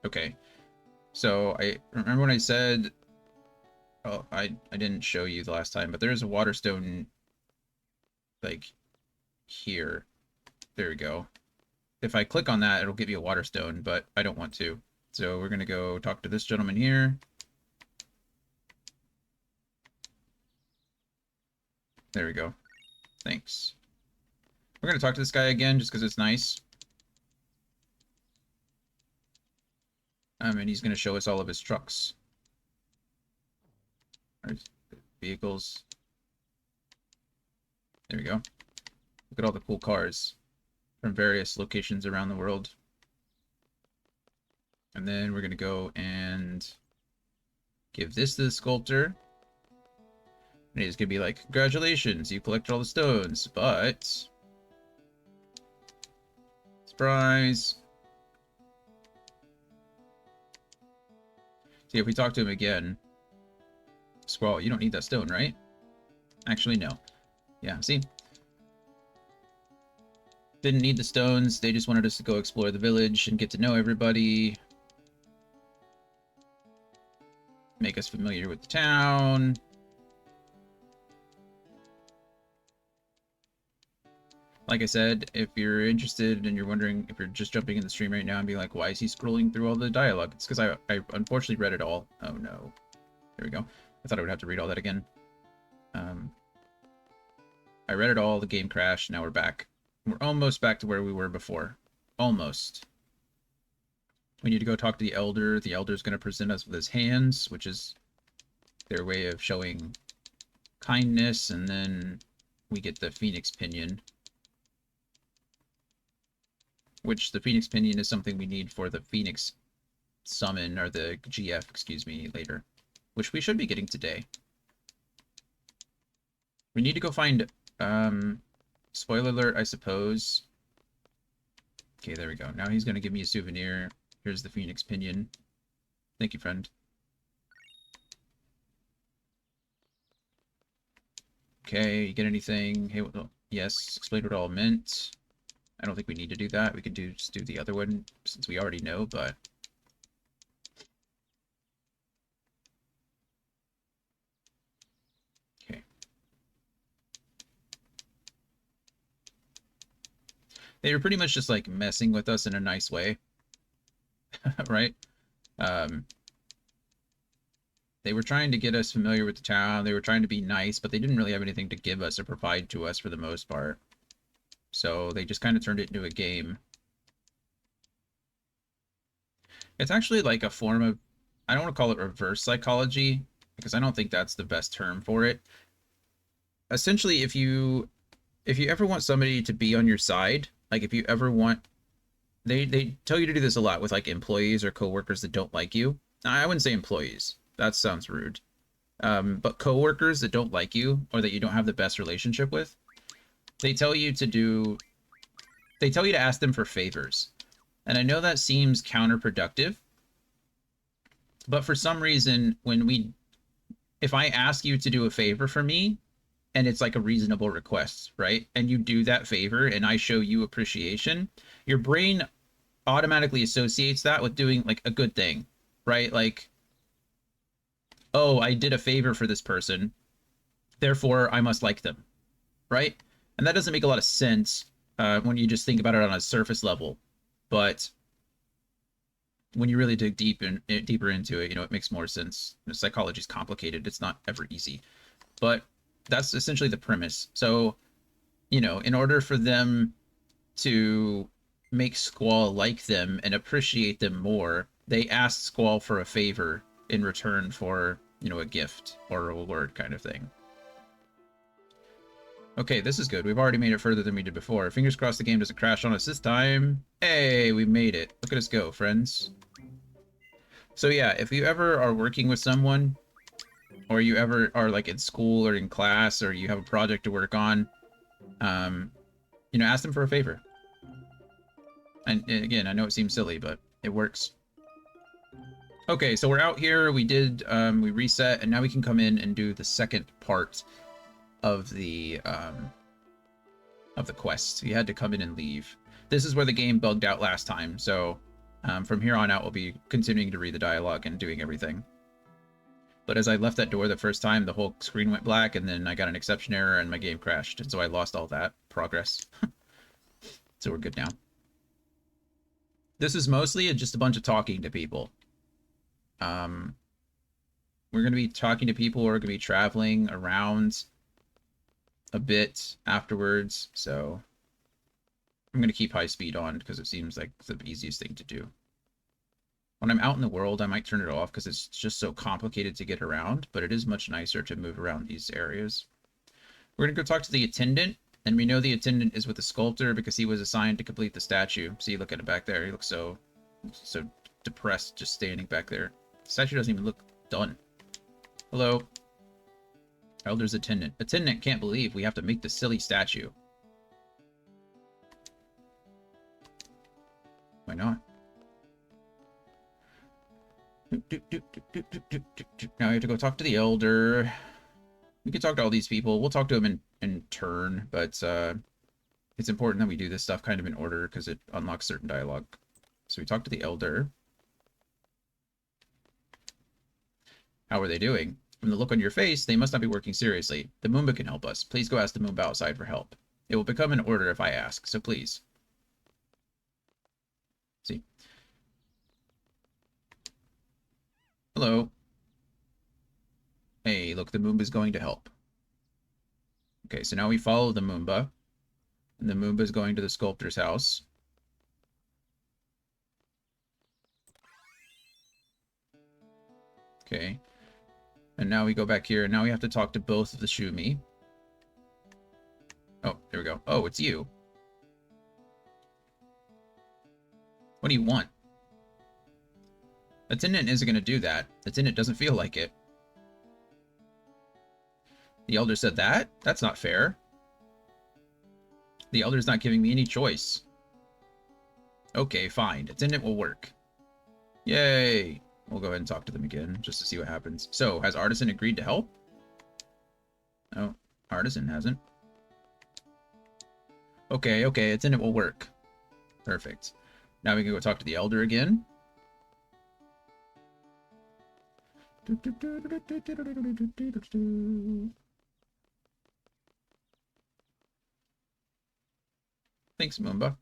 Okay. So, I remember when I said... Oh, I didn't show you the last time, but there's a Water Stone, like, here. There we go. If I click on that, it'll give you a Water Stone, but I don't want to. So we're going to go talk to this gentleman here. There we go. Thanks. We're going to talk to this guy again just because it's nice. And he's going to show us all of his trucks. Or vehicles. There we go. Look at all the cool cars from various locations around the world. And then we're going to go and give this to the sculptor. And he's going to be like, congratulations, you collected all the stones, but... surprise! See, if we talk to him again... Squall, you don't need that stone, right? Actually, no. Yeah, see? Didn't need the stones, they just wanted us to go explore the village and get to know everybody. Make us familiar with the town. Like I said, if you're interested and you're wondering, if you're just jumping in the stream right now and being like, why is he scrolling through all the dialogue? It's because I unfortunately read it all. Oh no. There we go. I thought I would have to read all that again. I read it all, the game crashed, now we're back. We're almost back to where we were before. Almost. We need to go talk to the Elder. The Elder's going to present us with his hands, which is their way of showing kindness, and then we get the Phoenix Pinion. Which the Phoenix Pinion is something we need for the Phoenix Summon, or the GF, excuse me, later. Which we should be getting today. We need to go find, spoiler alert, I suppose. Okay, there we go. Now he's going to give me a souvenir. Here's the Phoenix Pinion. Thank you, friend. Okay, you get anything? Hey, well, yes, explain what it all meant. I don't think we need to do that. We could just do the other one, since we already know, but... Okay. They were pretty much just, like, messing with us in a nice way. Right? They were trying to get us familiar with the town. They were trying to be nice, but they didn't really have anything to give us or provide to us for the most part. So they just kind of turned it into a game. It's actually like a form of, I don't want to call it reverse psychology, because I don't think that's the best term for it. Essentially, if you ever want somebody to be on your side, like if you ever want, they tell you to do this a lot with like employees or coworkers that don't like you. I wouldn't say employees. That sounds rude. But coworkers that don't like you or that you don't have the best relationship with, they tell you to ask them for favors. And I know that seems counterproductive, but for some reason, if I ask you to do a favor for me, and it's like a reasonable request, right? And you do that favor and I show you appreciation, your brain automatically associates that with doing like a good thing, right? Like, oh, I did a favor for this person, therefore I must like them, right? And that doesn't make a lot of sense when you just think about it on a surface level. But when you really dig deeper into it, it makes more sense. Psychology is complicated. It's not ever easy, but that's essentially the premise. So, in order for them to make Squall like them and appreciate them more, they ask Squall for a favor in return for, a gift or a reward kind of thing. Okay, this is good. We've already made it further than we did before. Fingers crossed the game doesn't crash on us this time. Hey, we made it. Look at us go, friends. So yeah, if you ever are working with someone, or you ever are like in school or in class, or you have a project to work on, ask them for a favor. And again, I know it seems silly, but it works. Okay, so we're out here. We reset, and now we can come in and do the second part of the quest. You had to come in and leave. This is where the game bugged out last time, so from here on out, we'll be continuing to read the dialogue and doing everything. But as I left that door the first time, the whole screen went black, and then I got an exception error, and my game crashed, and so I lost all that progress. So we're good now. This is mostly just a bunch of talking to people. We're going to be talking to people, we're going to be traveling around a bit afterwards, so I'm going to keep high speed on because it seems like the easiest thing to do. When I'm out in the world, I might turn it off because it's just so complicated to get around, but it is much nicer to move around these areas. We're going to go talk to the attendant, and we know the attendant is with the sculptor because he was assigned to complete the statue. See, look at it back there. He looks so depressed just standing back there. The statue doesn't even look done. Hello. Elder's attendant. Attendant can't believe we have to make this silly statue. Why not? Now we have to go talk to the elder. We can talk to all these people. We'll talk to them in turn, but it's important that we do this stuff kind of in order because it unlocks certain dialogue. So we talk to the elder. How are they doing? From the look on your face, they must not be working seriously. The Moomba can help us. Please go ask the Moomba outside for help. It will become an order if I ask, so please. See. Hello. Hey, look, the Moomba's going to help. Okay, so now we follow the Moomba. And the Moomba's going to the sculptor's house. Okay. And now we go back here, and now we have to talk to both of the Shumi. Oh, there we go. Oh, it's you. What do you want? Attendant isn't going to do that. Attendant doesn't feel like it. The elder said that? That's not fair. The elder's not giving me any choice. Okay, fine. Attendant will work. Yay! We'll go ahead and talk to them again, just to see what happens. So, has Artisan agreed to help? No, Artisan hasn't. Okay, attendant will work. Perfect. Now we can go talk to the elder again. Thanks, Moomba.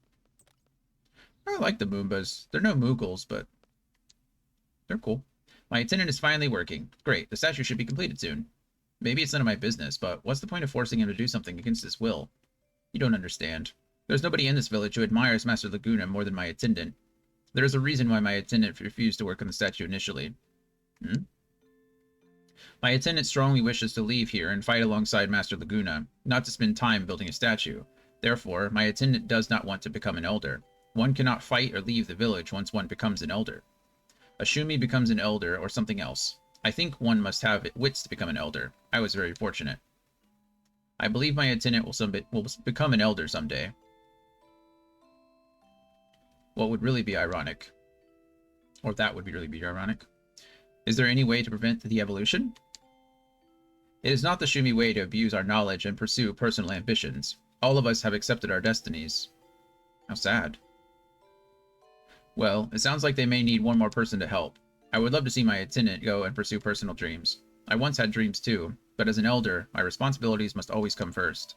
I like the Moombas. They're no Moogles, but they're cool. My attendant is finally working. Great, the statue should be completed soon. Maybe it's none of my business, but what's the point of forcing him to do something against his will? You don't understand. There's nobody in this village who admires Master Laguna more than my attendant. There is a reason why my attendant refused to work on the statue initially. My attendant strongly wishes to leave here and fight alongside Master Laguna, not to spend time building a statue. Therefore, my attendant does not want to become an elder. One cannot fight or leave the village once one becomes an elder. A Shumi becomes an elder or something else. I think one must have wits to become an elder. I was very fortunate. I believe my attendant will become an elder someday. What would really be ironic, or that would really be ironic. Is there any way to prevent the evolution? It is not the Shumi way to abuse our knowledge and pursue personal ambitions. All of us have accepted our destinies. How sad. Well, it sounds like they may need one more person to help. I would love to see my attendant go and pursue personal dreams. I once had dreams too, but as an elder, my responsibilities must always come first.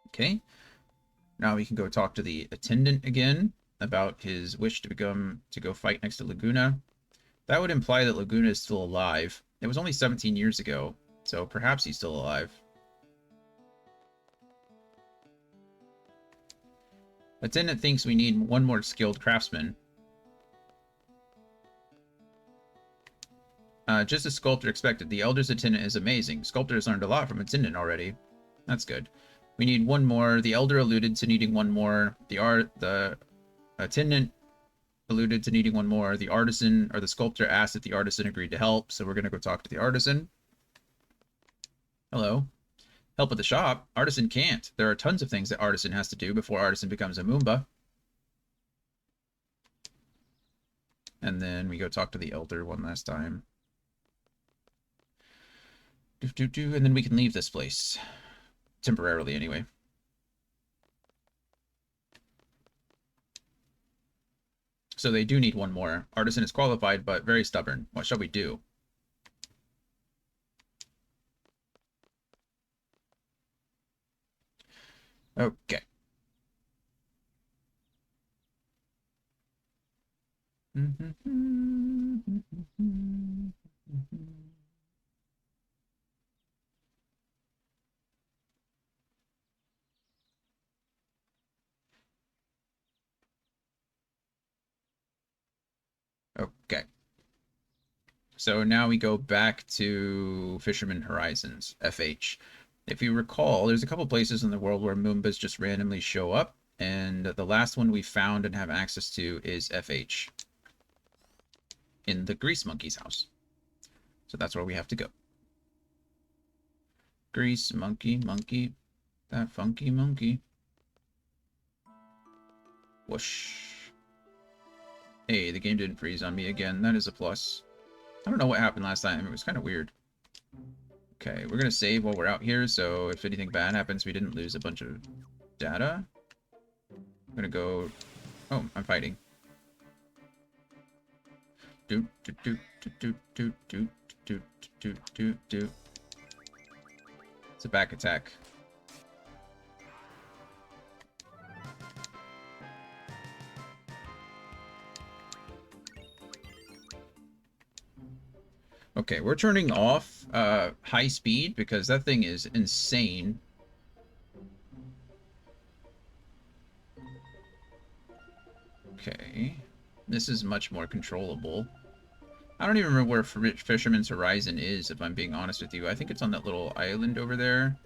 Okay. Now we can go talk to the attendant again. about his wish to go fight next to Laguna. That would imply that Laguna is still alive. It was only 17 years ago, so perhaps he's still alive. Attendant thinks we need one more skilled craftsman. Just as Sculptor expected, the Elder's Attendant is amazing. Sculptor has learned a lot from Attendant already. That's good. We need one more. The Elder alluded to needing one more. The Attendant alluded to needing one more. The Artisan, or the Sculptor, asked if the Artisan agreed to help, so we're going to go talk to the Artisan. Hello. Help at the shop? Artisan can't. There are tons of things that Artisan has to do before Artisan becomes a Moomba. And then we go talk to the Elder one last time. And then we can leave this place. Temporarily, anyway. So they do need one more. Artisan is qualified, but very stubborn. What shall we do? Okay. Okay. So now we go back to Fisherman Horizons, FH. If you recall, there's a couple places in the world where Moombas just randomly show up, and the last one we found and have access to is FH. In the Grease Monkey's house. So that's where we have to go. Grease Monkey, monkey, that funky monkey. Whoosh. Hey, the game didn't freeze on me again. That is a plus. I don't know what happened last time. It was kind of weird. Okay, we're going to save while we're out here, so if anything bad happens, we didn't lose a bunch of data. I'm going to go... Oh, I'm fighting. Do. It's a back attack. Okay, we're turning off high speed because that thing is insane. Okay, this is much more controllable. I don't even remember where Fisherman's Horizon is, if I'm being honest with you. I think it's on that little island over there.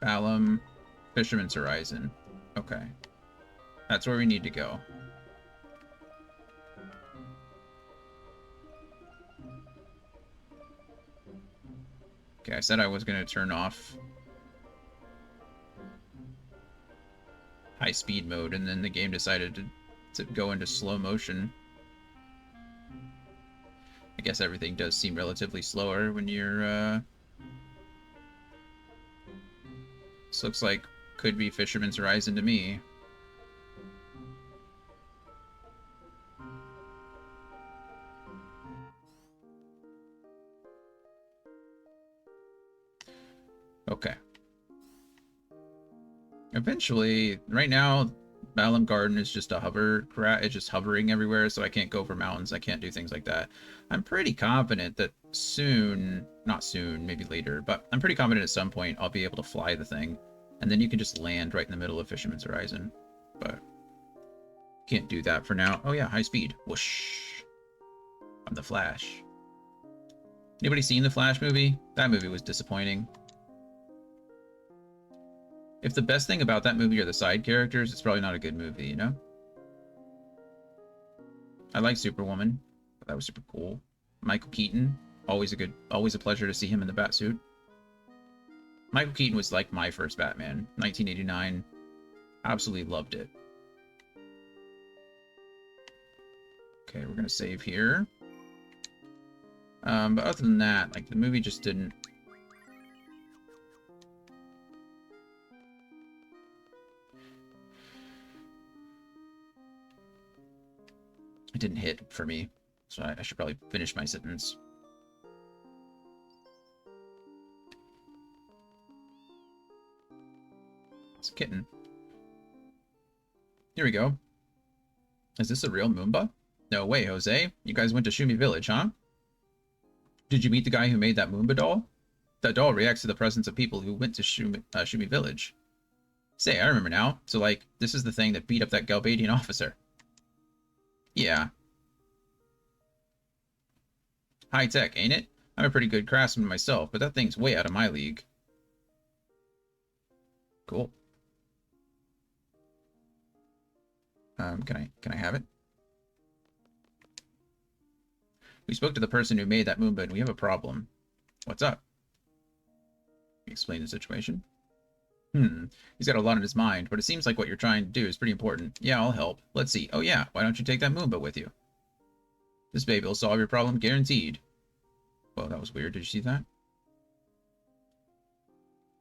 Balamb, Fisherman's Horizon. Okay. That's where we need to go. Okay, I said I was going to turn off high speed mode, and then the game decided to go into slow motion. I guess everything does seem relatively slower when you're, This looks like could be Fisherman's Horizon to me. Okay. Eventually, right now, Balamb Garden is just a hover, it's just hovering everywhere, so I can't go over mountains, I can't do things like that. I'm pretty confident that soon, not soon, maybe later, but I'm pretty confident at some point I'll be able to fly the thing, and then you can just land right in the middle of Fisherman's Horizon, but can't do that for now. Oh yeah, high speed. Whoosh. I'm the Flash. Anybody seen the Flash movie? That movie was disappointing. If the best thing about that movie are the side characters, it's probably not a good movie, you know? I like Superwoman. That was super cool. Michael Keaton, always a pleasure to see him in the Batsuit. Michael Keaton was like my first Batman, 1989. Absolutely loved it. Okay, we're gonna save here. But other than that, like, the movie just didn't... It didn't hit for me, so I should probably finish my sentence. kitten. Here we go. Is this a real Moomba? No way, Jose. You guys went to Shumi Village, huh? Did you meet the guy who made that Moomba doll? That doll reacts to the presence of people who went to Shumi Village. Say, I remember now. So, like, this is the thing that beat up that Galbadian officer. Yeah. High tech, ain't it? I'm a pretty good craftsman myself, but that thing's way out of my league. Cool. Can I have it? We spoke to the person who made that Moomba, and we have a problem. What's up? Explain the situation. He's got a lot on his mind, but it seems like what you're trying to do is pretty important. Yeah, I'll help. Let's see. Oh yeah, why don't you take that Moomba with you? This baby will solve your problem, guaranteed. Whoa, that was weird. Did you see that?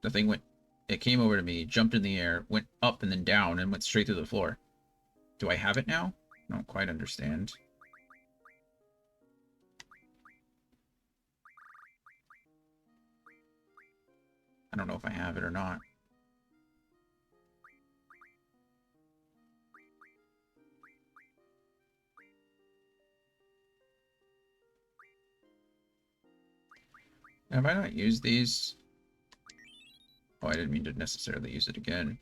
The thing went... It came over to me, jumped in the air, went up and then down, and went straight through the floor. Do I have it now? I don't quite understand. I don't know if I have it or not. Have I not used these? Oh, I didn't mean to necessarily use it again.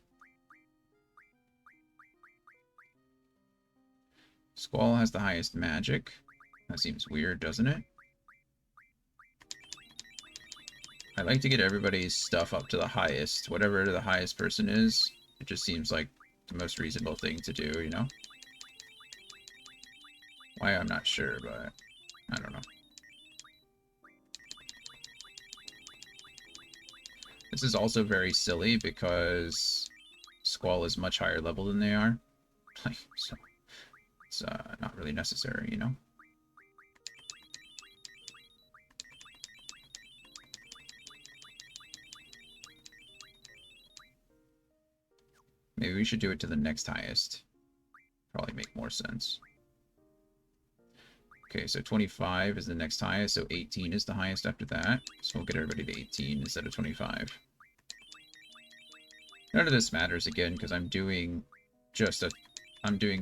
Squall has the highest magic. That seems weird, doesn't it? I like to get everybody's stuff up to the highest. Whatever the highest person is, it just seems like the most reasonable thing to do, you know? Why, I'm not sure, but I don't know. This is also very silly because Squall is much higher level than they are. So it's not really necessary, you know? Maybe we should do it to the next highest. Probably make more sense. Okay, so 25 is the next highest, so 18 is the highest after that. So we'll get everybody to 18 instead of 25. None of this matters again, because I'm doing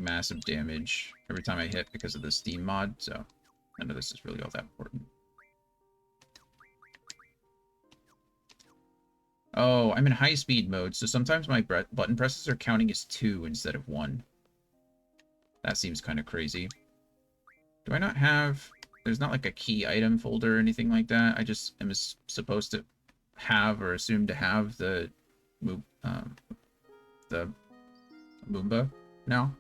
massive damage every time I hit because of the Steam mod, so none of this is really all that important. Oh, I'm in high speed mode, so sometimes my button presses are counting as 2 instead of 1. That seems kind of crazy. Do I not have... There's not like a key item folder or anything like that. I just am supposed to have or assume to have the Moomba now.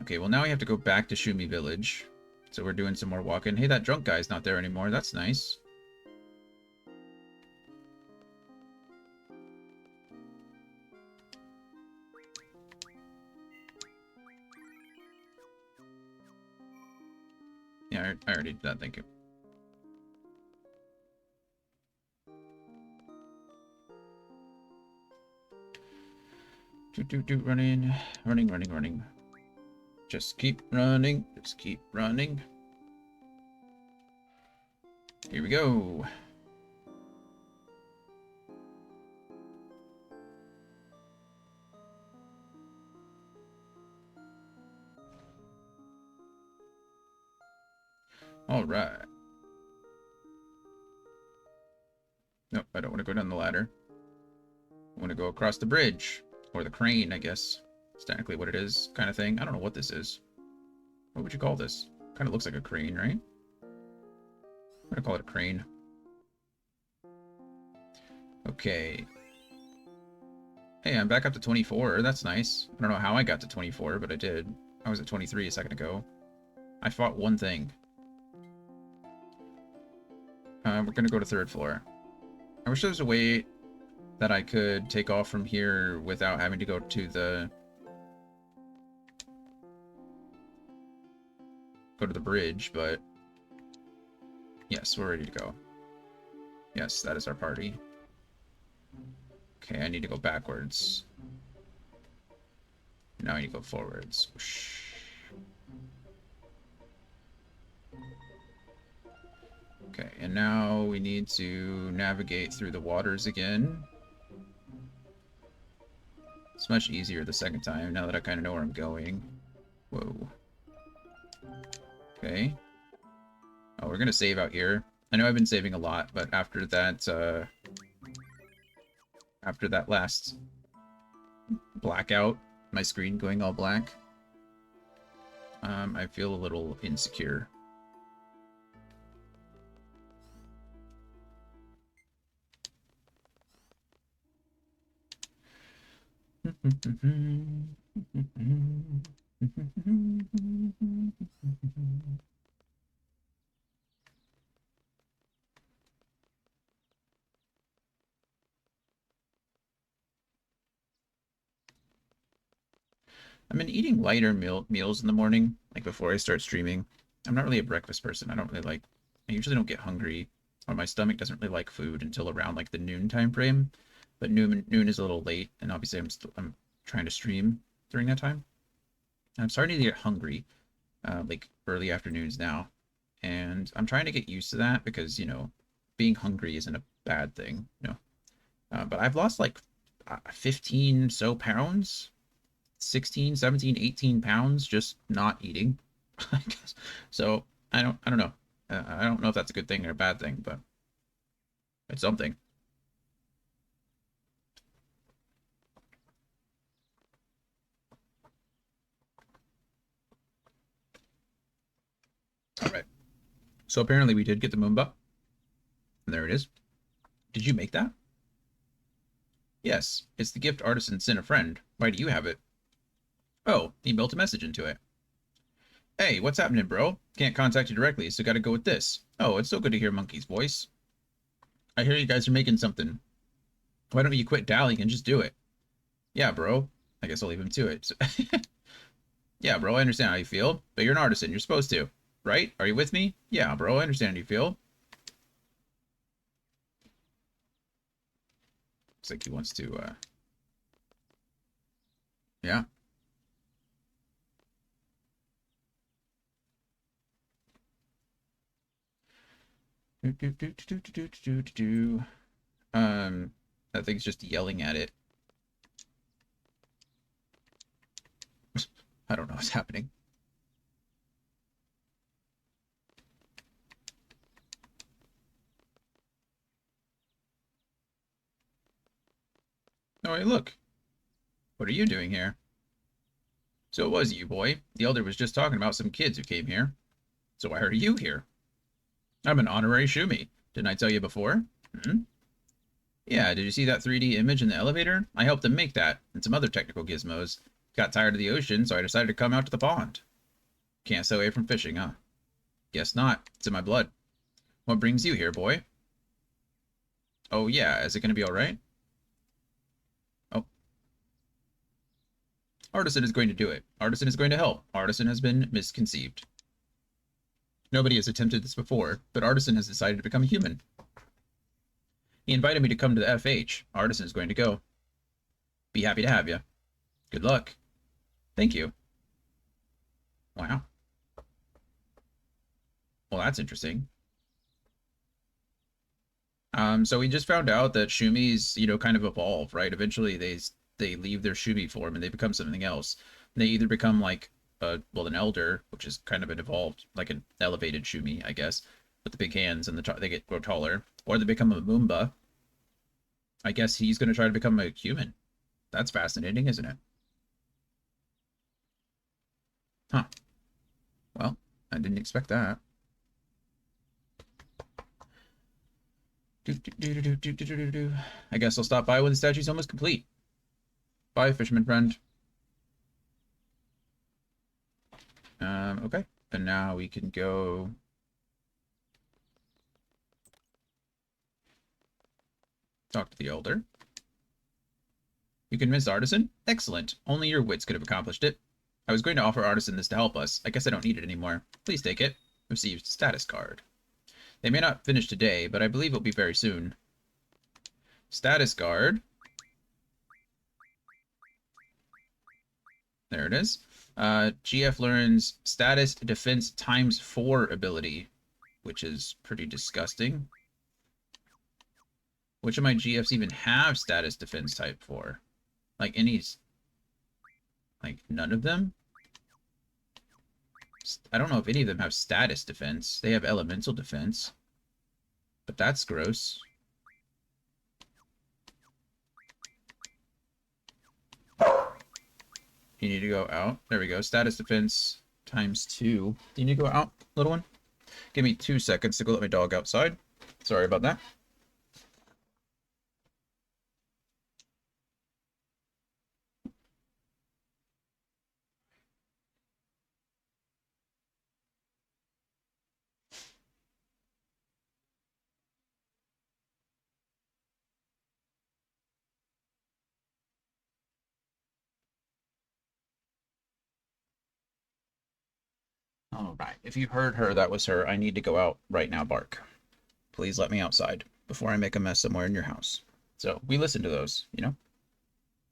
Okay, well now we have to go back to Shumi Village. So we're doing some more walking. Hey, that drunk guy's not there anymore. That's nice. Yeah, I already did that, thank you. Running. Just keep running, just keep running. Here we go. All right. Nope, I don't want to go down the ladder. I want to go across the bridge. Or the crane, I guess. It's technically what it is, kind of thing. I don't know what this is. What would you call this? Kind of looks like a crane, right? I'm gonna call it a crane. Okay. Hey, I'm back up to 24. That's nice. I don't know how I got to 24, but I did. I was at 23 a second ago. I fought one thing. We're gonna go to 3rd floor. I wish there was a way that I could take off from here without having to go to the... bridge, but... Yes, we're ready to go. Yes, that is our party. Okay, I need to go backwards. Now I need to go forwards. Okay, and now we need to navigate through the waters again. It's much easier the second time, now that I kind of know where I'm going. Whoa. Okay. Oh, we're gonna save out here. I know I've been saving a lot, but after that last blackout, my screen going all black, I feel a little insecure. I've been eating lighter meals in the morning, like before I start streaming. I'm not really a breakfast person. I usually don't get hungry, or my stomach doesn't really like food until around like the noon time frame. But noon is a little late, and obviously I'm trying to stream during that time. I'm starting to get hungry, like early afternoons now, and I'm trying to get used to that because being hungry isn't a bad thing, but I've lost like 15 so pounds, 16, 17, 18 pounds just not eating. I guess. So I don't know. I don't know if that's a good thing or a bad thing, but it's something. All right. So apparently we did get the Moomba. And there it is. Did you make that? Yes, it's the gift artisan sent a friend. Why do you have it? Oh, he built a message into it. Hey, what's happening, bro? Can't contact you directly, so gotta go with this. Oh, it's so good to hear Monkey's voice. I hear you guys are making something. Why don't you quit dallying and just do it? Yeah, bro. I guess I'll leave him to it. Yeah, bro, I understand how you feel, but you're an artisan. You're supposed to. Right? Are you with me? Yeah, bro, I understand how you feel. Looks like he wants to, yeah. Um, that thing's just yelling at it. I don't know what's happening. Oh, hey, look. What are you doing here? So it was you, boy. The elder was just talking about some kids who came here. So why are you here? I'm an honorary Shumi. Didn't I tell you before? Hmm? Yeah, did you see that 3D image in the elevator? I helped them make that, and some other technical gizmos. Got tired of the ocean, so I decided to come out to the pond. Can't stay away from fishing, huh? Guess not. It's in my blood. What brings you here, boy? Oh, yeah, is it gonna be alright? Oh, Artisan is going to do it. Artisan is going to help. Artisan has been misconceived. Nobody has attempted this before, but Artisan has decided to become a human. He invited me to come to the FH. Artisan is going to go. Be happy to have you. Good luck. Thank you. Wow. Well, that's interesting. So we just found out that Shumis, kind of evolve, right? Eventually they leave their Shumi form and they become something else. They either become like an elder, which is kind of an evolved, like an elevated Shumi, I guess, with the big hands and they grow taller, or they become a Moomba. I guess he's going to try to become a human. That's fascinating, isn't it? Huh. Well, I didn't expect that. I guess I'll stop by when the statue's almost complete. Bye, fisherman friend. Okay. And now we can go. Talk to the elder. You convinced Artisan? Excellent. Only your wits could have accomplished it. I was going to offer Artisan this to help us. I guess I don't need it anymore. Please take it. Received status card. They may not finish today, but I believe it'll be very soon. Status card. There it is. GF learns status defense ×4 ability, which is pretty disgusting. Which of my GFs even have status defense type 4? Like any Like, none of them? I don't know if any of them have status defense. They have elemental defense. But that's gross. You need to go out. There we go. Status defense times 2. Do you need to go out, little one? Give me 2 seconds to go let my dog outside. Sorry about that. All right. If you heard her, that was her. I need to go out right now, Bark. Please let me outside before I make a mess somewhere in your house. So we listen to those, you know?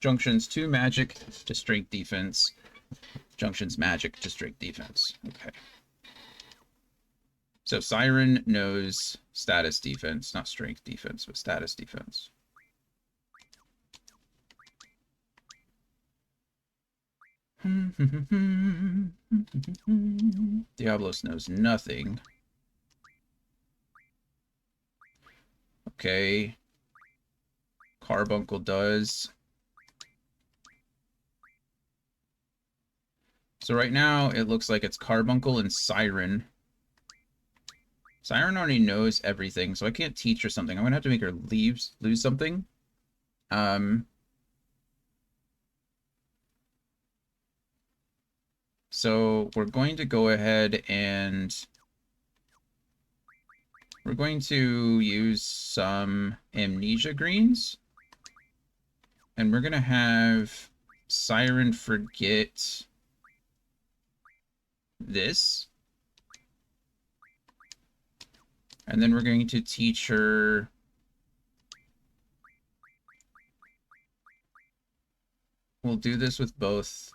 Junctions 2 magic to strength defense. Junctions magic to strength defense. Okay. So Siren knows status defense, not strength defense, but status defense. Diablos knows nothing. Okay. Carbuncle does. So right now, it looks like it's Carbuncle and Siren. Siren already knows everything, so I can't teach her something. I'm going to have to make her lose something. So we're going to go ahead and we're going to use some Amnesia Greens. And we're going to have Siren forget this. And then we're going to teach her we'll do this with both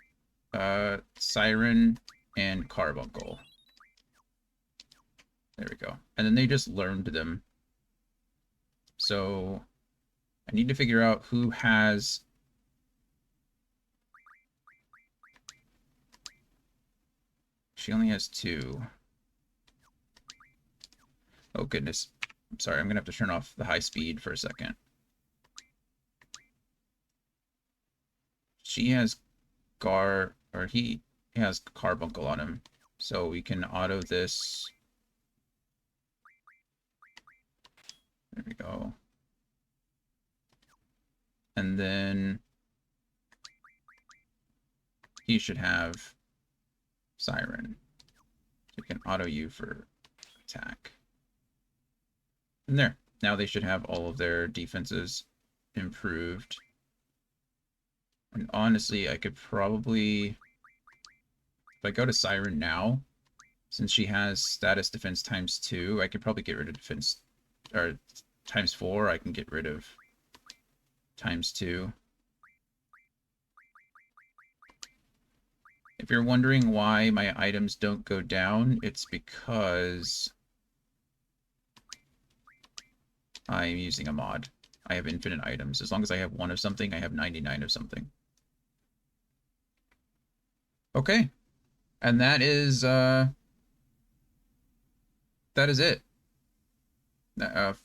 Siren and Carbuncle. There we go. And then they just learned them. So I need to figure out who has she only has 2. Oh goodness. I'm sorry, I'm gonna have to turn off the high speed for a second. She has he has Carbuncle on him. So we can auto this. There we go. And then he should have Siren. So we can auto you for attack. And there. Now they should have all of their defenses improved. And honestly, I could probably, if I go to Siren now, since she has status defense times 2, I could probably get rid of defense, or times 4, I can get rid of times 2. If you're wondering why my items don't go down, it's because I'm using a mod. I have infinite items. As long as I have 1 of something, I have 99 of something. Okay. And that is it.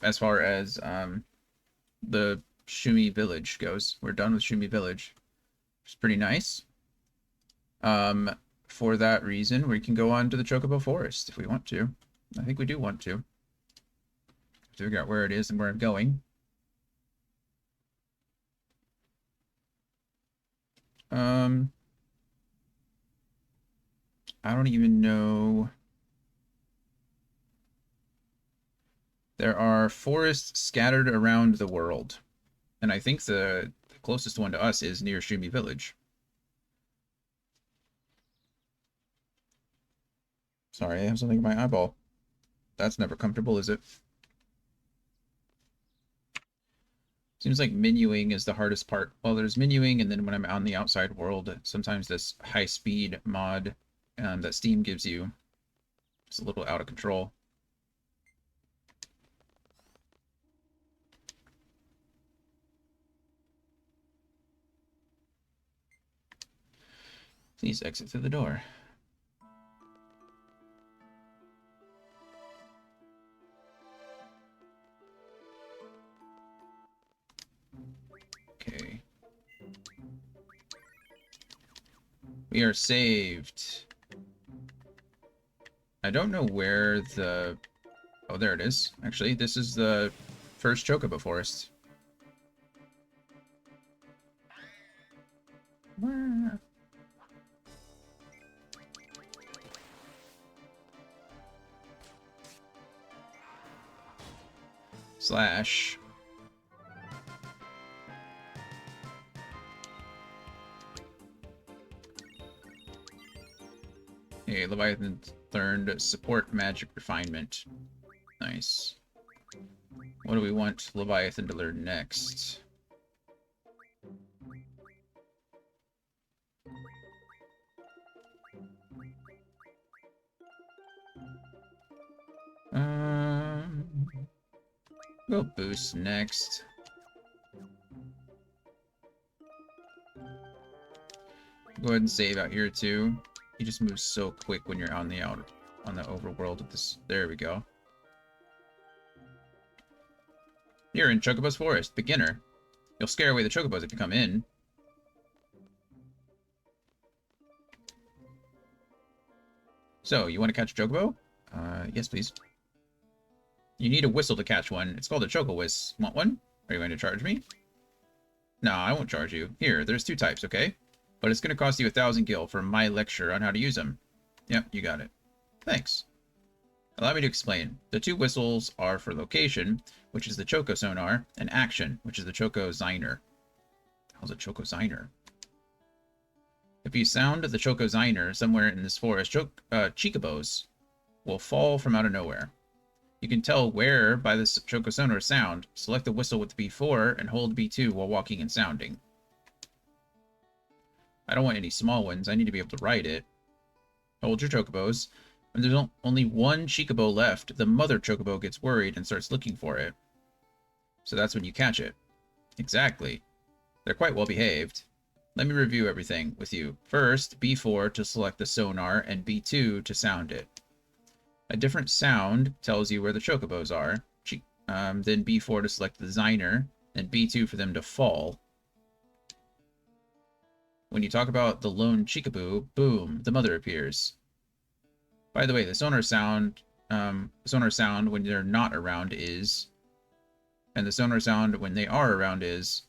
As far as the Shumi Village goes. We're done with Shumi Village. It's pretty nice. For that reason, we can go on to the Chocobo Forest if we want to. I think we do want to. Figure out where it is and where I'm going. I don't even know. There are forests scattered around the world. And I think the closest one to us is near Shumi Village. Sorry, I have something in my eyeball. That's never comfortable, is it? Seems like menuing is the hardest part. Well, there's menuing, and then when I'm on the outside world, sometimes this high-speed mod that Steam gives you is a little out of control. Please exit through the door. Okay. We are saved. I don't know where the... Oh, there it is. Actually, this is the first Chocobo Forest. Slash. Hey, Leviathan learned support magic refinement. Nice. What do we want Leviathan to learn next? Go boost next. Go ahead and save out here too. He just moves so quick when you're on the overworld of this. There we go. You're in Chocobo's Forest, beginner. You'll scare away the Chocobos if you come in. So, you want to catch a Chocobo? Yes, please. You need a whistle to catch one. It's called a Choco-Whisk. Want one? Are you going to charge me? No, I won't charge you. Here, there's 2 types, okay? But it's going to cost you 1,000 gil for my lecture on how to use them. Yep, you got it. Thanks. Allow me to explain. The 2 whistles are for location, which is the Choco Sonar, and action, which is the Choco Ziner. How's a Choco Ziner? If you sound the Choco Ziner somewhere in this forest, Chocobos will fall from out of nowhere. You can tell where by the Choco Sonar sound. Select the whistle with B4 and hold B2 while walking and sounding. I don't want any small ones. I need to be able to ride it. Hold your Chocobos. When there's only one Chocobo left, the mother Chocobo gets worried and starts looking for it. So that's when you catch it. Exactly. They're quite well behaved. Let me review everything with you. First, B4 to select the sonar and B2 to sound it. A different sound tells you where the Chocobos are. Then B4 to select the Ziner, and B2 for them to fall. When you talk about the lone Chicaboo, boom, the mother appears. By the way, the sonar sound when they're not around is, and the sonar sound when they are around is.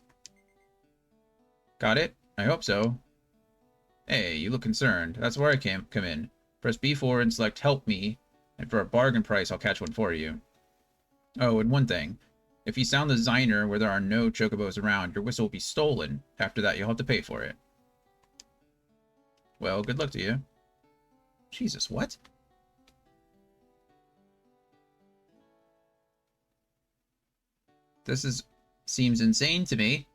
Got it? I hope so. Hey, you look concerned. That's where I come in. Press B4 and select Help Me, and for a bargain price, I'll catch one for you. Oh, and one thing. If you sound the Ziner where there are no Chocobos around, your whistle will be stolen. After that, you'll have to pay for it. Well, good luck to you. Jesus, what? This seems insane to me.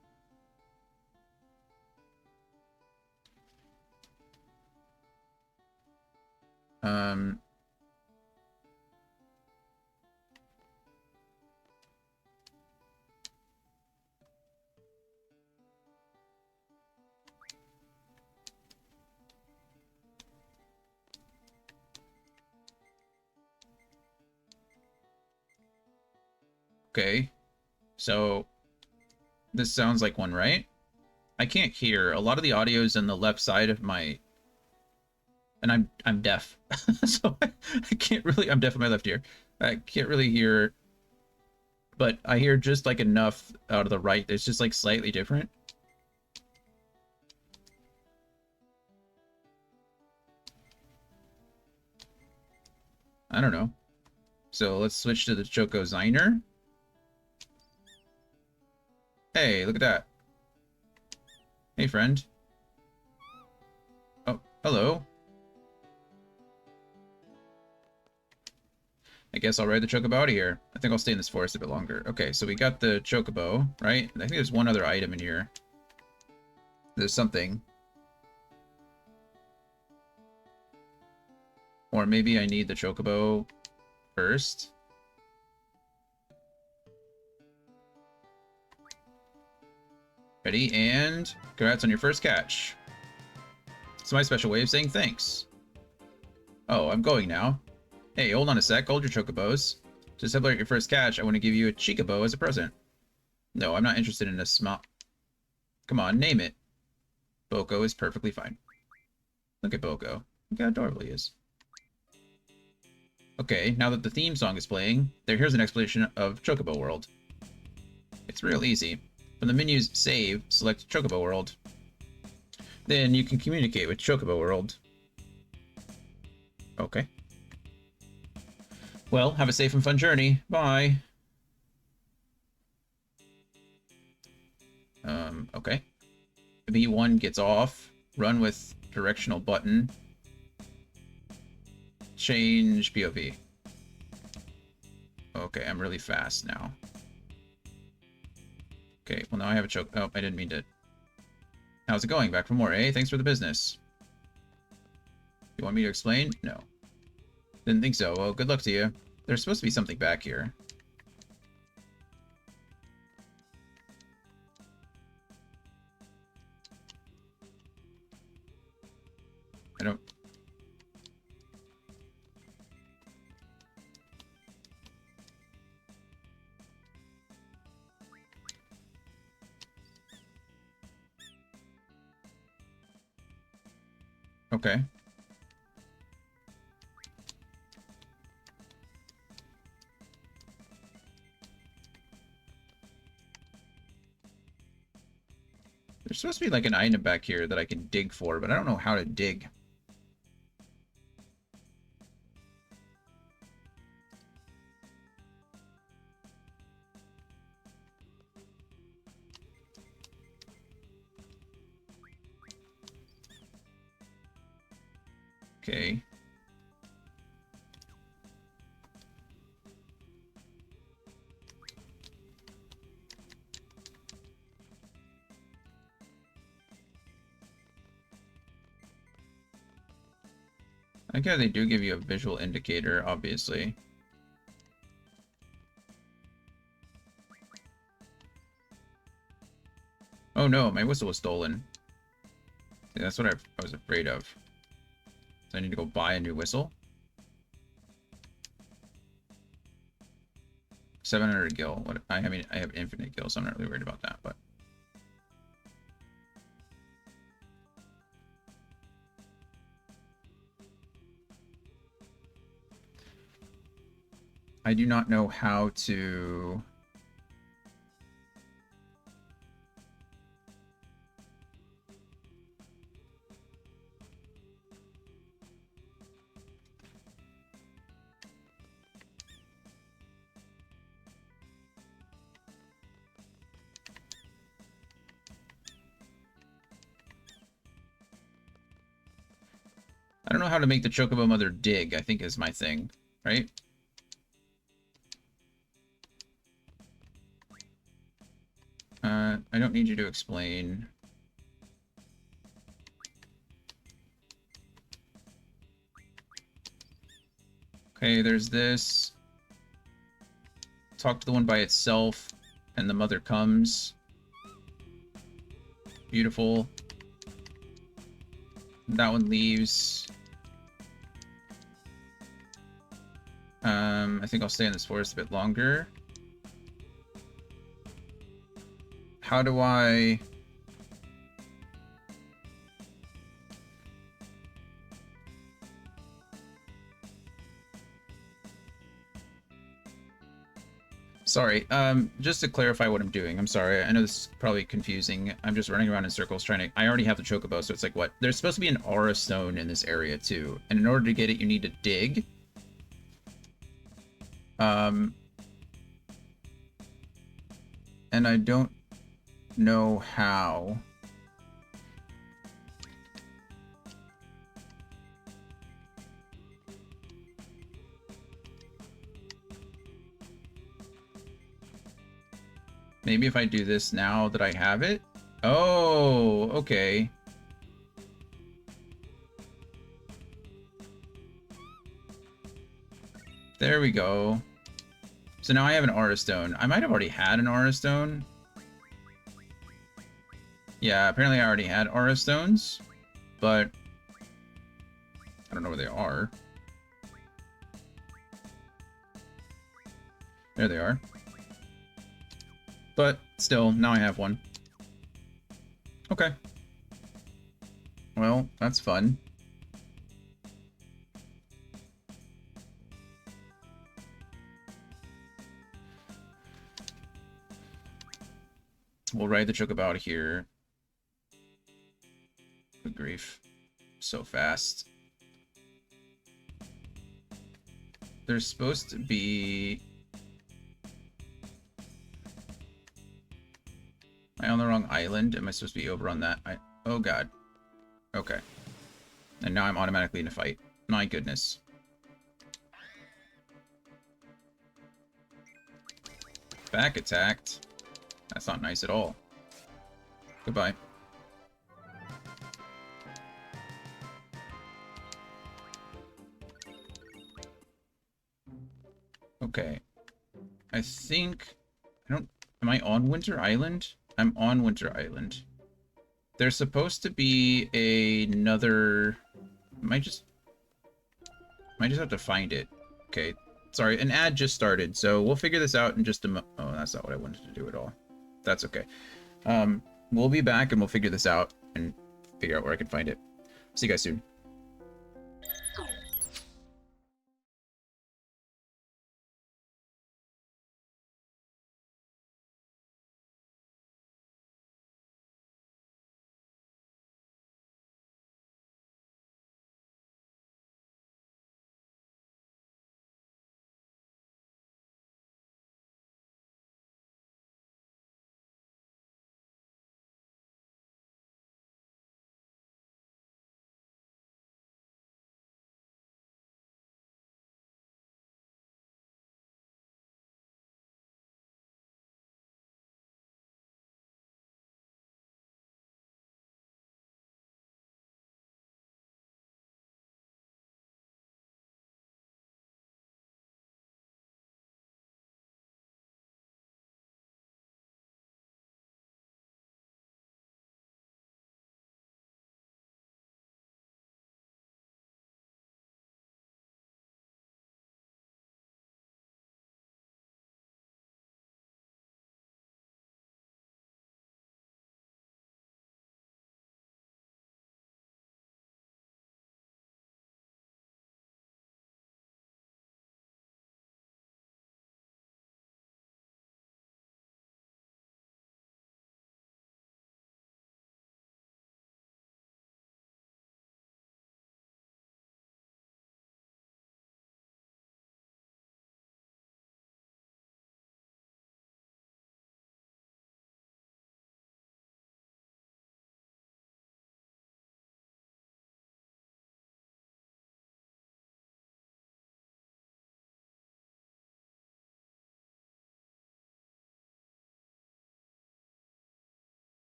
Okay. So, this sounds like one, right? I can't hear. A lot of the audio is on the left side of my... And I'm deaf. So I can't really... I'm deaf in my left ear. I can't really hear... But I hear just like enough out of the right. It's just like slightly different. I don't know. So let's switch to the Choco Ziner. Hey, look at that. Hey, friend. Oh, hello. I guess I'll ride the Chocobo out of here. I think I'll stay in this forest a bit longer. Okay, so we got the Chocobo, right? I think there's one other item in here. There's something. Or maybe I need the Chocobo first. Ready, and congrats on your first catch. It's my special way of saying thanks. Oh, I'm going now. Hey, hold on a sec. Hold your chocobos. To celebrate your first catch, I want to give you a Chikobo as a present. No, I'm not interested in a small... Come on, name it. Boko is perfectly fine. Look at Boko. Look how adorable he is. Okay, now that the theme song is playing, here's an explanation of Chocobo World. It's real easy. From the menu's Save, select Chocobo World. Then you can communicate with Chocobo World. Okay. Well, have a safe and fun journey. Bye. Okay. B1 gets off. Run with directional button. Change POV. Okay, I'm really fast now. Okay, well now I have a choke. Oh, I didn't mean to. How's it going? Back for more, eh? Thanks for the business. You want me to explain? No. Didn't think so. Well, good luck to you. There's supposed to be something back here. I don't... Okay. There's supposed to be like an item back here that I can dig for, but I don't know how to dig. Okay. I guess they do give you a visual indicator, obviously. Oh no, my whistle was stolen. See, that's what I was afraid of. So I need to go buy a new whistle. 700 gil. What? I mean, I have infinite gil, so I'm not really worried about that. But I do not know how to. I don't know how to make the Chocobo Mother dig, I think is my thing, right? I don't need you to explain. Okay, there's this. Talk to the one by itself, and the mother comes. Beautiful. That one leaves. I think I'll stay in this forest a bit longer. How do I... Sorry, just to clarify what I'm doing, I'm sorry, I know this is probably confusing. I'm just running around in circles trying to... I already have the Chocobo, so it's like, what? There's supposed to be an Aura Stone in this area, too. And in order to get it, you need to dig. And I don't know how. Maybe if I do this now that I have it? Oh, okay. There we go. So now I have an Aura Stone. I might have already had an Aura Stone. Yeah, apparently I already had Aura Stones. But don't know where they are. There they are. But still, now I have one. Okay. Well, that's fun. We'll ride the Chocobo here. Good grief. So fast. There's supposed to be... Am I on the wrong island? Am I supposed to be over on that? Oh god. Okay. And now I'm automatically in a fight. My goodness. Back attacked. That's not nice at all. Goodbye. Okay. I think... Am I on Winter Island? I'm on Winter Island. There's supposed to be another... Might just have to find it. Okay. Sorry, an ad just started, so we'll figure this out in just a moment. Oh, that's not what I wanted to do at all. That's okay. We'll be back and we'll figure this out and figure out where I can find it. See you guys soon.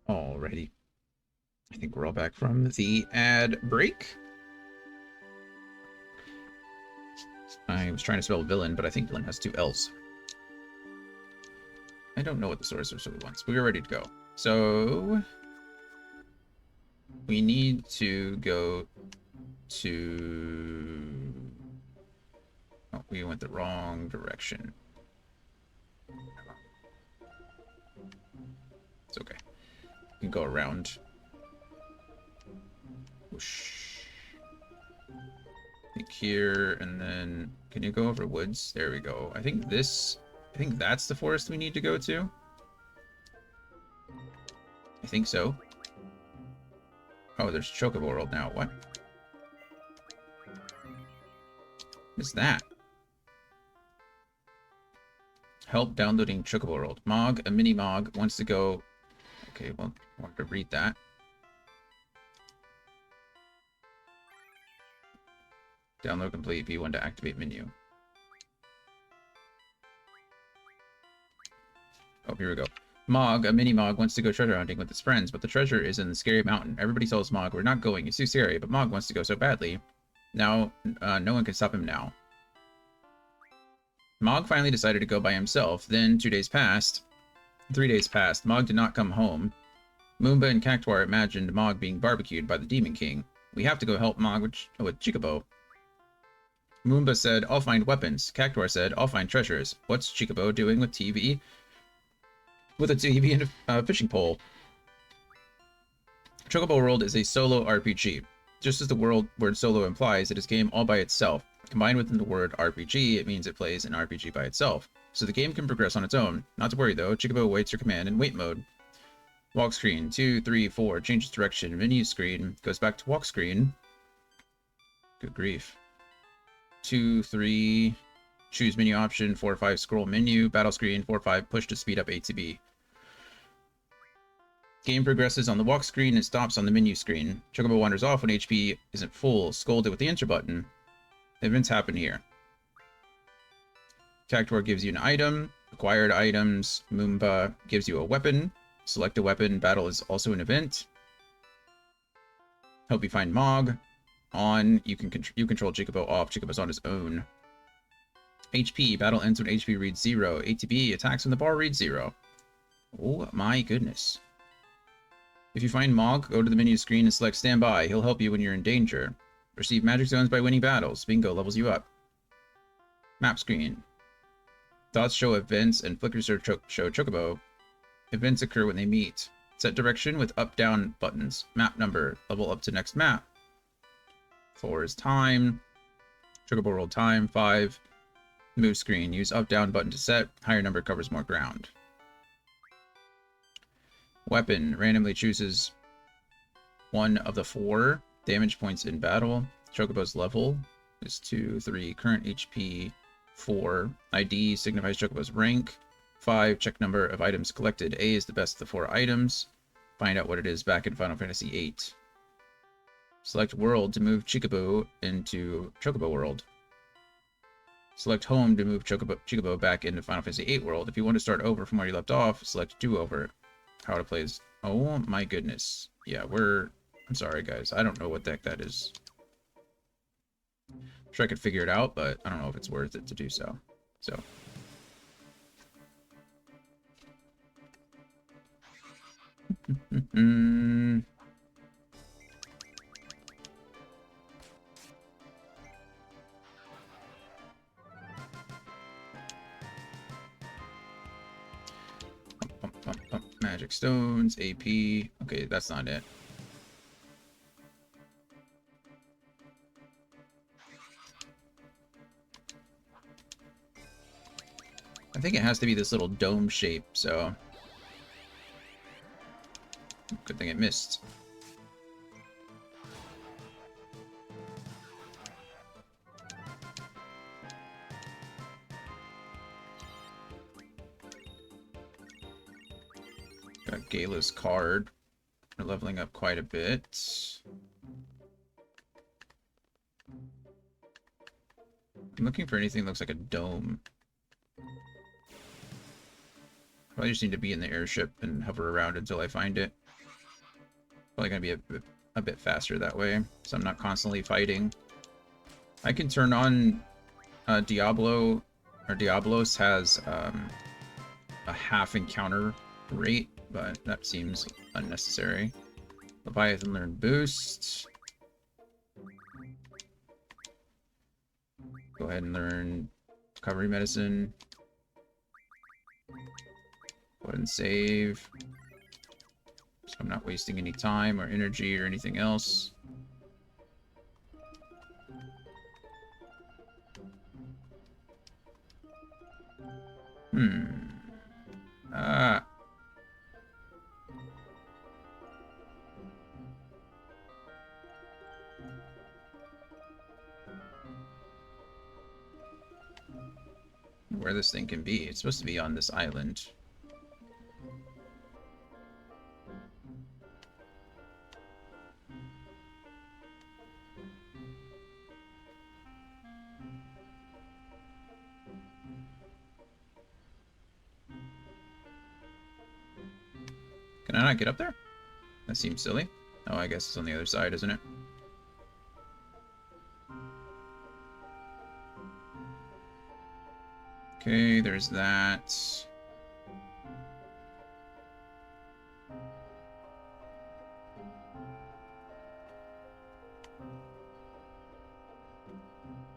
Alrighty. I think we're all back from the ad break. I was trying to spell villain, but I think villain has two L's. I don't know what the sorcerer wants, but we're ready to go. So we need to go to... Oh, we went the wrong direction. It's okay. We can go around. Whoosh. I think here, and then... Can you go over woods? There we go. I think that's the forest we need to go to. I think so. Oh, there's Chocobo World now. What? What's that? Help downloading Chocobo World. Mog, a mini Mog, wants to go... Okay, well, I wanted to read that. Download complete. V1 to activate menu. Oh, here we go. Mog, a mini Mog, wants to go treasure hunting with his friends, but the treasure is in the scary mountain. Everybody tells Mog, we're not going, it's too scary, but Mog wants to go so badly. Now, no one can stop him now. Mog finally decided to go by himself. Then 3 days passed. Mog did not come home. Moomba and Cactuar imagined Mog being barbecued by the Demon King. We have to go help Mog with Chocobo. Moomba said, I'll find weapons. Cactuar said, I'll find treasures. What's Chocobo doing with TV? With a TV and a fishing pole. Chocobo World is a solo RPG. Just as the word solo implies, it is a game all by itself. Combined within the word RPG, it means it plays an RPG by itself. So the game can progress on its own. Not to worry though, Chocobo awaits your command in wait mode. Walk screen, 2, 3, 4, changes direction, menu screen, goes back to walk screen. Good grief. 2, 3, choose menu option, 4, 5, scroll menu, battle screen, 4, 5, push to speed up A to B. Game progresses on the walk screen and stops on the menu screen. Chocobo wanders off when HP isn't full, scolded with the enter button. Events happen here. Cactuar gives you an item, acquired items, Moomba gives you a weapon, select a weapon, battle is also an event. Help you find Mog. On, you control Chocobo. Off, Chocobo's on his own. HP, battle ends when HP reads 0. ATB, attacks when the bar reads 0. Oh my goodness. If you find Mog, go to the menu screen and select Standby. He'll help you when you're in danger. Receive magic zones by winning battles. Bingo levels you up. Map screen. Dots show events and flickers show Chocobo. Events occur when they meet. Set direction with up-down buttons. Map number. Level up to next map. 4 is time. Chocobo World time. 5. Move screen. Use up-down button to set. Higher number covers more ground. Weapon. Randomly chooses one of the 4 damage points in battle. Chocobo's level is 2, 3. Current HP 4. ID signifies Chocobo's rank. 5. Check number of items collected. A is the best of the 4 items. Find out what it is back in Final Fantasy VIII. Select World to move Chocobo into Chocobo World. Select Home to move Chocobo back into Final Fantasy VIII World. If you want to start over from where you left off, select Do Over. How to play is... Oh my goodness. Yeah, I'm sorry, guys. I don't know what the heck that is. I'm sure I could figure it out, but I don't know if it's worth it to do so. So... Magic stones, AP. Okay, that's not it. I think it has to be this little dome shape, so... Good thing it missed. Got Gala's card. We're leveling up quite a bit. I'm looking for anything that looks like a dome. Probably just need to be in the airship and hover around until I find it. Probably gonna be a bit faster that way, so I'm not constantly fighting. I can turn on Diablo, or Diablos has a half encounter rate, but that seems unnecessary. Leviathan learn boost. Go ahead and learn recovery medicine. Go ahead and save. So I'm not wasting any time or energy or anything else. Ah. Where this thing can be. It's supposed to be on this island. Can I not get up there? That seems silly. Oh, I guess it's on the other side, isn't it? Okay, there's that.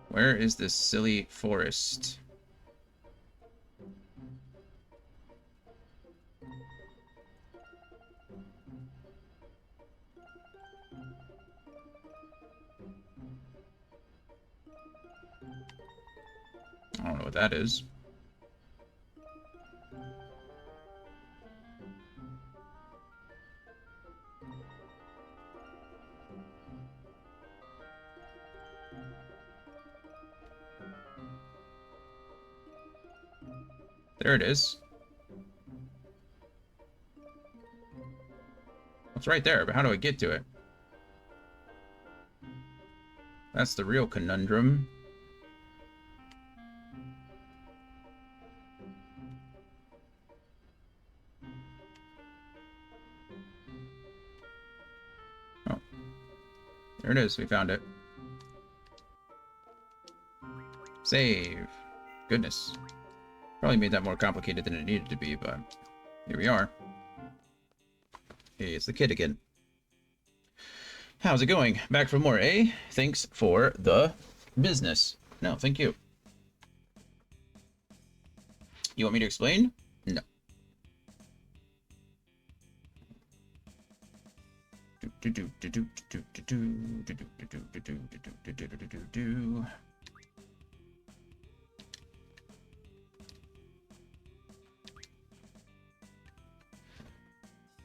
Where is this silly forest? I don't know what that is. There it is. It's right there, but how do I get to it? That's the real conundrum. Oh. There it is, we found it. Save. Goodness. Probably made that more complicated than it needed to be, but here we are. Hey, it's the kid again. How's it going? Back for more, eh? Thanks for the business. No, thank you. You want me to explain? No.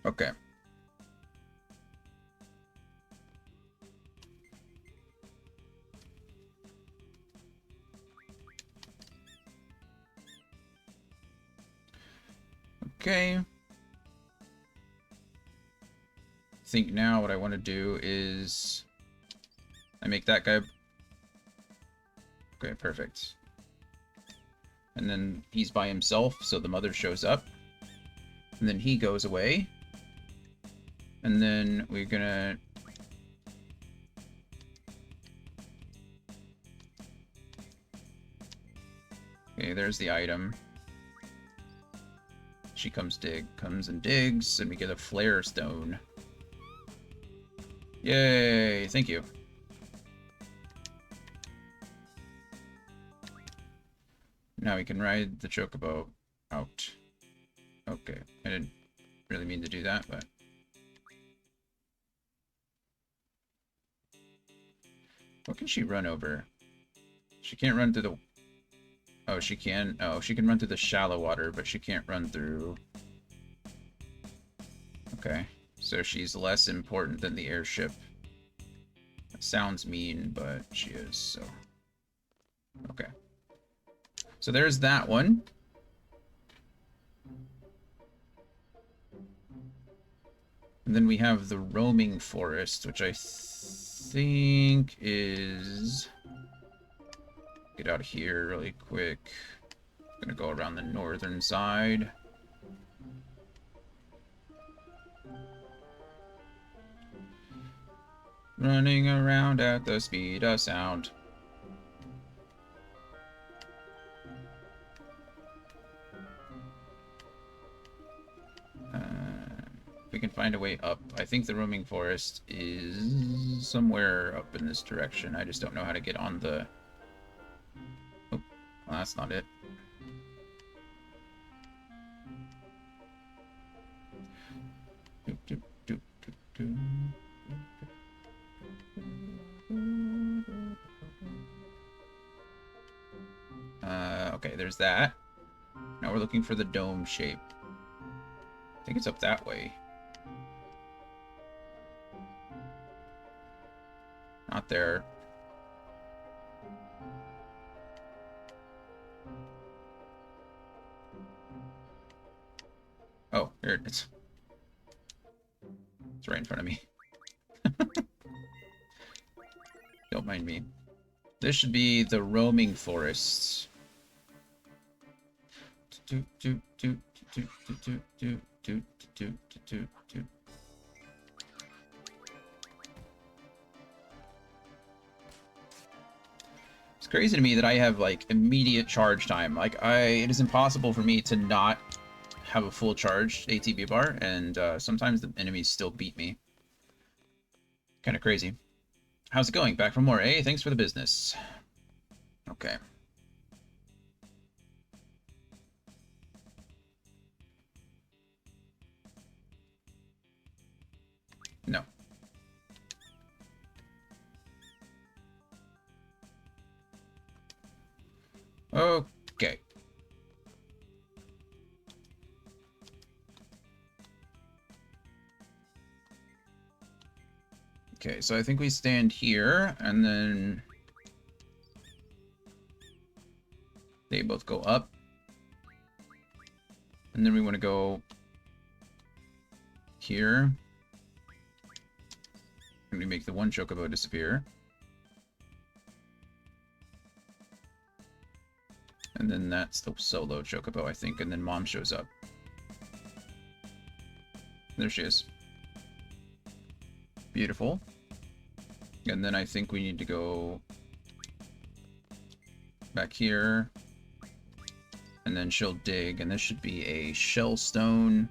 Okay. Okay. I think now what I want to do is I make that guy. Okay, perfect. And then he's by himself, so the mother shows up. And then he goes away. And then we're gonna... Okay, there's the item. She comes and digs, and we get a flare stone. Yay, thank you. Now we can ride the chocobo out. Okay, I didn't really mean to do that, but... What can she run over? She can't run through the... Oh, she can? Oh, she can run through the shallow water, but she can't run through... Okay, so she's less important than the airship. That sounds mean, but she is, so... Okay. So there's that one. And then we have the roaming forest, which I think is... Get out of here really quick. I'm gonna go around the northern side. Running around at the speed of sound. If we can find a way up. I think the roaming forest is somewhere up in this direction. I just don't know how to get on the... Oh, well, that's not it. Okay, there's that. Now we're looking for the dome shape. I think it's up that way. Not there. Oh, here it is. It's right in front of me. Don't mind me. This should be the roaming forests. It's crazy to me that I have like immediate charge time. Like it is impossible for me to not have a full charged ATB bar, and sometimes the enemies still beat me. Kind of crazy. How's it going? Back from war, eh? Thanks for the business. Okay. No. Okay. Okay, so I think we stand here, and then they both go up. And then we want to go here. And we make the one chocobo disappear. And then that's the solo chocobo, I think, and then Mom shows up. There she is. Beautiful. And then I think we need to go back here. And then she'll dig, and this should be a shell stone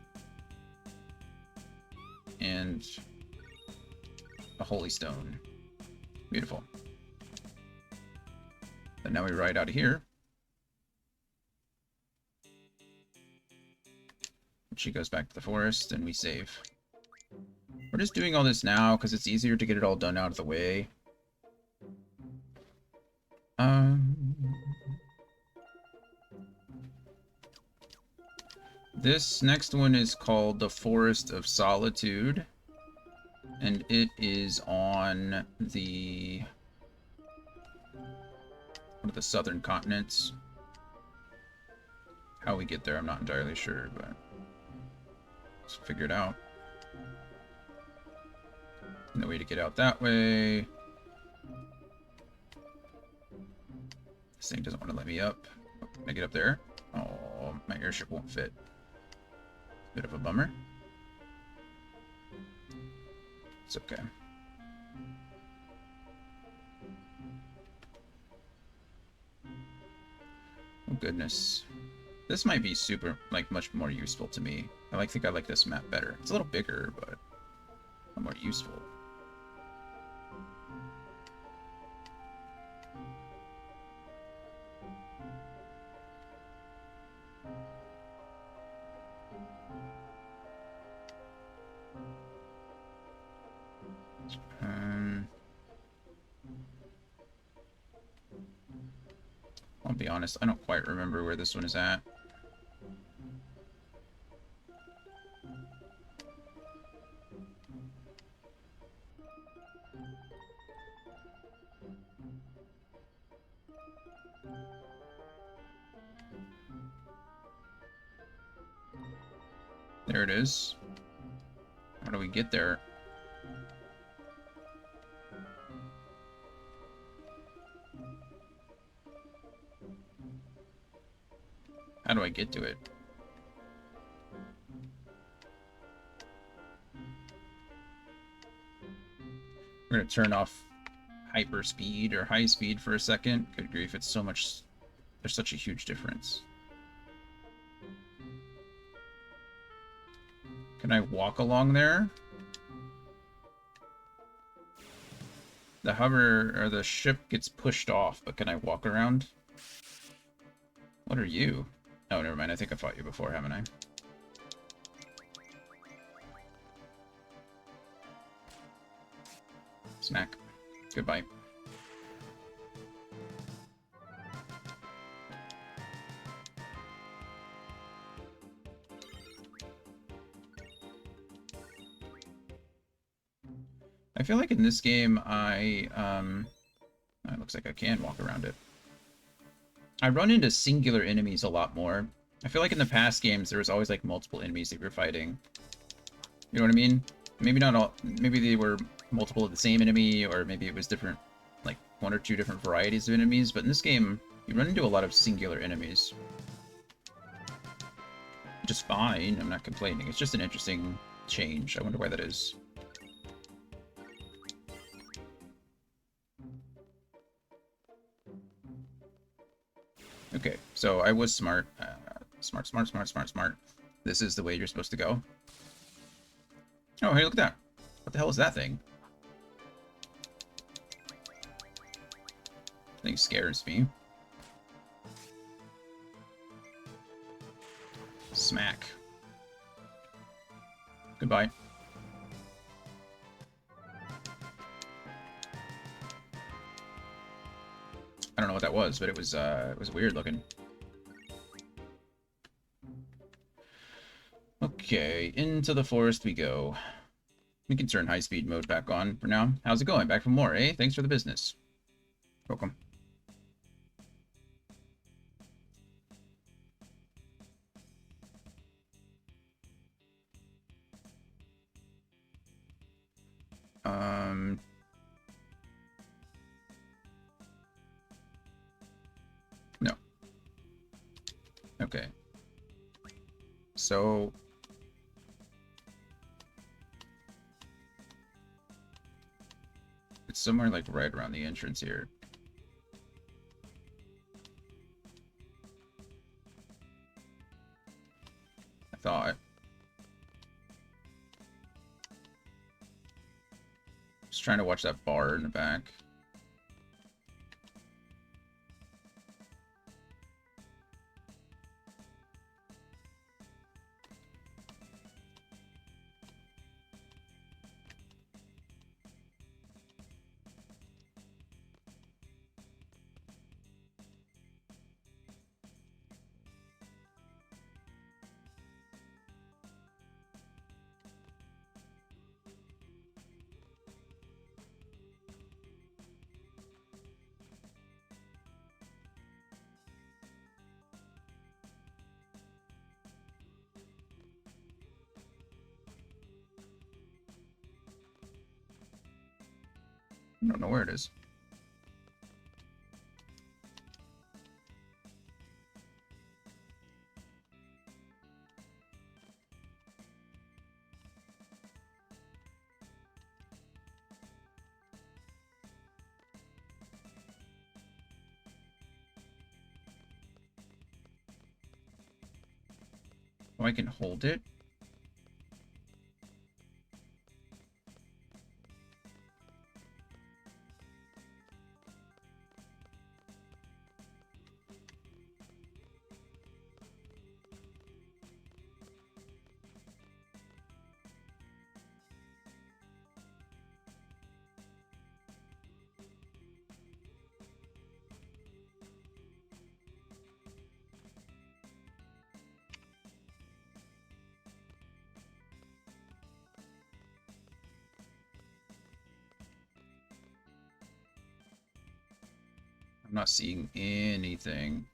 and a holy stone. Beautiful. And now we ride out of here. She goes back to the forest, and we save. We're just doing all this now because it's easier to get it all done out of the way. This next one is called the Forest of Solitude, and it is on the one of the southern continents. How we get there, I'm not entirely sure, but let's figure it out. No way to get out that way. This thing doesn't want to let me up. Can I get up there? Oh, my airship won't fit. Bit of a bummer. It's okay. Oh goodness. This might be super, like, much more useful to me. I think I like this map better. It's a little bigger, but more useful. I'll be honest, I don't quite remember where this one is at. There it is. How do we get there? How do I get to it? We're gonna turn off hyper speed or high speed for a second. Good grief, it's so much. There's such a huge difference. Can I walk along there? The hover or the ship gets pushed off, but can I walk around? What are you? Oh, never mind. I think I fought you before, haven't I? Smack. Goodbye. I feel like in this game, it looks like I can walk around it. I run into singular enemies a lot more. I feel like in the past games, there was always, like, multiple enemies that we were fighting. You know what I mean? Maybe not all... Maybe they were multiple of the same enemy, or maybe it was different, like, one or two different varieties of enemies, but in this game, you run into a lot of singular enemies. Which is fine, I'm not complaining. It's just an interesting change. I wonder why that is. Okay, so I was smart. Smart. This is the way you're supposed to go. Oh, hey, look at that. What the hell is that thing? Thing scares me. Smack. Goodbye. I don't know what that was, but it was weird looking. Okay, into the forest we go. We can turn high-speed mode back on for now. How's it going? Back from war, eh? Thanks for the business. Welcome. No. Okay. So... it's somewhere, like, right around the entrance here. I thought. Just trying to watch that bar in the back. I don't know where it is. Oh, I can hold it? I'm not seeing anything.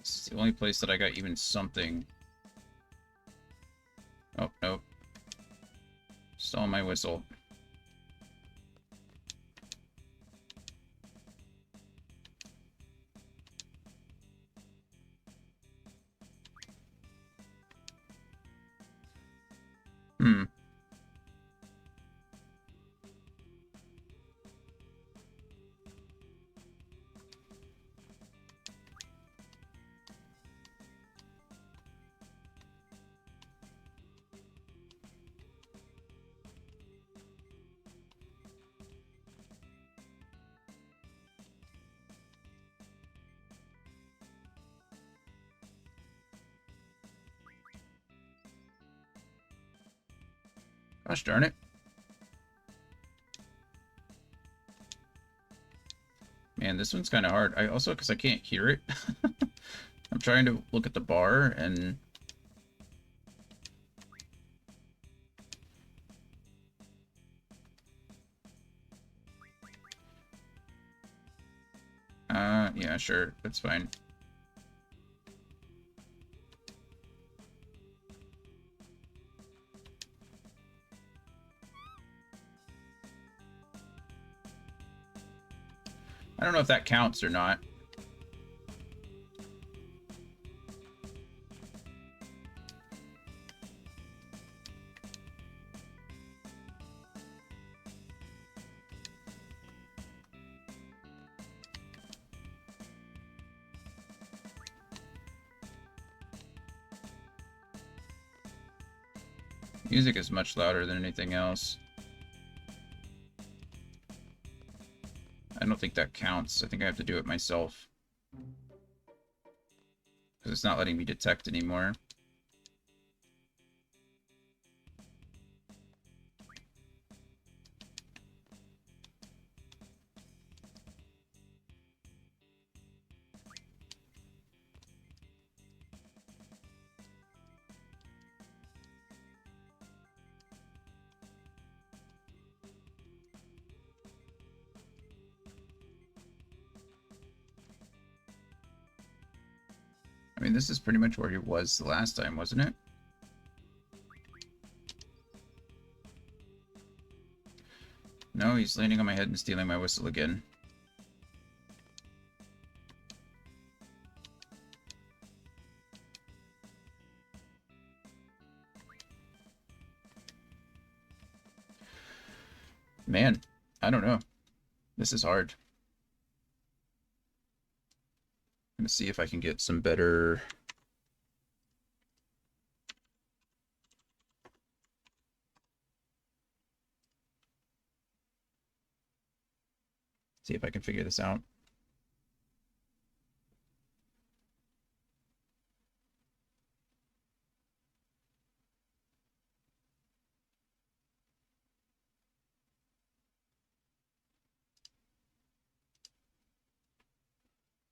This is the only place that I got even something. Oh, nope. Stole my whistle. Hmm. Gosh darn it. Man, this one's kind of hard. I also, because I can't hear it. I'm trying to look at the bar and... yeah, sure. That's fine. I don't know if that counts or not. Music is much louder than anything else. I don't think that counts. I think I have to do it myself. Because it's not letting me detect anymore. I mean, this is pretty much where he was the last time, wasn't it? No, he's landing on my head and stealing my whistle again. Man, I don't know. This is hard. I'm gonna see if I can get some better... See if I can figure this out.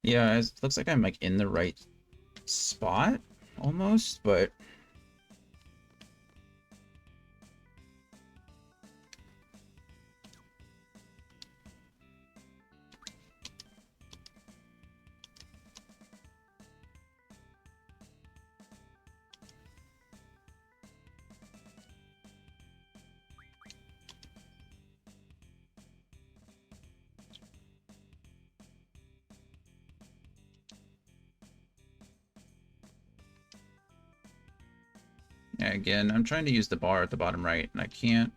Yeah, it looks like I'm like in the right spot almost, but yeah, again, I'm trying to use the bar at the bottom right, and I can't,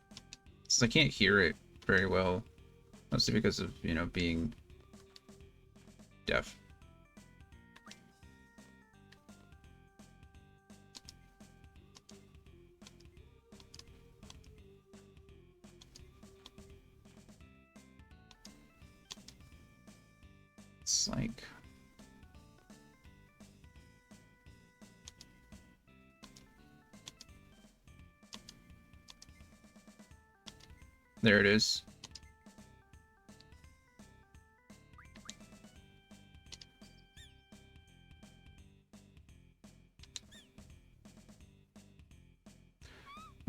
since I can't hear it very well, mostly because of, you know, being deaf. It's like... There it is.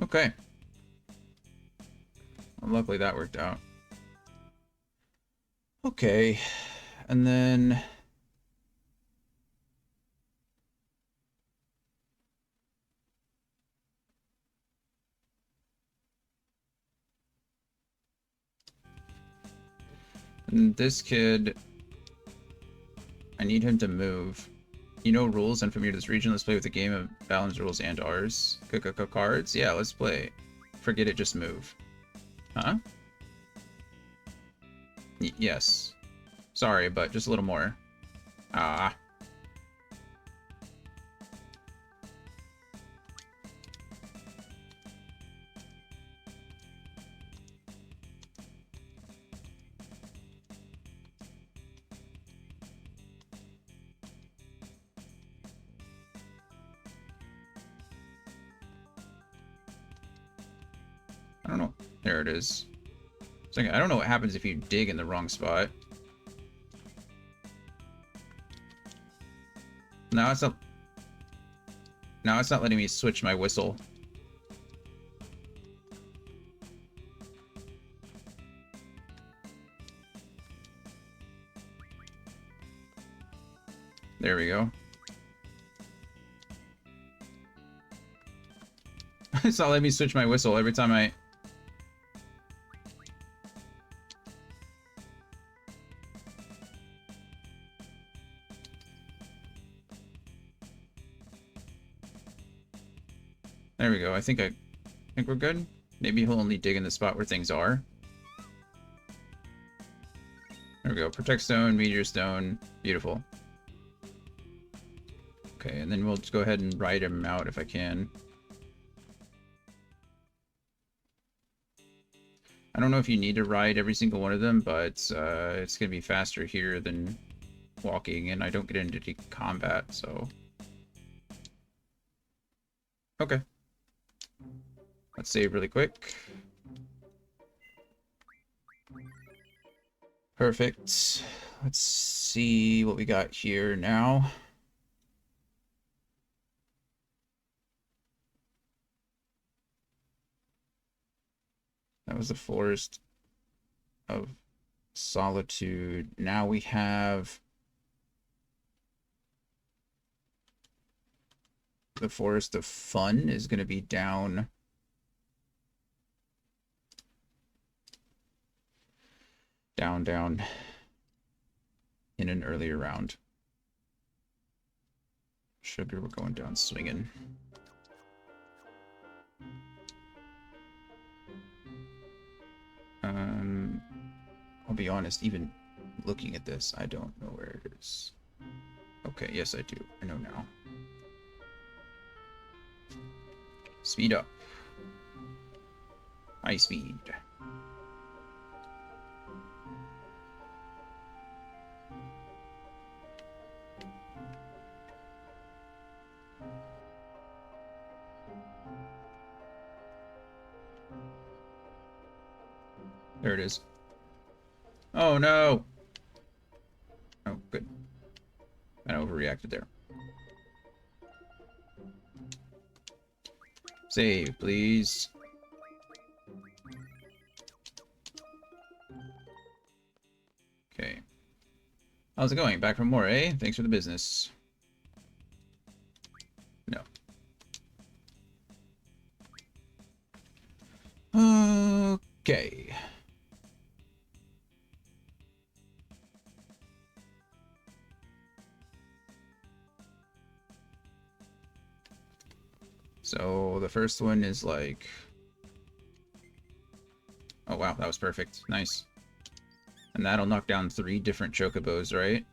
Okay. Well, luckily that worked out. Okay. And then... And this kid, I need him to move. You know rules. I'm familiar to this region. Let's play with a game of Balin's rules and ours. Cards? Yeah, let's play. Forget it, just move. Huh? Yes. Sorry, but just a little more. Ah. I don't know. There it is. It's like, I don't know what happens if you dig in the wrong spot. Now it's not. Now it's not letting me switch my whistle. There we go. It's not letting me switch my whistle every time I... There we go. I think we're good. Maybe he'll only dig in the spot where things are. There we go. Protect stone, meteor stone. Beautiful. Okay, and then we'll just go ahead and ride him out if I can. I don't know if you need to ride every single one of them, but it's going to be faster here than walking, and I don't get into combat, so... Okay. Let's save really quick. Perfect. Let's see what we got here now. That was the Forest of Solitude. Now we have the Forest of Fun is going to be down down in an earlier round. Sugar, we're going down swinging. I'll be honest, even looking at this, I don't know where it is. Okay, yes I do. I know now. Speed up. High speed. There it is. Oh no! Oh, good. I overreacted there. Save, please. Okay. How's it going? Back from more, eh? Thanks for the business. No. Okay. So the first one is like... Oh wow, that was perfect. Nice. And that'll knock down 3 different chocobos, right?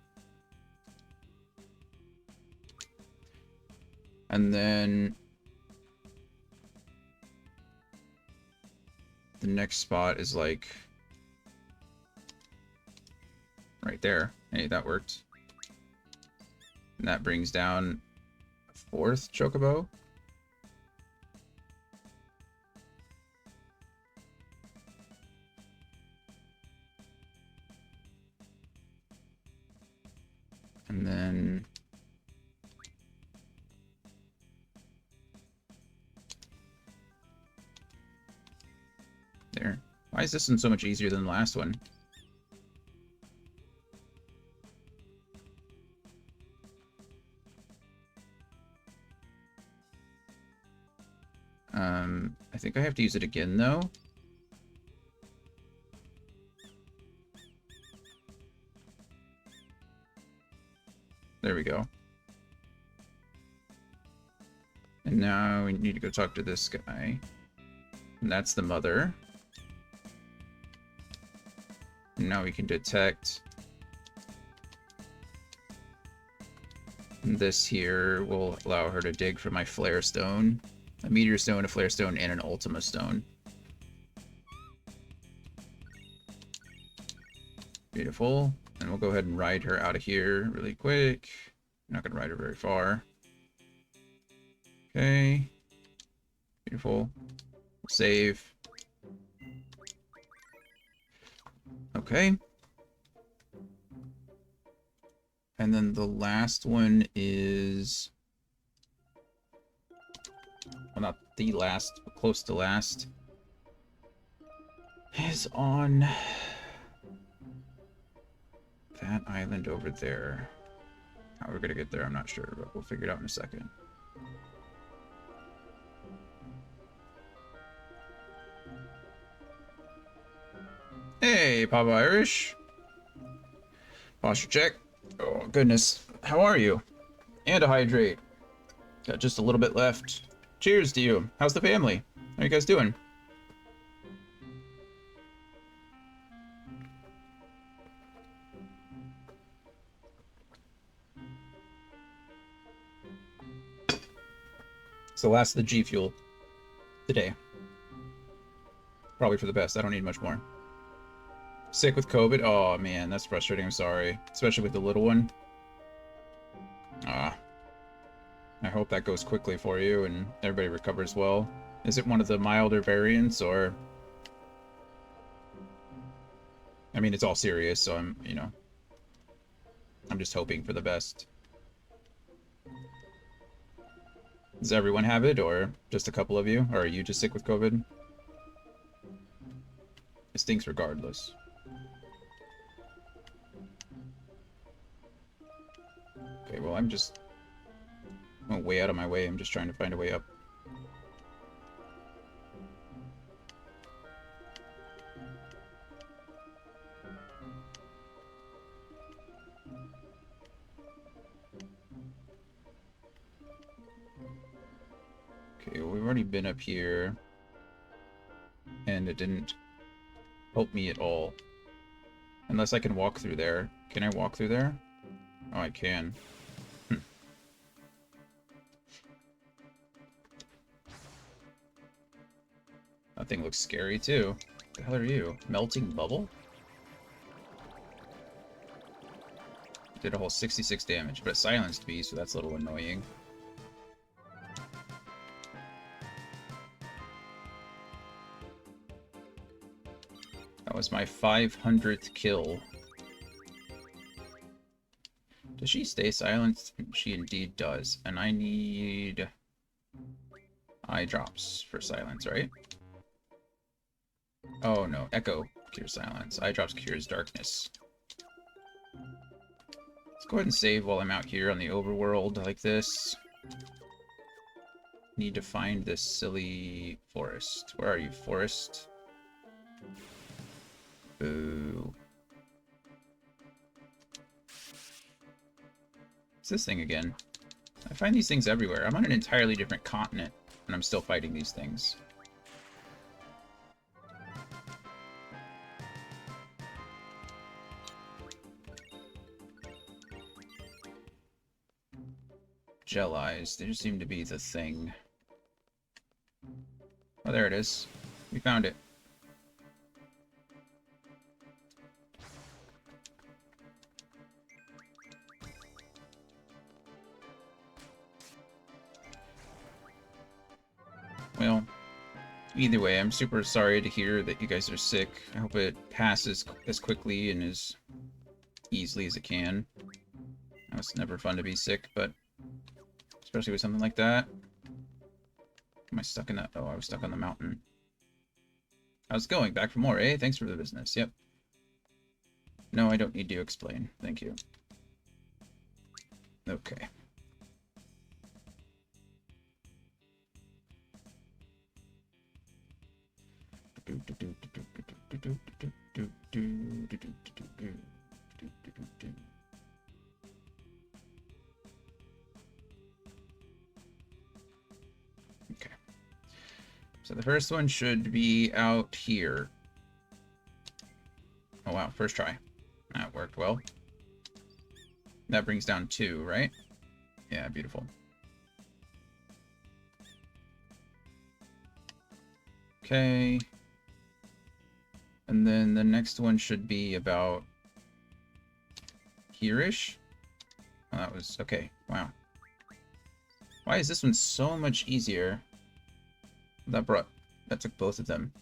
And then... the next spot is like... right there. Hey, that worked. And that brings down a 4th chocobo. And then... there. Why is this one so much easier than the last one? I think I have to use it again, though. There we go. And now we need to go talk to this guy. And that's the mother. And now we can detect. And this here will allow her to dig for my flare stone. A meteor stone, a flare stone, and an Ultima stone. Beautiful. And we'll go ahead and ride her out of here really quick. I'm not going to ride her very far. Okay. Beautiful. Save. Okay. And then the last one is... well, not the last, but close to last. Is on that island over there. How we're gonna get there, I'm not sure, but we'll figure it out in a second. Hey, Papa Irish. Posture check. Oh, goodness. How are you? And a hydrate. Got just a little bit left. Cheers to you. How's the family? How are you guys doing? It's the last of the G Fuel today. Probably for the best. I don't need much more. Sick with COVID? Oh, man, that's frustrating. I'm sorry. Especially with the little one. Ah. I hope that goes quickly for you and everybody recovers well. Is it one of the milder variants, or... I mean, it's all serious, so I'm, you know... I'm just hoping for the best. Does everyone have it, or just a couple of you? Or are you just sick with COVID? It stinks regardless. Okay, well, I'm just... I'm way out of my way. I'm just trying to find a way up. Okay, well, we've already been up here. And it didn't help me at all. Unless I can walk through there. Can I walk through there? Oh, I can. That thing looks scary, too. What the hell are you? Melting bubble? Did a whole 66 damage, but it silenced me, so that's a little annoying. That was my 500th kill. Does she stay silenced? She indeed does. And I need... eye drops for silence, right? Oh no, Echo cures silence. Eye drops cures darkness. Let's go ahead and save while I'm out here on the overworld like this. Need to find this silly forest. Where are you, forest? Boo. What's this thing again? I find these things everywhere. I'm on an entirely different continent, and I'm still fighting these things. Gel eyes. They just seem to be the thing. Oh, there it is. We found it. Well, either way, I'm super sorry to hear that you guys are sick. I hope it passes as quickly and as easily as it can. It's never fun to be sick, but especially with something like that. Am I stuck in that? Oh, I was stuck on the mountain. How's it going? Back for more, eh? Thanks for the business. Yep. No, I don't need to explain. Thank you. Okay. So the first one should be out here. Oh wow, first try. That worked well. That brings down 2, right? Yeah, beautiful. Okay. And then the next one should be about here-ish. Oh, that was... okay, wow. Why is this one so much easier? That took both of them.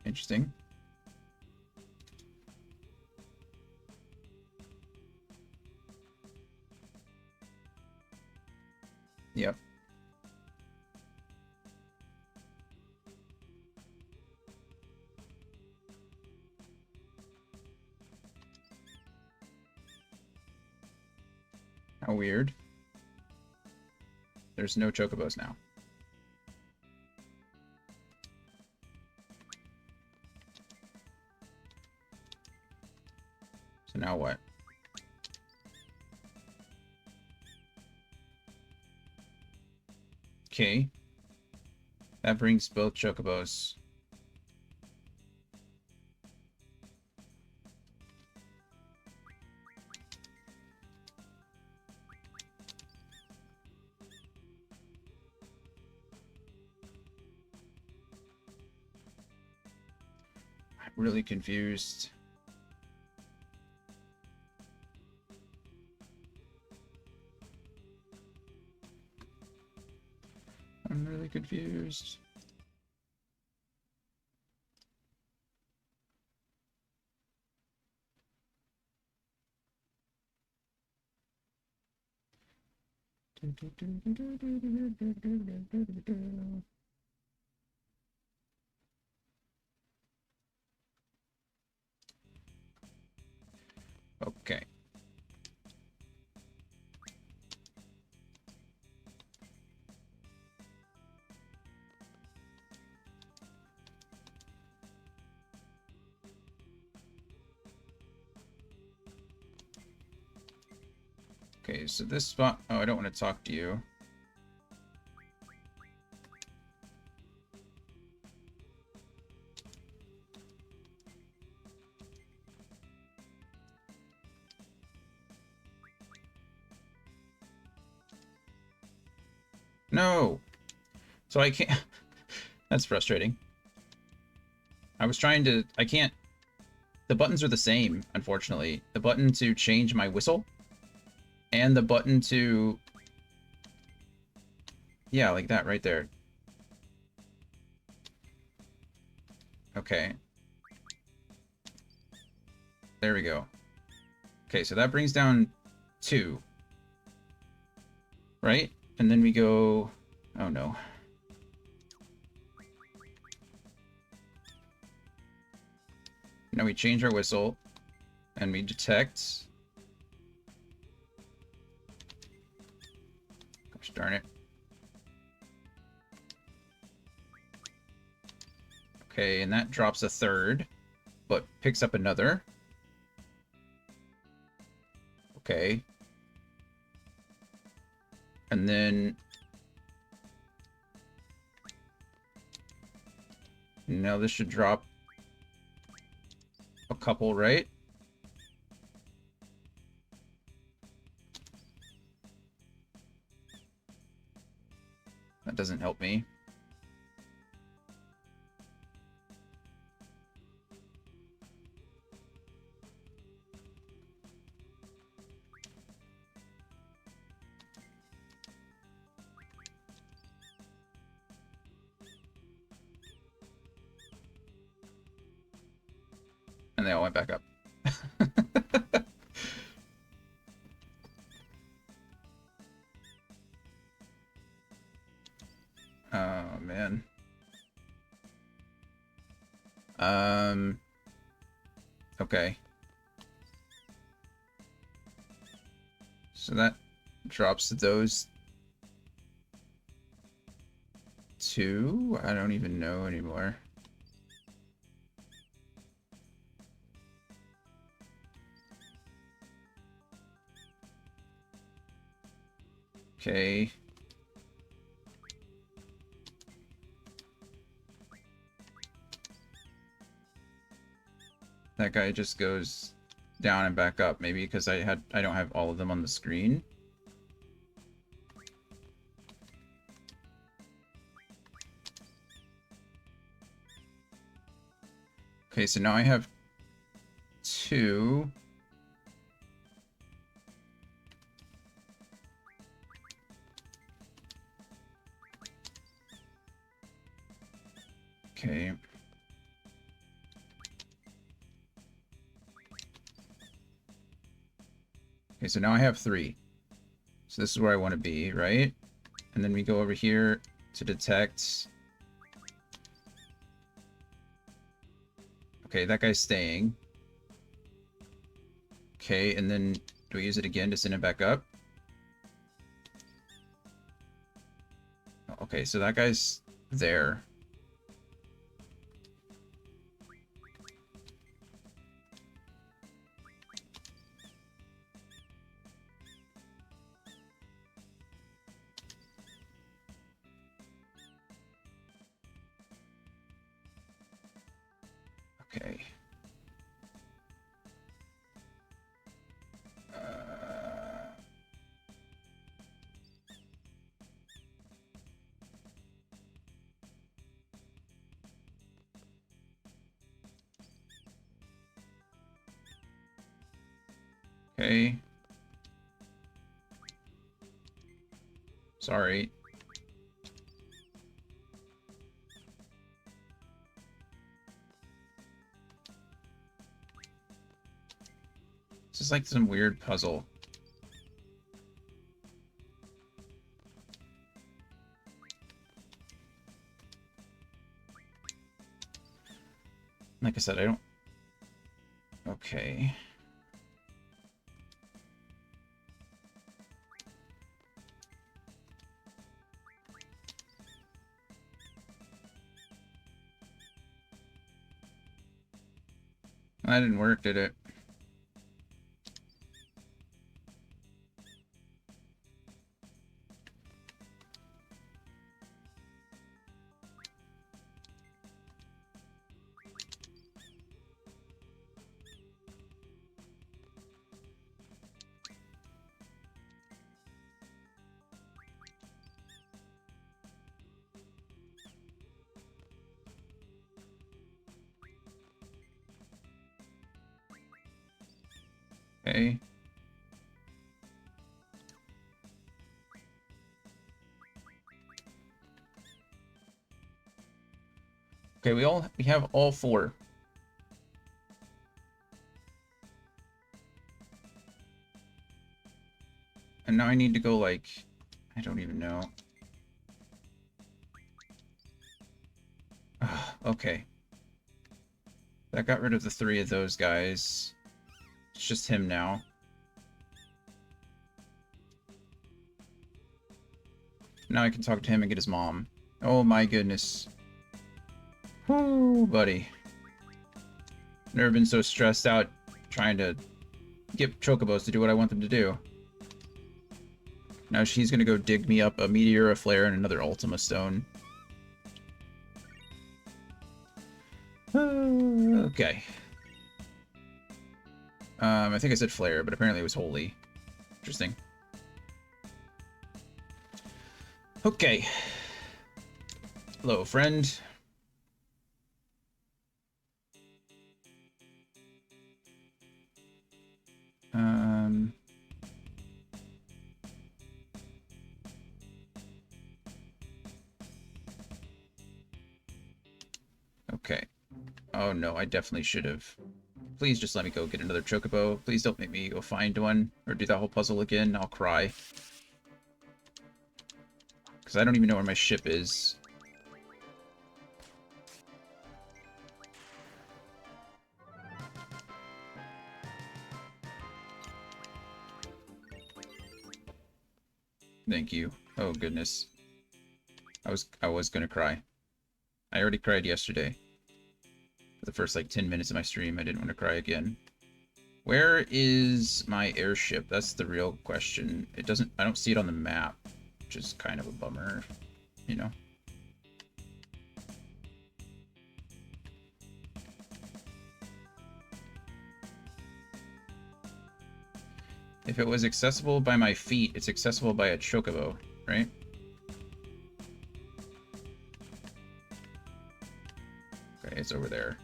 Interesting. Yep. How weird. There's no chocobos now. So now what? Okay. That brings both chocobos. I'm really confused. I'm really confused. Okay. Okay, so this spot... oh, I don't want to talk to you. No! So I can't... That's frustrating. I was trying to... I can't... The buttons are the same, unfortunately. The button to change my whistle and the button to... yeah, like that right there. Okay. There we go. Okay, so that brings down 2. Right? And then we go... oh no. Now we change our whistle, and we detect... gosh darn it. Okay, and that drops a 3rd, but picks up another. Okay. And then... now this should drop a couple, right? That doesn't help me. And they all went back up. Oh, man. Okay. So that drops those 2? I don't even know anymore. Okay. That guy just goes down and back up, maybe because I don't have all of them on the screen. Okay, so now I have 2. Okay. Okay, so now I have 3. So this is where I want to be, right? And then we go over here to detect. Okay, that guy's staying. Okay, and then do we use it again to send it back up? Okay, so that guy's there. Okay. Okay. Sorry. This is like some weird puzzle. Like I said, I don't... Okay. That didn't work, did it? Okay. Okay, we have all 4. And now I need to go like... I don't even know. Okay. That got rid of the 3 of those guys. It's just him now. Now I can talk to him and get his mom. Oh my goodness. Whoo, buddy. Never been so stressed out trying to get chocobos to do what I want them to do. Now she's gonna go dig me up a meteor, a flare, and another Ultima stone. Okay. I think I said flare, but apparently it was holy. Interesting. Okay. Hello, friend. Okay. Oh no, I definitely should have. Please just let me go get another chocobo. Please don't make me go find one or do that whole puzzle again. I'll cry. Because I don't even know where my ship is. Thank you. Oh goodness. I was gonna cry. I already cried yesterday. For the first like 10 minutes of my stream, I didn't want to cry again. Where is my airship? That's the real question. I don't see it on the map, which is kind of a bummer, you know? If it was accessible by my feet, it's accessible by a chocobo, right? Okay, it's over there.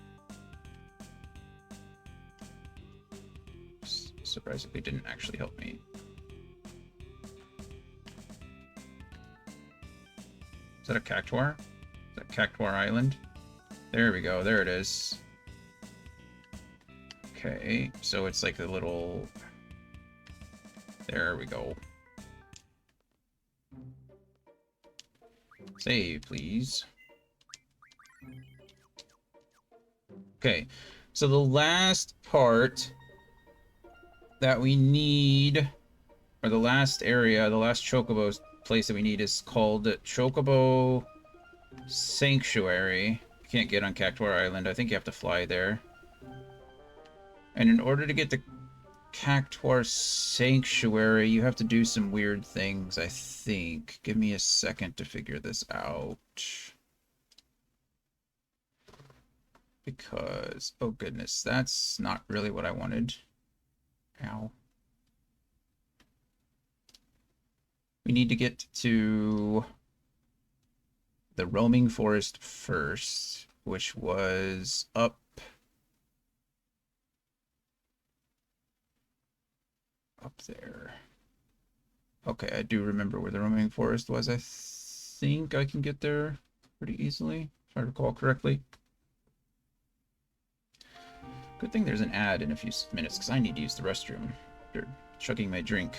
Surprisingly didn't actually help me. Is that a cactuar? Is that Cactuar Island? There we go, there it is. Okay, so it's like a little... There we go. Save, please. Okay, so the last part that we need, or the last area, the last chocobo place that we need is called Chocobo Sanctuary. You can't get on Cactuar Island. I think you have to fly there. And in order to get to Cactuar Sanctuary, you have to do some weird things, I think. Give me a second to figure this out. Because, oh goodness, that's not really what I wanted. Ow. We need to get to the roaming forest first, which was up there. Okay, I do remember where the roaming forest was. I think I can get there pretty easily, if I recall correctly. Good thing there's an ad in a few minutes, because I need to use the restroom after chugging my drink.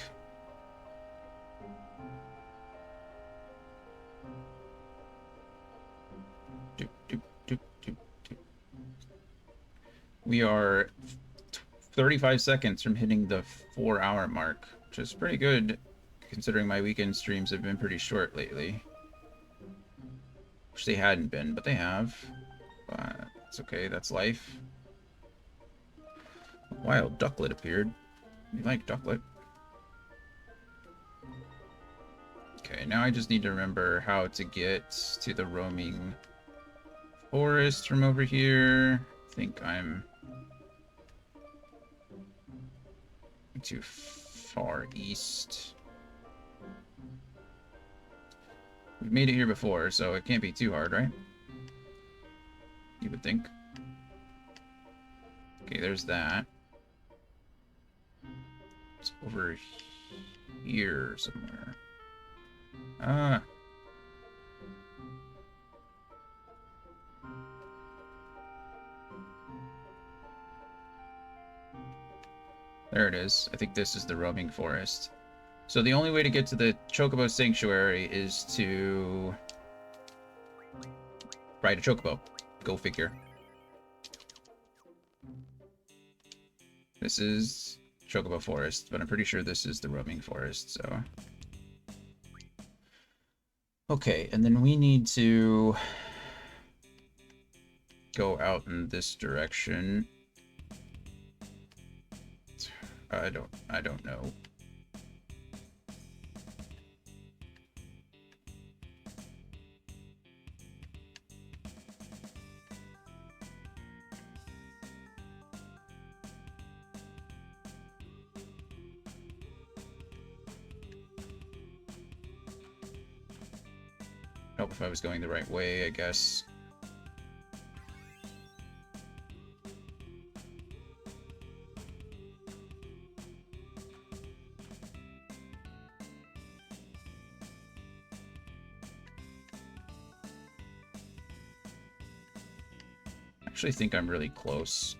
We are 35 seconds from hitting the 4-hour mark, which is pretty good, considering my weekend streams have been pretty short lately. Which they hadn't been, but they have. But it's okay, that's life. A wild ducklet appeared. We like ducklet. Okay, now I just need to remember how to get to the roaming forest from over here. I think I'm too far east. We've made it here before, so it can't be too hard, right? You would think. Okay, there's that. It's over here somewhere. Ah. There it is. I think this is the roaming forest. So the only way to get to the Chocobo Sanctuary is to ride a chocobo. Go figure. This is Chocobo Forest, but I'm pretty sure this is the roaming forest, so... Okay, and then we need to go out in this direction. I don't know. Help if I was going the right way, I guess. I actually think I'm really close.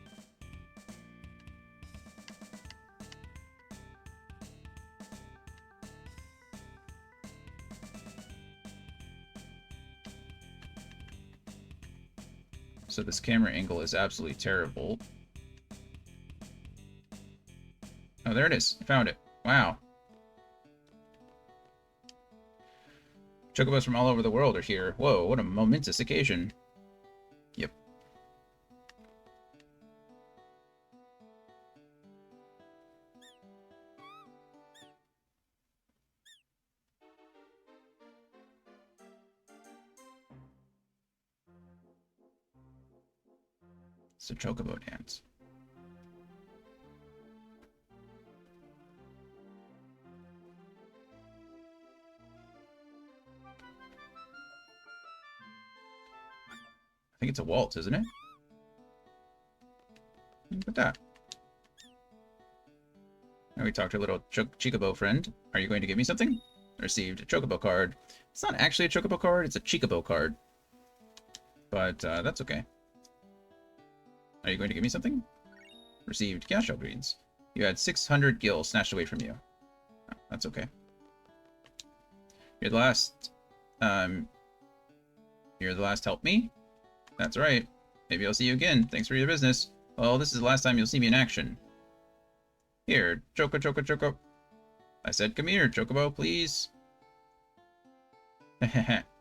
So this camera angle is absolutely terrible. Oh, there it is. I found it. Wow. Chocobos from all over the world are here. Whoa, what a momentous occasion. Yep. It's a chocobo dance. I think it's a waltz, isn't it? Look at that. Now we talked to a little Chocobo friend. Are you going to give me something? Received a Chocobo card. It's not actually a Chocobo card, it's a Chocobo card. But that's okay. Are you going to give me something? Received gas shell greens. You had 600 gil snatched away from you. Oh, that's okay. You're the last. You're the last help me? That's right. Maybe I'll see you again. Thanks for your business. Well, this is the last time you'll see me in action. Here, Choco. I said, come here, Chocobo, please.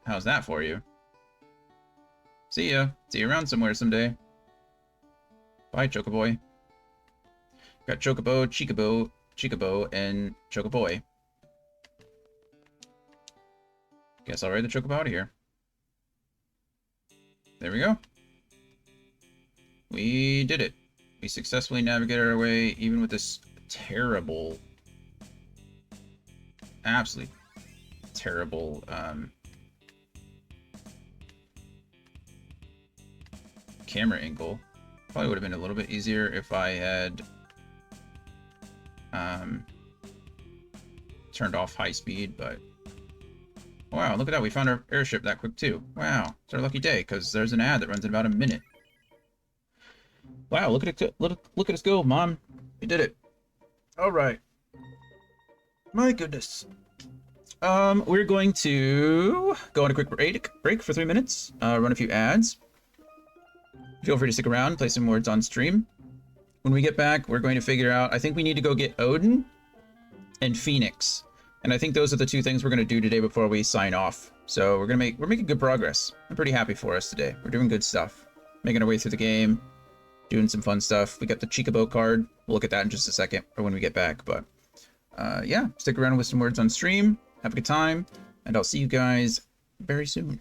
How's that for you? See ya. See you around somewhere someday. Bye, Chocoboy. Got Chocobo, Chicobo, and Chocoboy. Guess I'll ride the Chocobo out of here. There we go. We did it. We successfully navigated our way, even with this terrible, absolutely terrible, camera angle. Probably would have been a little bit easier if I had, turned off high speed, but wow, look at that. We found our airship that quick, too. Wow, it's our lucky day, because there's an ad that runs in about a minute. Wow, look at it. Look at us go, Mom. We did it. All right. My goodness. We're going to go on a quick break for 3 minutes, run a few ads. Feel free to stick around, play some words on stream. When we get back, we're going to figure out, I think we need to go get Odin and Phoenix. And I think those are the two things we're going to do today before we sign off. So we're making good progress. I'm pretty happy for us today. We're doing good stuff. Making our way through the game, doing some fun stuff. We got the Chocobo card. We'll look at that in just a second, or when we get back. But yeah, stick around with some words on stream. Have a good time, and I'll see you guys very soon.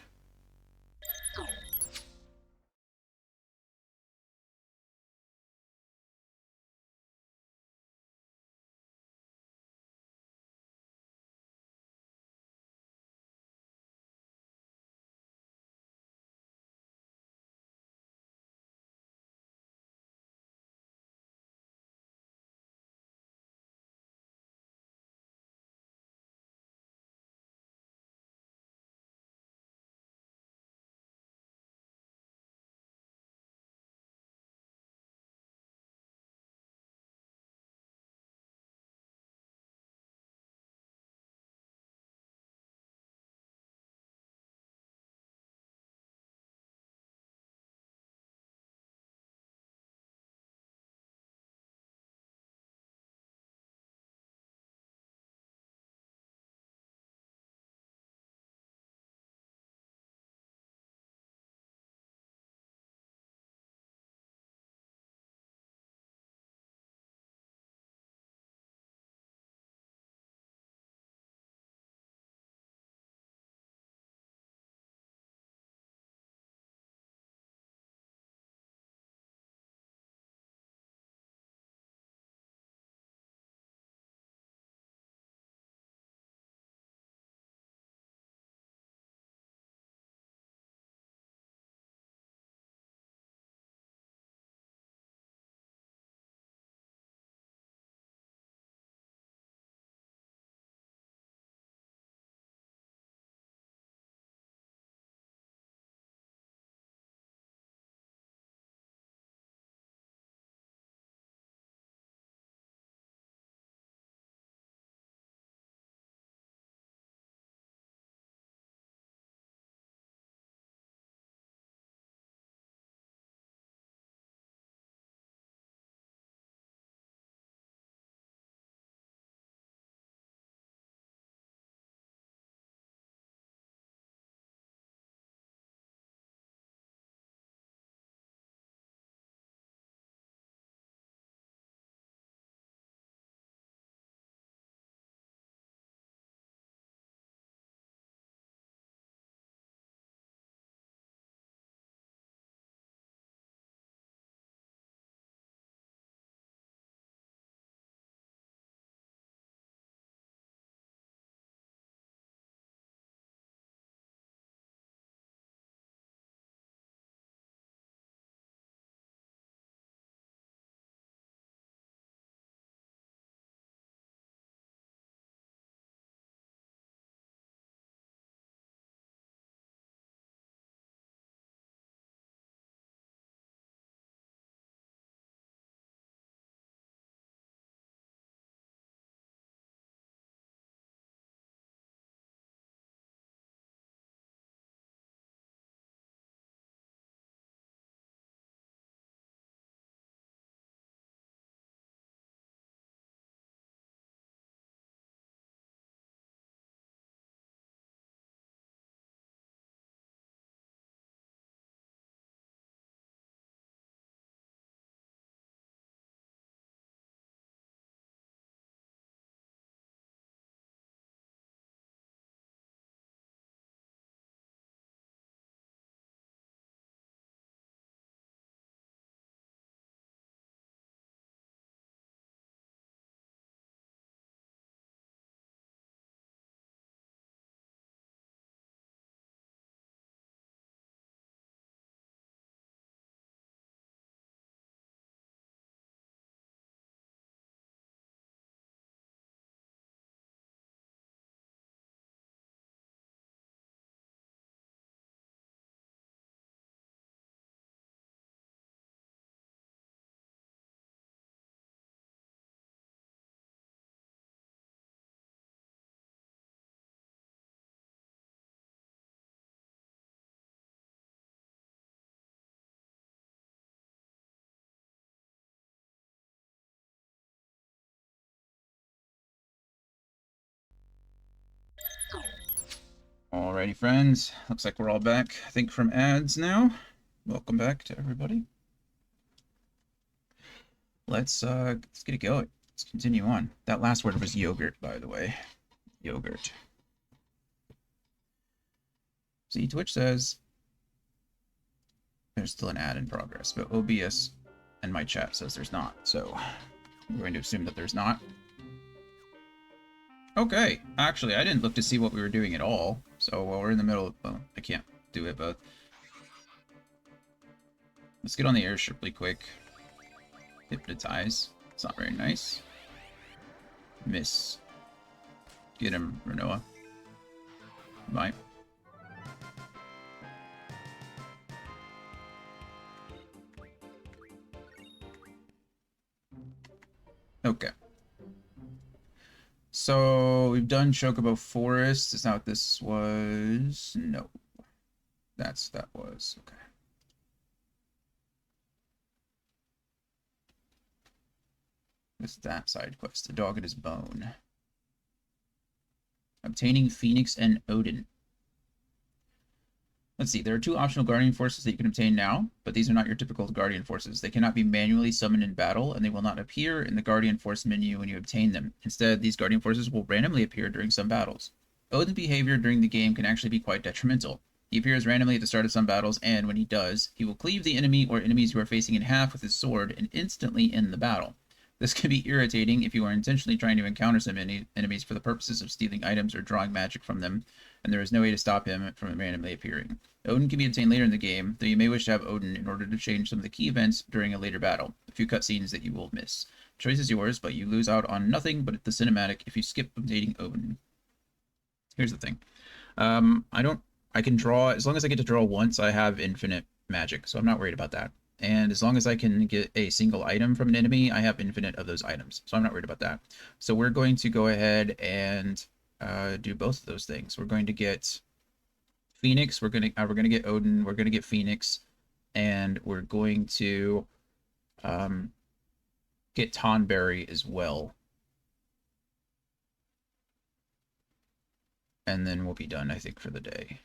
Alrighty, friends. Looks like we're all back, I think, from ads now. Welcome back to everybody. Let's get it going. Let's continue on. That last word was yogurt, by the way. Yogurt. See, Twitch says there's still an ad in progress, but OBS and my chat says there's not, so I'm going to assume that there's not. Okay, actually, I didn't look to see what we were doing at all, so while we're in the middle of... Well, I can't do it, but... Let's get on the airship really quick. Hypnotize. It's not very nice. Miss. Get him, Renoa. Bye. Okay. So, we've done Chocobo Forest. Is that what this was? No. That was. Okay. What's that side quest? The dog at his bone. Obtaining Phoenix and Odin. Let's see, there are 2 optional Guardian Forces that you can obtain now, but these are not your typical Guardian Forces. They cannot be manually summoned in battle, and they will not appear in the Guardian Force menu when you obtain them. Instead, these Guardian Forces will randomly appear during some battles. Odin's behavior during the game can actually be quite detrimental. He appears randomly at the start of some battles, and when he does, he will cleave the enemy or enemies you are facing in half with his sword and instantly end the battle. This can be irritating if you are intentionally trying to encounter some enemies for the purposes of stealing items or drawing magic from them, and there is no way to stop him from randomly appearing. Odin can be obtained later in the game, though you may wish to have Odin in order to change some of the key events during a later battle, a few cutscenes that you will miss. The choice is yours, but you lose out on nothing but the cinematic if you skip updating Odin. Here's the thing. I can draw, as long as I get to draw once, I have infinite magic, so I'm not worried about that. And as long as I can get a single item from an enemy, I have infinite of those items, so I'm not worried about that. So we're going to go ahead and do both of those things. We're going to get Phoenix, we're gonna get Odin, we're gonna get Phoenix, and we're going to get Tonberry as well. And then we'll be done, I think, for the day.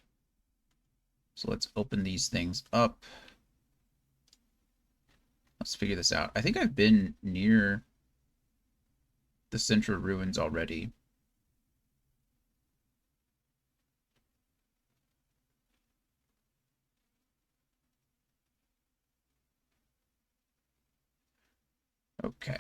So let's open these things up. Let's figure this out. I think I've been near the Central Ruins already. Okay.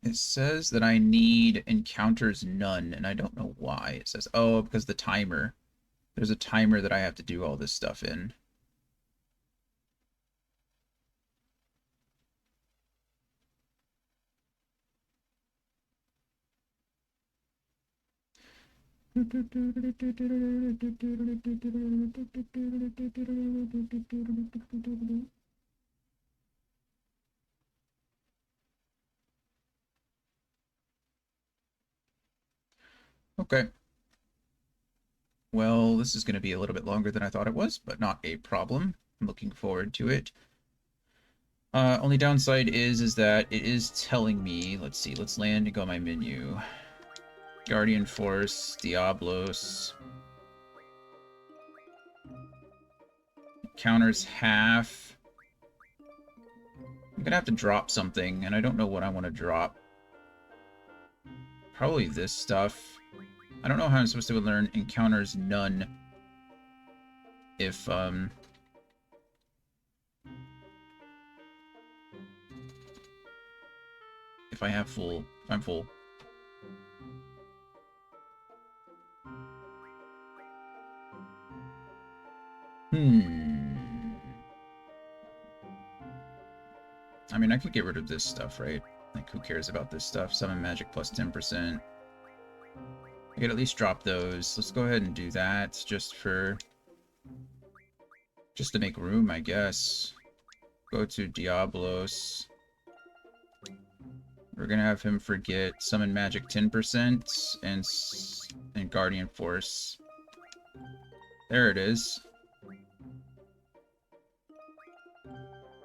It says that I need encounters none, and I don't know why. It says, oh, because the timer. There's a timer that I have to do all this stuff in. Okay. Well, this is going to be a little bit longer than I thought it was, but not a problem. I'm looking forward to it. Only downside is that it is telling me, let's see, let's land and go my menu. Guardian Force, Diablos. Counters half. I'm gonna have to drop something, and I don't know what I want to drop. Probably this stuff. I don't know how I'm supposed to learn encounters none if if I'm full. I mean, I could get rid of this stuff, right? Like, who cares about this stuff? Summon magic plus 10%. I could at least drop those. Let's go ahead and do that, just to make room, I guess. Go to Diablos. We're gonna have him forget Summon Magic 10% and Guardian Force. There it is.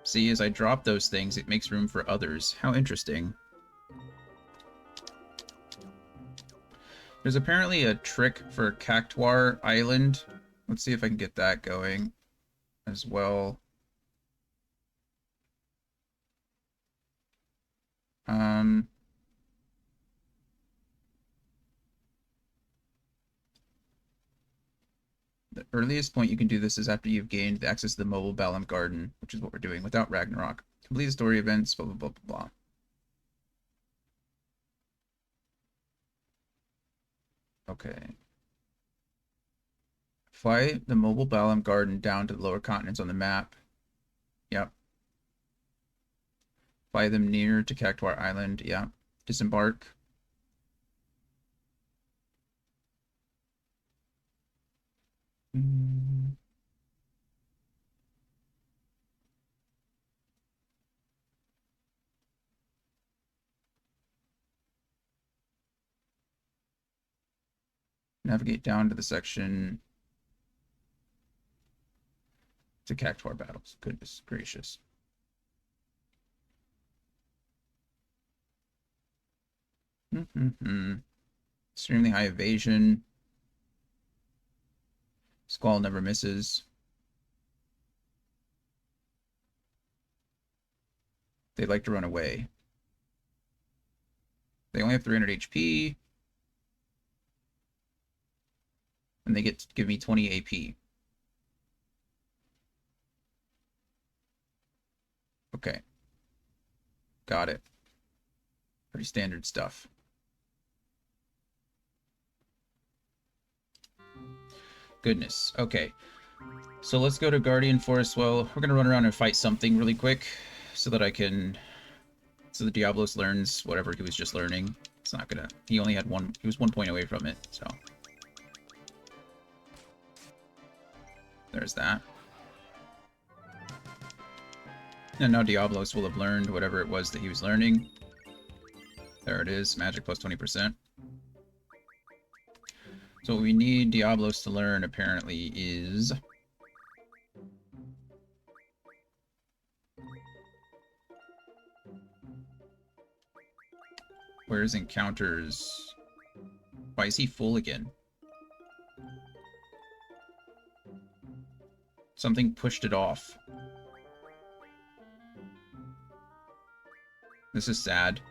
See, as I drop those things, it makes room for others. How interesting. There's apparently a trick for Cactuar Island. Let's see if I can get that going as well. The earliest point you can do this is after you've gained access to the mobile Balam Garden, which is what we're doing without Ragnarok. Complete the story events, blah, blah, blah, blah, blah. Okay. Fly the mobile Balam Garden down to the lower continents on the map. Yep. Fly them near to Cactuar Island. Yeah. Disembark. Navigate down to the section to Cactuar battles. Goodness gracious. Extremely high evasion. Squall never misses. They like to run away. They only have 300 HP. And they get to give me 20 AP. Okay. Got it. Pretty standard stuff. Goodness. Okay. So let's go to Guardian Forest. Well, we're going to run around and fight something really quick so that I can... So the Diablos learns whatever he was just learning. It's not going to... He only had one... He was 1 point away from it, so... There's that. And now Diablos will have learned whatever it was that he was learning. There it is. Magic plus 20%. So what we need Diablos to learn, apparently, is... Where's encounters? Why is he full again? Something pushed it off. This is sad.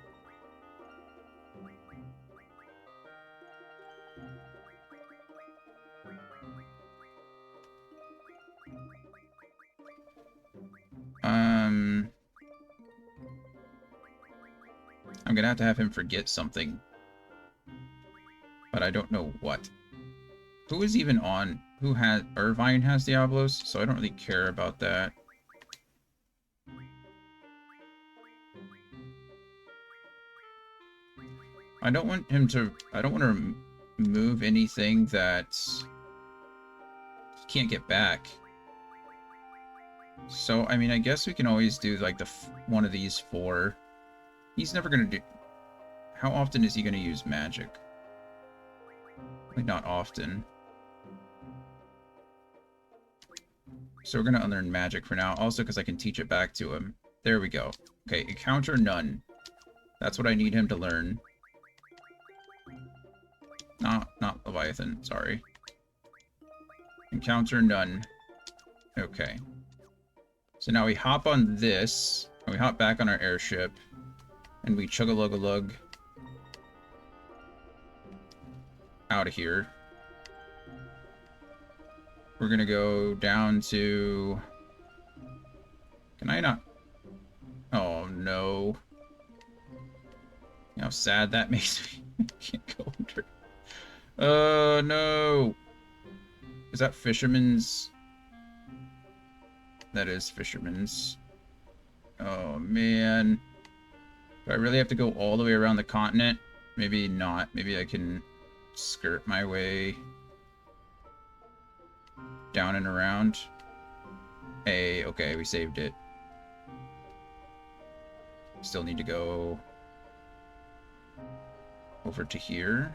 I'm gonna have to have him forget something. But I don't know what. Who is even on? Who has... Irvine has Diablos, so I don't really care about that. I don't want him to... I don't want to remove anything that he can't get back. So, I mean, I guess we can always do, like, one of these 4. He's never gonna do... How often is he gonna use magic? Like, not often. So we're gonna unlearn magic for now, also because I can teach it back to him. There we go. Okay, encounter none. That's what I need him to learn. Not Leviathan, sorry. Encounter none. Okay. So now we hop on this, and we hop back on our airship, and we chug-a-lug-a-lug out of here. We're gonna go down to... Can I not... Oh, no. How sad that makes me. I can't go under. Oh, no. Is that Fisherman's? That is Fisherman's. Oh, man. Do I really have to go all the way around the continent? Maybe not. Maybe I can skirt my way down and around. Hey, okay, we saved it. Still need to go over to here.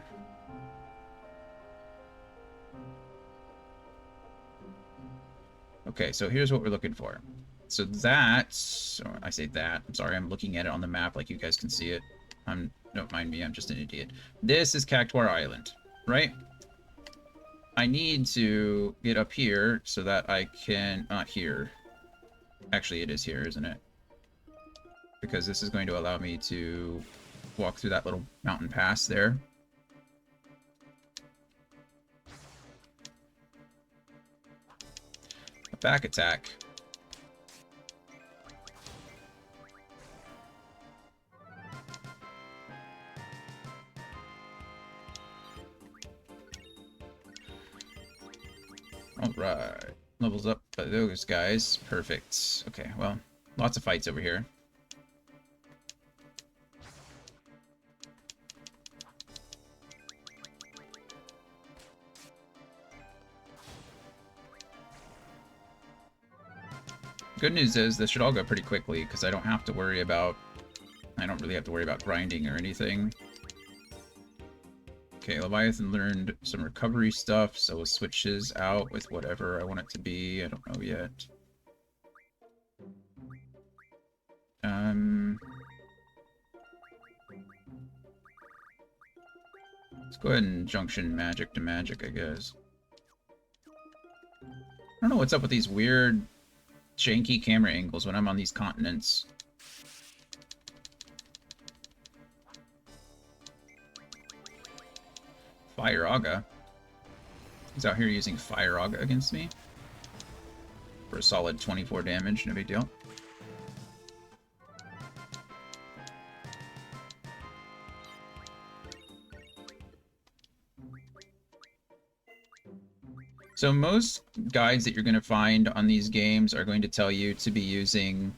Okay, so here's what we're looking for. So that's... I say that. I'm sorry, I'm looking at it on the map like you guys can see it. Don't mind me, I'm just an idiot. This is Cactuar Island, right? I need to get up here so that I can... Not here. Actually, it is here, isn't it? Because this is going to allow me to walk through that little mountain pass there. A back attack. Alright. Levels up by those guys. Perfect. Okay, well, lots of fights over here. Good news is this should all go pretty quickly because I don't have to worry about... I don't really have to worry about grinding or anything. Okay, Leviathan learned some recovery stuff, so we'll switch his out with whatever I want it to be. I don't know yet. Let's go ahead and junction magic to magic, I guess. I don't know what's up with these weird, janky camera angles when I'm on these continents. Fire-Aga. He's out here using Fire-Aga against me. For a solid 24 damage, no big deal. So most guides that you're going to find on these games are going to tell you to be using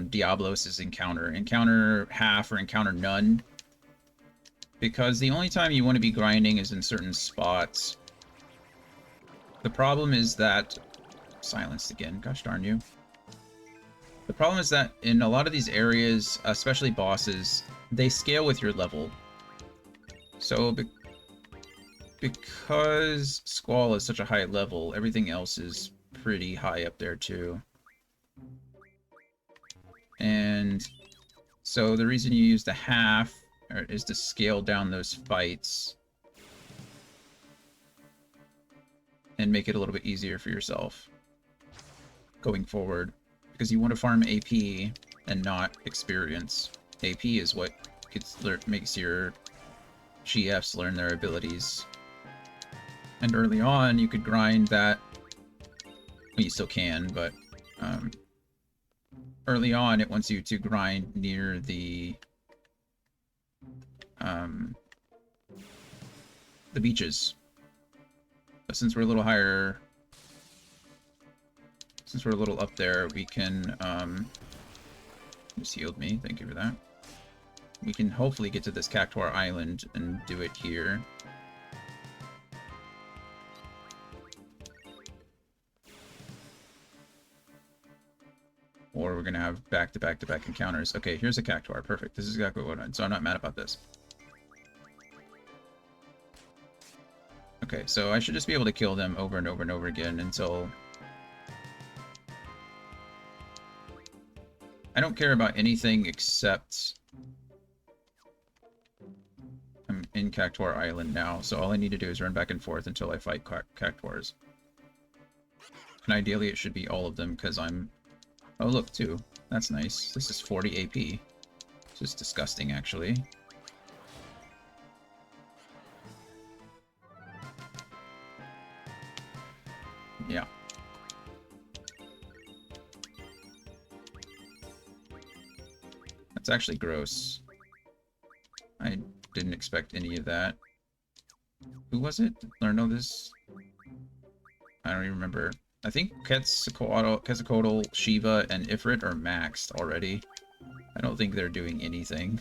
Diablos' encounter. Encounter half or encounter none. Because the only time you want to be grinding is in certain spots. The problem is that... Silenced again, gosh darn you. The problem is that in a lot of these areas, especially bosses, they scale with your level. So because Squall is such a high level, everything else is pretty high up there too. And so the reason you use the half is to scale down those fights and make it a little bit easier for yourself going forward, because you want to farm AP and not experience. AP is what makes your GFs learn their abilities. And early on, you could grind that. Well, you still can, but early on, it wants you to grind near the beaches. But since we're a little higher, since we're a little up there, we can just healed me. Thank you for that. We can hopefully get to this Cactuar Island and do it here. Or we're going to have back-to-back-to-back encounters. Okay, here's a Cactuar. Perfect. This is exactly what I wanted, so I'm not mad about this. Okay, so I should just be able to kill them over and over and over again until... I don't care about anything except... I'm in Cactuar Island now, so all I need to do is run back and forth until I fight Cactuars. And ideally it should be all of them, because I'm... Oh, look, 2. That's nice. This is 40 AP. This is disgusting, actually. Yeah. That's actually gross. I didn't expect any of that. Who was it? Learn all this? I don't even remember. I think Quetzalcoatl, Shiva, and Ifrit are maxed already. I don't think they're doing anything.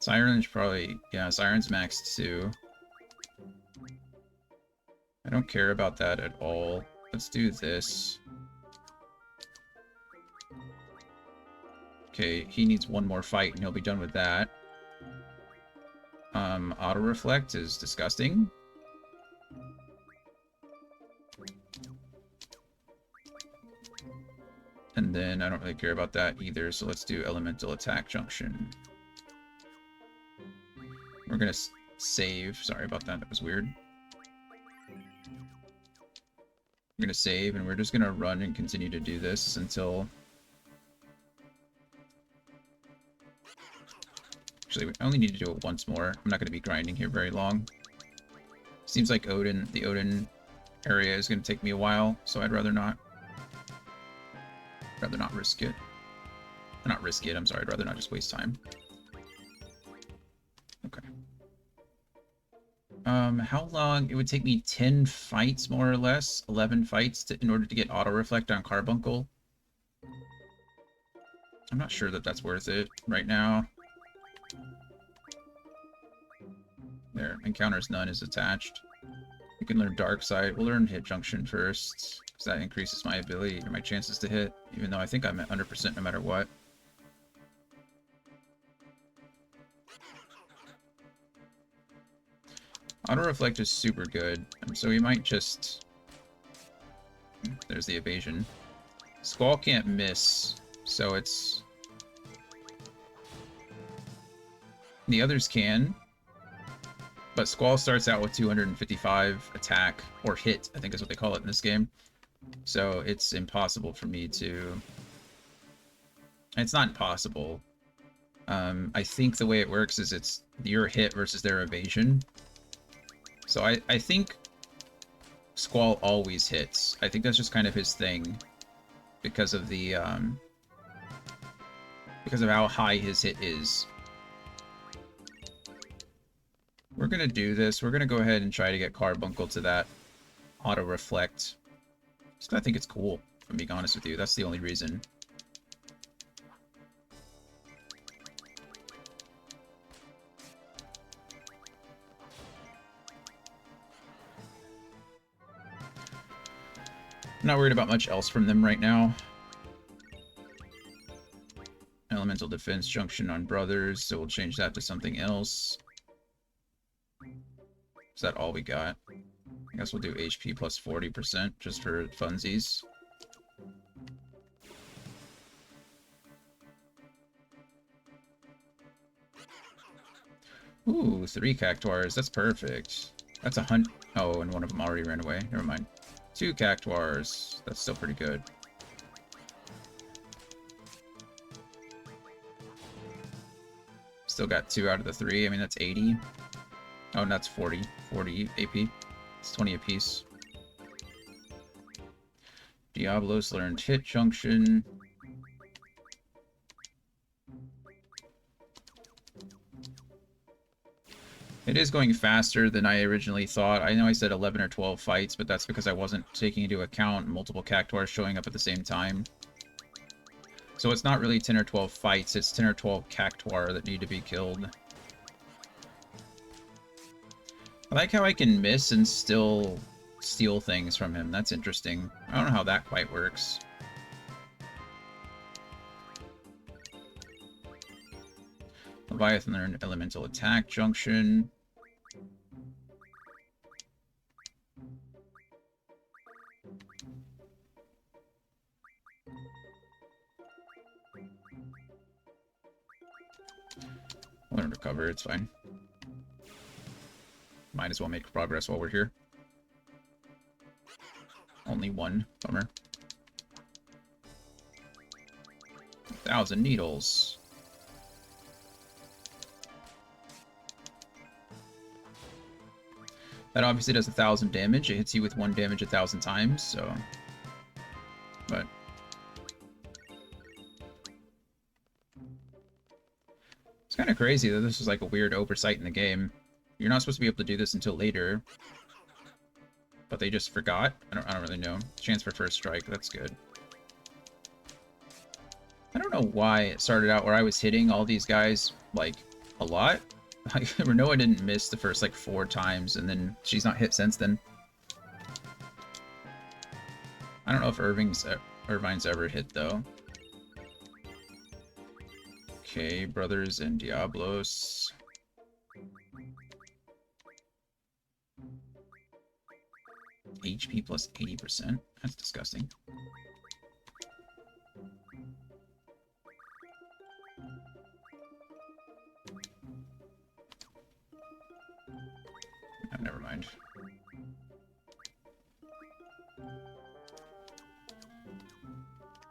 Siren's probably... Yeah, Siren's maxed too. I don't care about that at all. Let's do this. Okay, he needs one more fight and he'll be done with that. Auto Reflect is disgusting. And then I don't really care about that either, so let's do Elemental Attack Junction. We're gonna save. Sorry about that, that was weird. We're gonna save, and we're just gonna run and continue to do this until... Actually, we only need to do it once more. I'm not gonna be grinding here very long. Seems like Odin, the Odin area is gonna take me a while, so I'd rather not. Rather not risk it. Not risk it, I'm sorry, I'd rather not just waste time. Okay. How long? It would take me 10 fights, more or less. 11 fights in order to get auto-reflect on Carbuncle. I'm not sure that that's worth it right now. There, encounters none is attached. We can learn Dark Side. We'll learn Hit Junction first, because that increases my ability or my chances to hit, even though I think I'm at 100% no matter what. Auto Reflect is super good, so we might just... There's the evasion. Squall can't miss, so it's... The others can, but Squall starts out with 255 attack, or hit, I think is what they call it in this game. So it's impossible for me to... It's not impossible. I think the way it works is it's your hit versus their evasion. So I think Squall always hits. I think that's just kind of his thing because of the because of how high his hit is. We're gonna do this. We're gonna go ahead and try to get Carbuncle to that auto reflect. Just 'cause I think it's cool, if I'm being honest with you. That's the only reason. I'm not worried about much else from them right now. Elemental Defense Junction on Brothers, so we'll change that to something else. Is that all we got? I guess we'll do HP plus 40% just for funsies. Ooh, 3 Cactuars. That's perfect. That's a hunt. Oh, and one of them already ran away. Never mind. 2 Cactuars. That's still pretty good. Still got 2 out of the 3. I mean, that's 80. Oh, and that's 40. 40 AP. It's 20 apiece. Diablos learned Hit Junction. It is going faster than I originally thought. I know I said 11 or 12 fights, but that's because I wasn't taking into account multiple Cactuars showing up at the same time. So it's not really 10 or 12 fights, it's 10 or 12 Cactuar that need to be killed. I like how I can miss and still steal things from him. That's interesting. I don't know how that quite works. Leviathan learned Elemental Attack Junction. Let him recover, it's fine. Might as well make progress while we're here. Only 1. Bummer. 1,000 needles. That obviously does 1,000 damage. It hits you with 1 damage 1,000 times, so... But... It's kind of crazy that this is like a weird oversight in the game. You're not supposed to be able to do this until later. But they just forgot? I don't really know. Chance for first strike, that's good. I don't know why it started out where I was hitting all these guys, like, a lot. Like, Rinoa didn't miss the first, like, 4 times, and then she's not hit since then. I don't know if Irvine's ever hit, though. Okay, Brothers and Diablos. HP plus 80%? That's disgusting.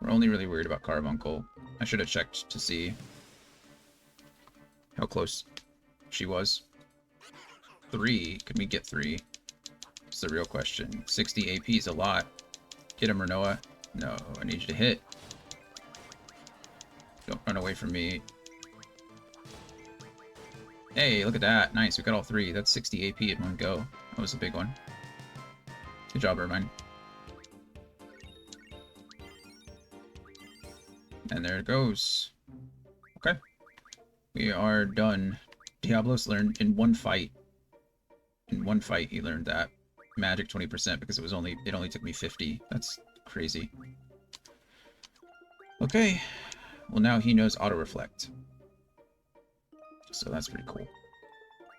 We're only really worried about Carbuncle. I should have checked to see how close she was. 3. Could we get 3? That's the real question. 60 AP is a lot. Get him, Rinoa. No, I need you to hit. Don't run away from me. Hey, look at that. Nice, we got all 3. That's 60 AP in one go. That was a big one. Good job, Irvine. And there it goes. Okay. We are done. Diablos learned in one fight. In one fight, he learned that. Magic 20% because it only took me 50. That's crazy. Okay. Well, now he knows auto reflect. So that's pretty cool.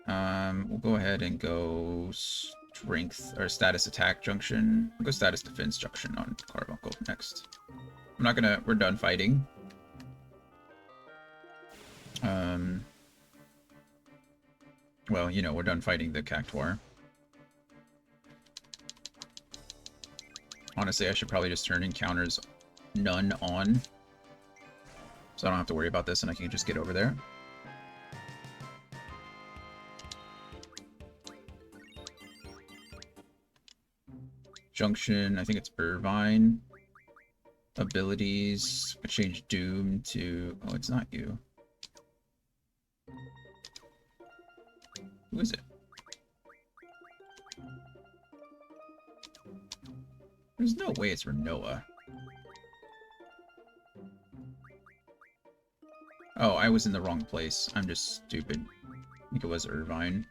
We'll go ahead and go strength or status attack junction. We'll go status defense junction on Carbuncle next. I'm not gonna. We're done fighting. Well, you know, we're done fighting the Cactuar. Honestly, I should probably just turn encounters none on. So I don't have to worry about this and I can just get over there. Junction, I think it's Irvine. Abilities, I change Doom to... Oh, it's not you. Who is it? There's no way it's Rinoa. Oh, I was in the wrong place. I'm just stupid. I think it was Irvine.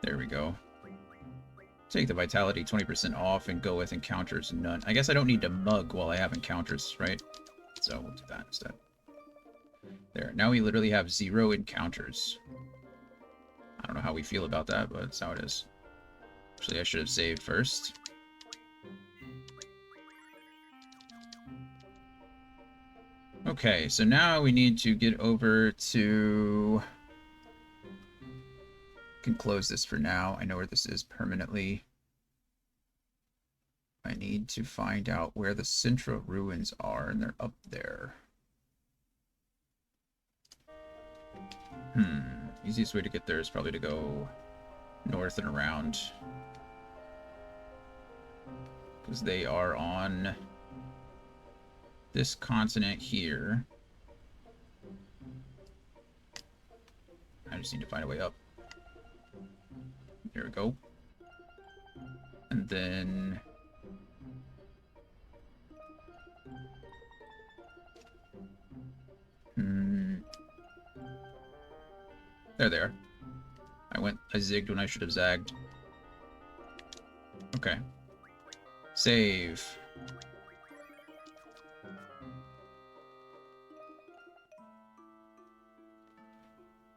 There we go. Take the vitality 20% off and go with encounters none. I guess I don't need to mug while I have encounters, right? So we'll do that instead. There. Now we literally have 0 encounters. I don't know how we feel about that, but that's how it is. Actually, I should have saved first. Okay, so now we need to get over to... Can close this for now. I know where this is permanently. I need to find out where the Sintra ruins are, and they're up there. Easiest way to get there is probably to go north and around. Because they are on this continent here. I just need to find a way up. Here we go. And then... There they are. I zigged when I should have zagged. Okay. Save.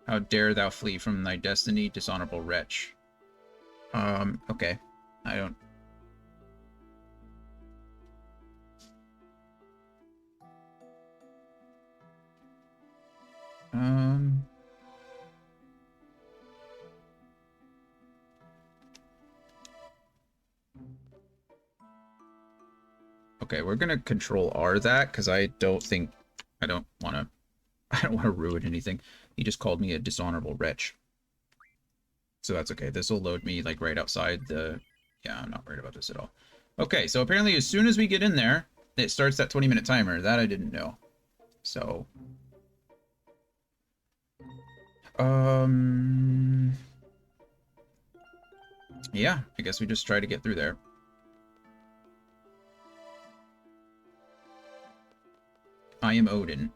How dare thou flee from thy destiny, dishonorable wretch. Okay. I don't... Okay, we're gonna control R that, because I don't want to ruin anything. He just called me a dishonorable wretch. So that's okay. This will load me, like, right outside the... Yeah, I'm not worried about this at all. Okay, so apparently as soon as we get in there, it starts that 20-minute timer. That I didn't know. So... Yeah, I guess we just try to get through there. I am Odin.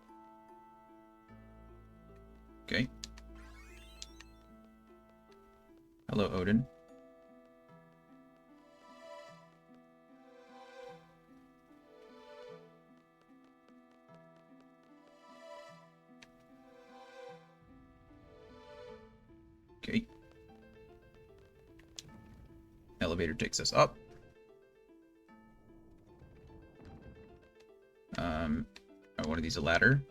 Okay. Hello, Odin. Okay. Elevator takes us up. One of these a ladder.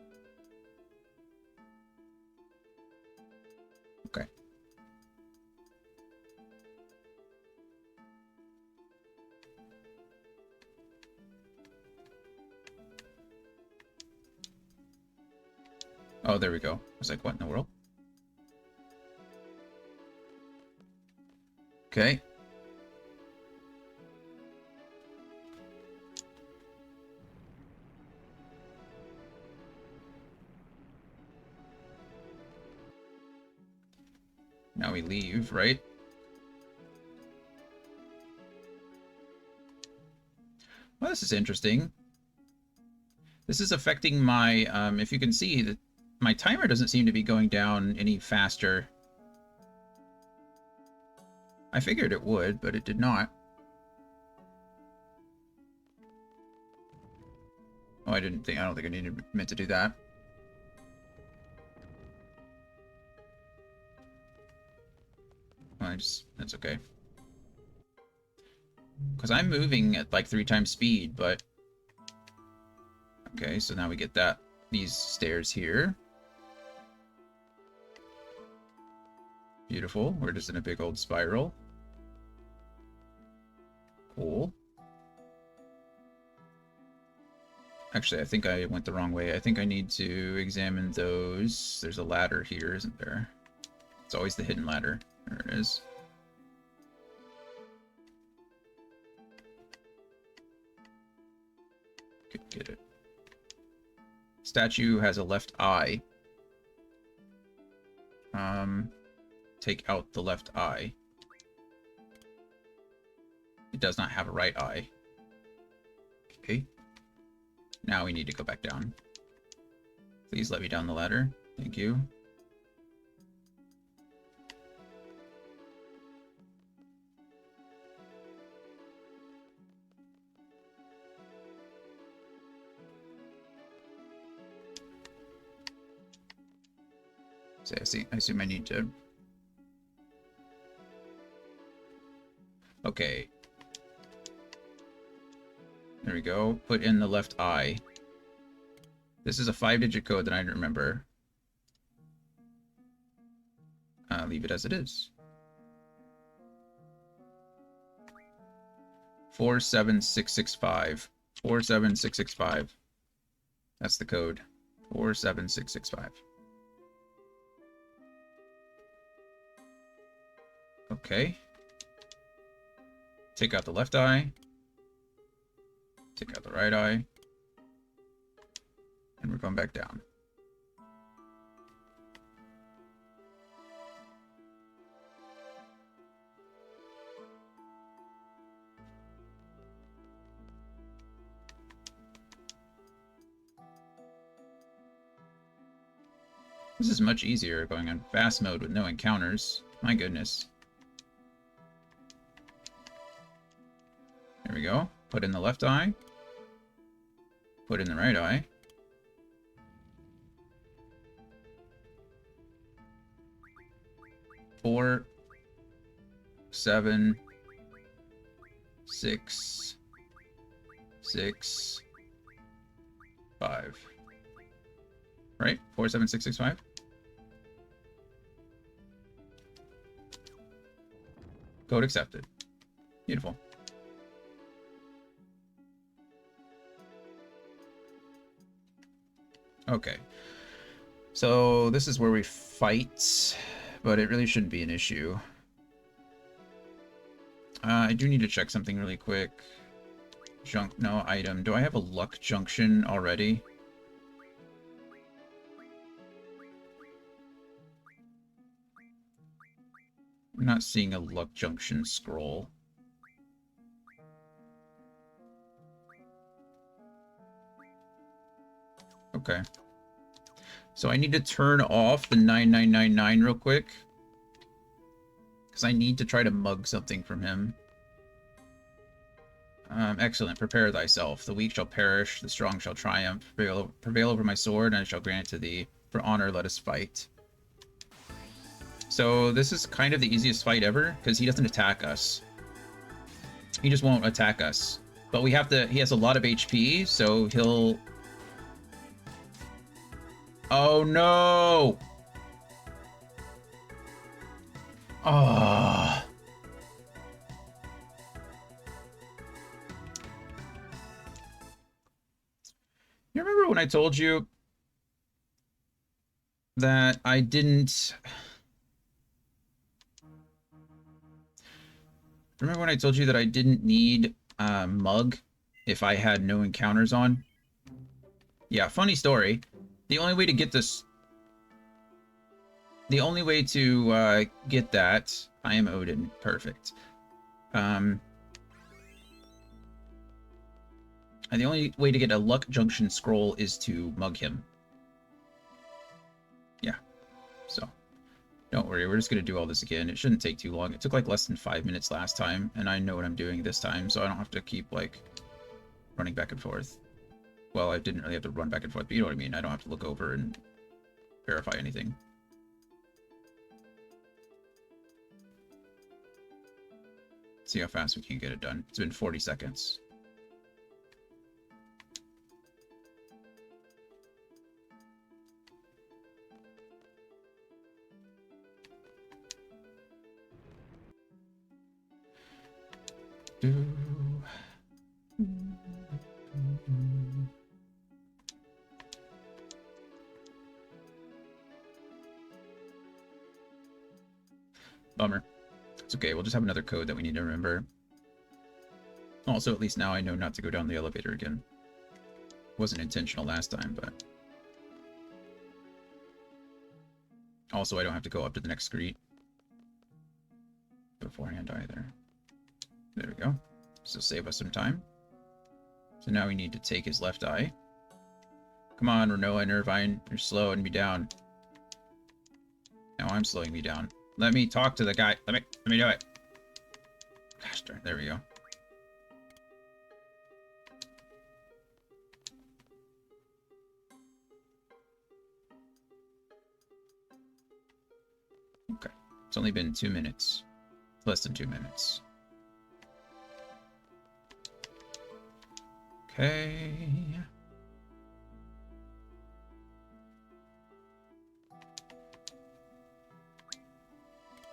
Okay. Oh, there we go. I was like, what in the world? Okay. Now we leave, right? Well, this is interesting. This is affecting my, if you can see, that my timer doesn't seem to be going down any faster. I figured it would, but it did not. Oh, I don't think I meant to do that. Well, that's okay. Because I'm moving at like 3 times speed, but... Okay, so now we get these stairs here. Beautiful. We're just in a big old spiral. Cool. Actually, I think I went the wrong way. I think I need to examine those. There's a ladder here, isn't there? It's always the hidden ladder. There it is. Get it. Statue has a left eye. Take out the left eye. It does not have a right eye. Okay. Now we need to go back down. Please let me down the ladder. Thank you. So I assume I need to... Okay. There we go. Put in the left eye. This is a 5-digit code that I don't remember. Leave it as it is. 47665. 47665. That's the code. 47665. Okay. Take out the left eye. Take out the right eye. And we're going back down. This is much easier going on fast mode with no encounters. My goodness. There we go. Put in the left eye. Put in the right eye. Four, 7, 6, 6, 5. Right? 4, 7, 6, 6, 5. Code accepted. Beautiful. Okay. So this is where we fight, but it really shouldn't be an issue. I do need to check something really quick. No item. Do I have a luck junction already? I'm not seeing a luck junction scroll. Okay. So I need to turn off the 9999 real quick. Because I need to try to mug something from him. Excellent. Prepare thyself. The weak shall perish, the strong shall triumph. Prevail over my sword, and I shall grant it to thee. For honor, let us fight. So this is kind of the easiest fight ever, because he doesn't attack us. He just won't attack us. But we have to... He has a lot of HP, so he'll... Oh, no! Oh. You remember when I told you that I didn't... Remember when I told you that I didn't need Mug if I had no encounters on? Yeah, funny story. The only way to get this... The only way to get that... I am Odin. Perfect. And the only way to get a Luck Junction scroll is to mug him. Yeah. So, don't worry. We're just going to do all this again. It shouldn't take too long. It took like less than 5 minutes last time, and I know what I'm doing this time, so I don't have to keep, like, running back and forth. Well, I didn't really have to run back and forth, but you know what I mean. I don't have to look over and verify anything. See how fast we can get it done. It's been 40 seconds. Bummer. It's okay, we'll just have another code that we need to remember. Also, at least now I know not to go down the elevator again. Wasn't intentional last time, but... Also, I don't have to go up to the next street beforehand either. There we go. So save us some time. So now we need to take his left eye. Come on, Rinoa and Irvine, you're slowing me down. Now I'm slowing me down. Let me talk to the guy. Let me do it. Gosh darn, there we go. Okay. It's only been 2 minutes. Less than 2 minutes. Okay.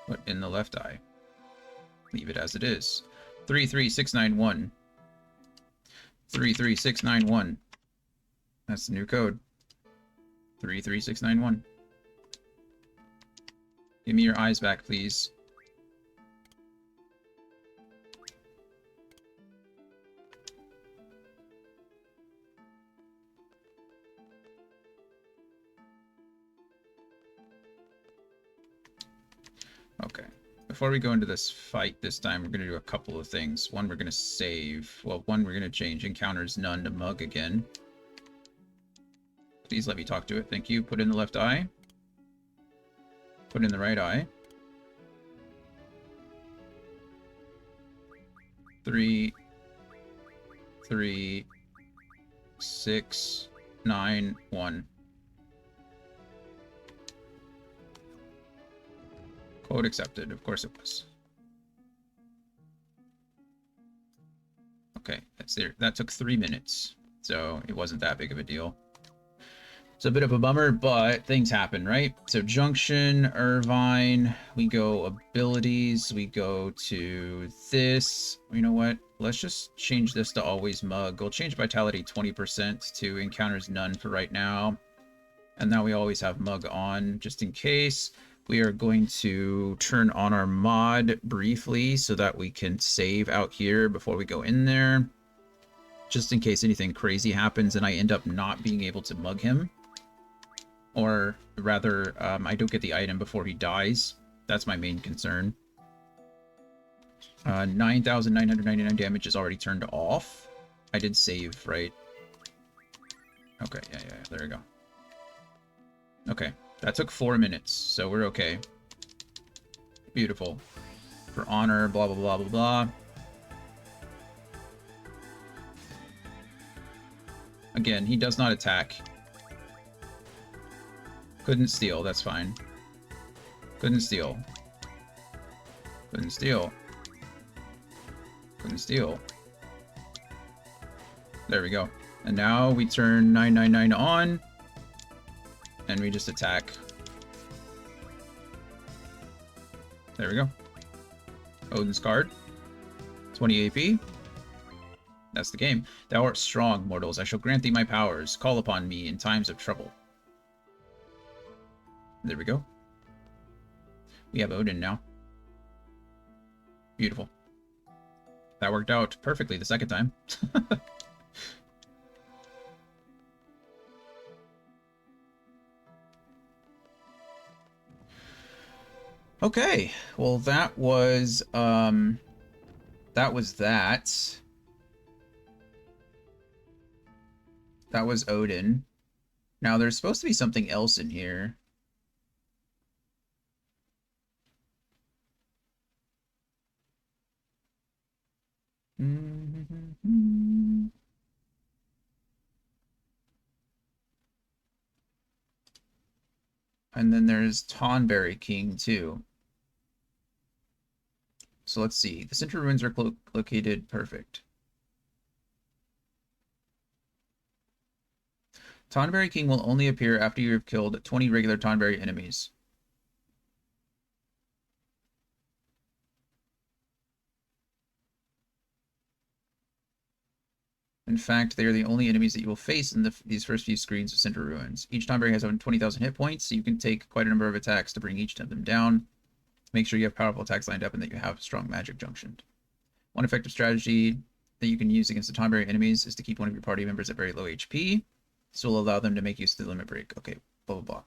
Put in the left eye. Leave it as it is. 33691. 33691. That's the new code. 33691. Give me your eyes back, please. Okay. Before we go into this fight this time, we're going to do a couple of things. One, we're going to save. Well, one, we're going to change encounters none to mug again. Please let me talk to it. Thank you. Put in the left eye. Put in the right eye. 3, 3, 6, 9, 1. Code accepted. Of course it was. Okay, that's there. That took 3 minutes, so it wasn't that big of a deal. It's a bit of a bummer, but things happen, right? So Junction, Irvine, we go abilities, we go to this. You know what? Let's just change this to always mug. We'll change vitality 20% to encounters none for right now. And now we always have mug on, just in case. We are going to turn on our mod briefly so that we can save out here before we go in there. Just in case anything crazy happens and I end up not being able to mug him. Or rather, I don't get the item before he dies. That's my main concern. 9,999 damage is already turned off. I did save, right? Okay, yeah, there we go. Okay, that took 4 minutes, so we're okay. Beautiful. For honor, blah, blah, blah, blah, blah. Again, he does not attack. Couldn't steal, that's fine. Couldn't steal. Couldn't steal. Couldn't steal. There we go. And now we turn 999 on. And we just attack. There we go. Odin's card. 20 AP. That's the game. Thou art strong, mortals. I shall grant thee my powers. Call upon me in times of trouble. There we go. We have Odin now. Beautiful. That worked out perfectly the second time. Okay, well that was that. That was Odin. Now there's supposed to be something else in here. And then there's Tonberry King too. So let's see. The central ruins are located perfect. Tonberry King will only appear after you have killed 20 regular Tonberry enemies. In fact, they are the only enemies that you will face in these first few screens of Central Ruins. Each Tonberry has 20,000 hit points, so you can take quite a number of attacks to bring each of them down. Make sure you have powerful attacks lined up and that you have strong magic junctioned. One effective strategy that you can use against the Tonberry enemies is to keep one of your party members at very low HP. This will allow them to make use of the limit break. Okay, blah, blah, blah.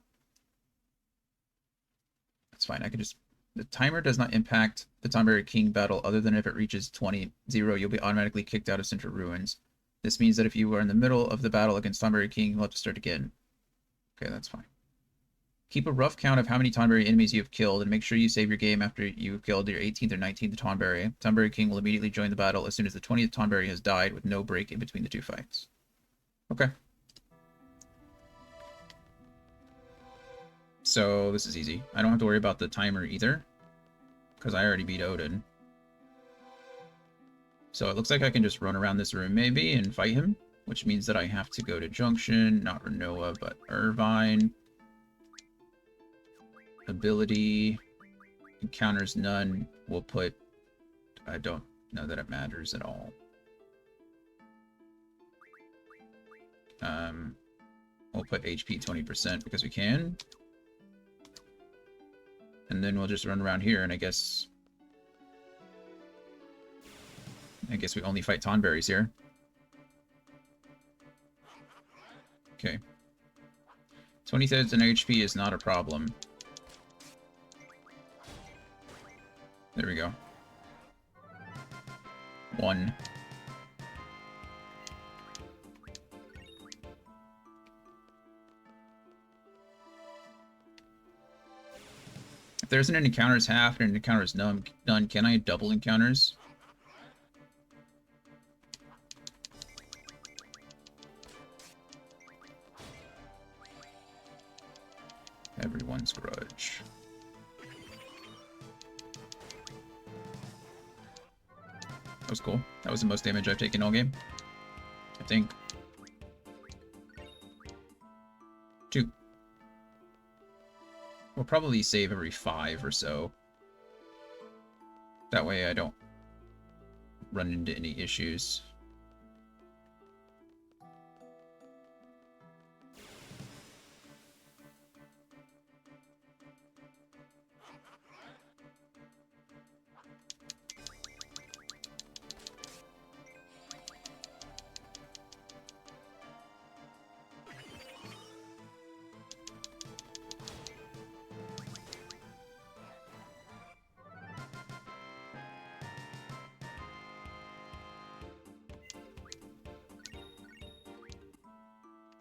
That's fine. I can just... The timer does not impact the Tonberry King battle other than if it reaches 20-0, you'll be automatically kicked out of Central Ruins. This means that if you are in the middle of the battle against Tonberry King, you'll have to start again. Okay, that's fine. Keep a rough count of how many Tonberry enemies you have killed, and make sure you save your game after you've killed your 18th or 19th Tonberry. Tonberry King will immediately join the battle as soon as the 20th Tonberry has died, with no break in between the two fights. Okay. So this is easy. I don't have to worry about the timer either, because I already beat Odin. So it looks like I can just run around this room maybe and fight him, which means that I have to go to Junction, not Rinoa, but Irvine. Ability, encounters none. We'll put... I don't know that it matters at all. We'll put HP 20% because we can. And then we'll just run around here, and I guess we only fight Tonberries here. Okay. 20,000 HP is not a problem. There we go. 1. If there isn't an encounters half and an encounters none, can I double encounters? Everyone's grudge. That was cool. That was the most damage I've taken all game, I think. 2. We'll probably save every 5 or so. That way I don't run into any issues.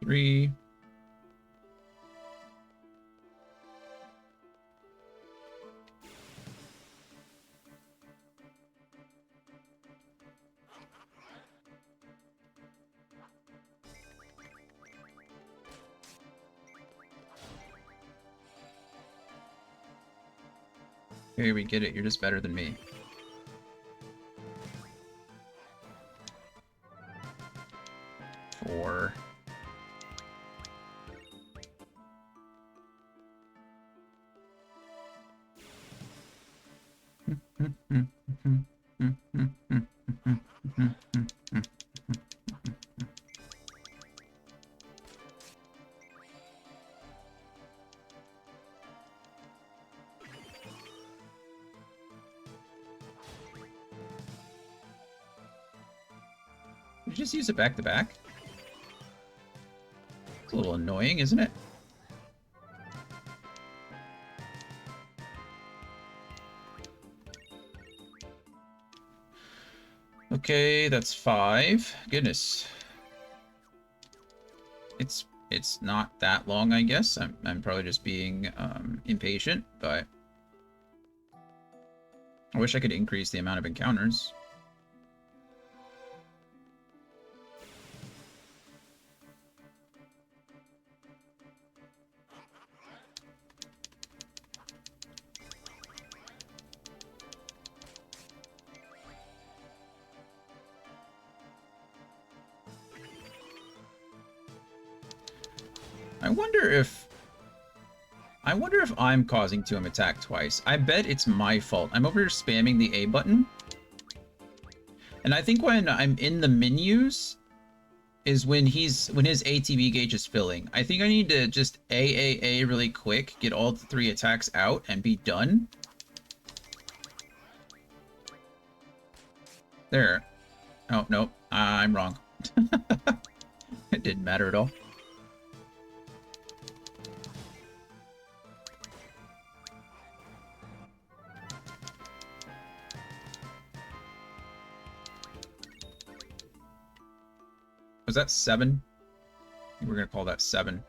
Three. Okay, we get it. You're just better than me. 4. You just use it back to back? It's a little annoying, isn't it? Okay, that's 5. Goodness. It's not that long, I guess. I'm probably just being impatient, but I wish I could increase the amount of encounters. I wonder if I'm causing 2M attack twice. I bet it's my fault. I'm over here spamming the A button. And I think when I'm in the menus is when his ATB gauge is filling. I think I need to just A really quick, get all 3 attacks out, and be done. There. Oh, no. I'm wrong. It didn't matter at all. Was that 7? We're gonna call that 7.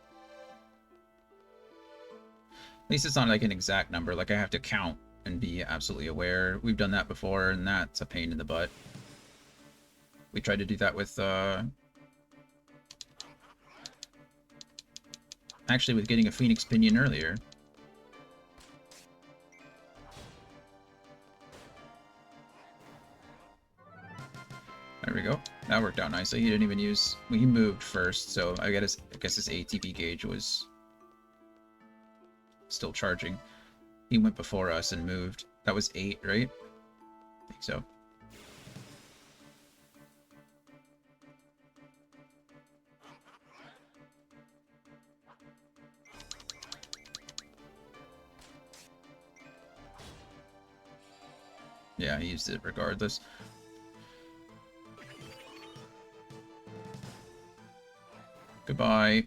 At least it's not like an exact number, like I have to count and be absolutely aware. We've done that before, and that's a pain in the butt. We tried to do that with, actually with getting a Phoenix Pinion earlier. There we go. That worked out nicely. He didn't even use... Well, he moved first, so I guess his ATB gauge was still charging. He went before us and moved. That was 8, right? I think so. Yeah, he used it regardless. Goodbye.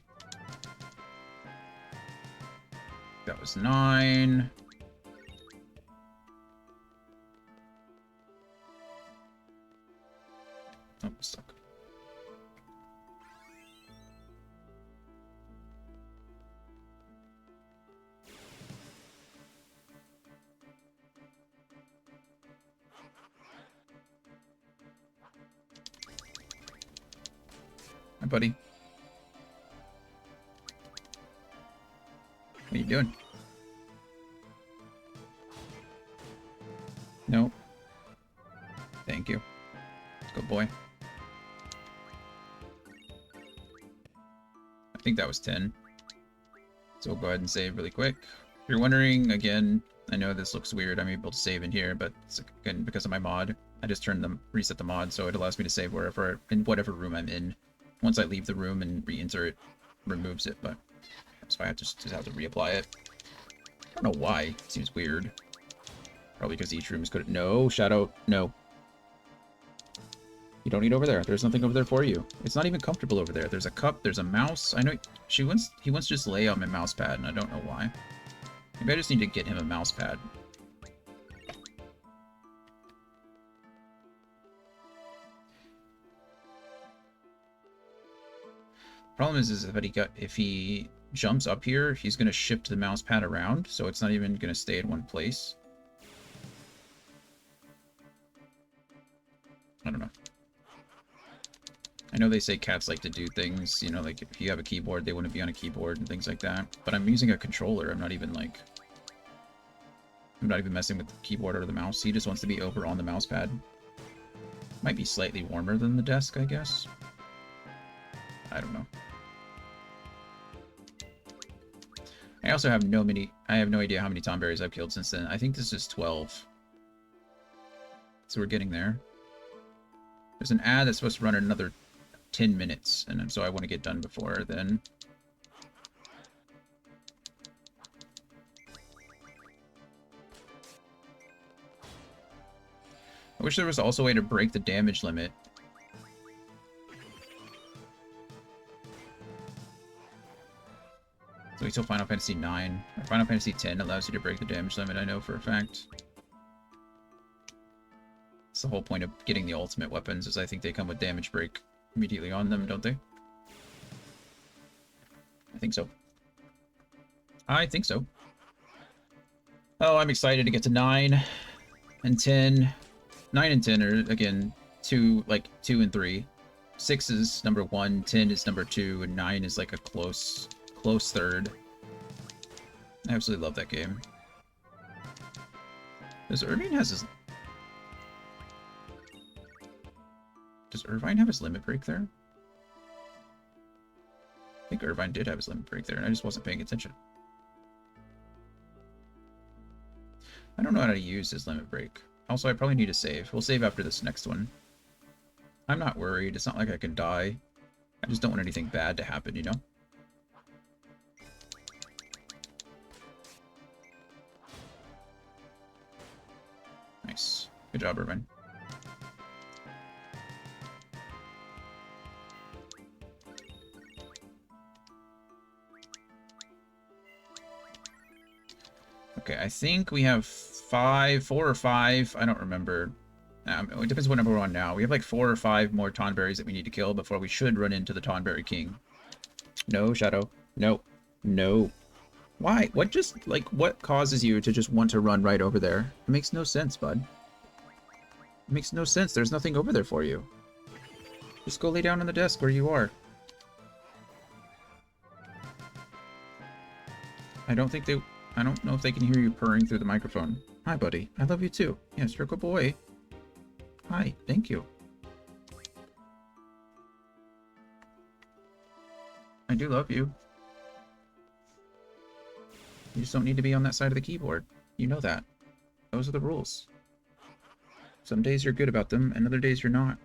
That was 9. Oh, I'm stuck. Hi, buddy. What are you doing? Nope. Thank you. Good boy. I think that was 10. So we'll go ahead and save really quick. If you're wondering, again, I know this looks weird. I'm able to save in here, but it's again because of my mod. I just reset the mod, so it allows me to save wherever, in whatever room I'm in. Once I leave the room and re-enter it, removes it, but so I just have to reapply it. I don't know why. It seems weird. Probably because each room is good. No, Shadow, no. You don't eat over there. There's nothing over there for you. It's not even comfortable over there. There's a cup, there's a mouse. I know he wants to just lay on my mouse pad, and I don't know why. Maybe I just need to get him a mouse pad. Problem is if he jumps up here, he's gonna shift the mouse pad around, so it's not even gonna stay in one place. I don't know. I know they say cats like to do things, you know, like if you have a keyboard, they wouldn't be on a keyboard and things like that. But I'm using a controller. I'm not even messing with the keyboard or the mouse. He just wants to be over on the mouse pad. Might be slightly warmer than the desk, I guess. I don't know. I also have no idea how many Tomberries I've killed since then. I think this is 12. So we're getting there. There's an ad that's supposed to run in another 10 minutes, and so I want to get done before then. I wish there was also a way to break the damage limit. So until Final Fantasy 9. Or Final Fantasy 10 allows you to break the damage limit, I know for a fact. It's the whole point of getting the ultimate weapons, is I think they come with damage break immediately on them, don't they? I think so. I think so. Oh, I'm excited to get to 9 and 10. 9 and 10 are, again, 2 and 3. 6 is number 1, 10 is number 2, and 9 is like a close third. I absolutely love that game. Does Irvine have his limit break there? I think Irvine did have his limit break there, and I just wasn't paying attention. I don't know how to use his limit break. Also, I probably need to save. We'll save after this next one. I'm not worried. It's not like I can die. I just don't want anything bad to happen, you know? Nice. Good job, Irvine. Okay, I think we have 4 or 5. I don't remember. It depends what number we're on now. We have like 4 or 5 more Tonberries that we need to kill before we should run into the Tonberry King. No, Shadow. No. No. Why? What causes you to just want to run right over there? It makes no sense, bud. It makes no sense. There's nothing over there for you. Just go lay down on the desk where you are. I don't know if they can hear you purring through the microphone. Hi, buddy. I love you too. Yes, you're a good boy. Hi, thank you. I do love you. You just don't need to be on that side of the keyboard. You know that. Those are the rules. Some days you're good about them, and other days you're not.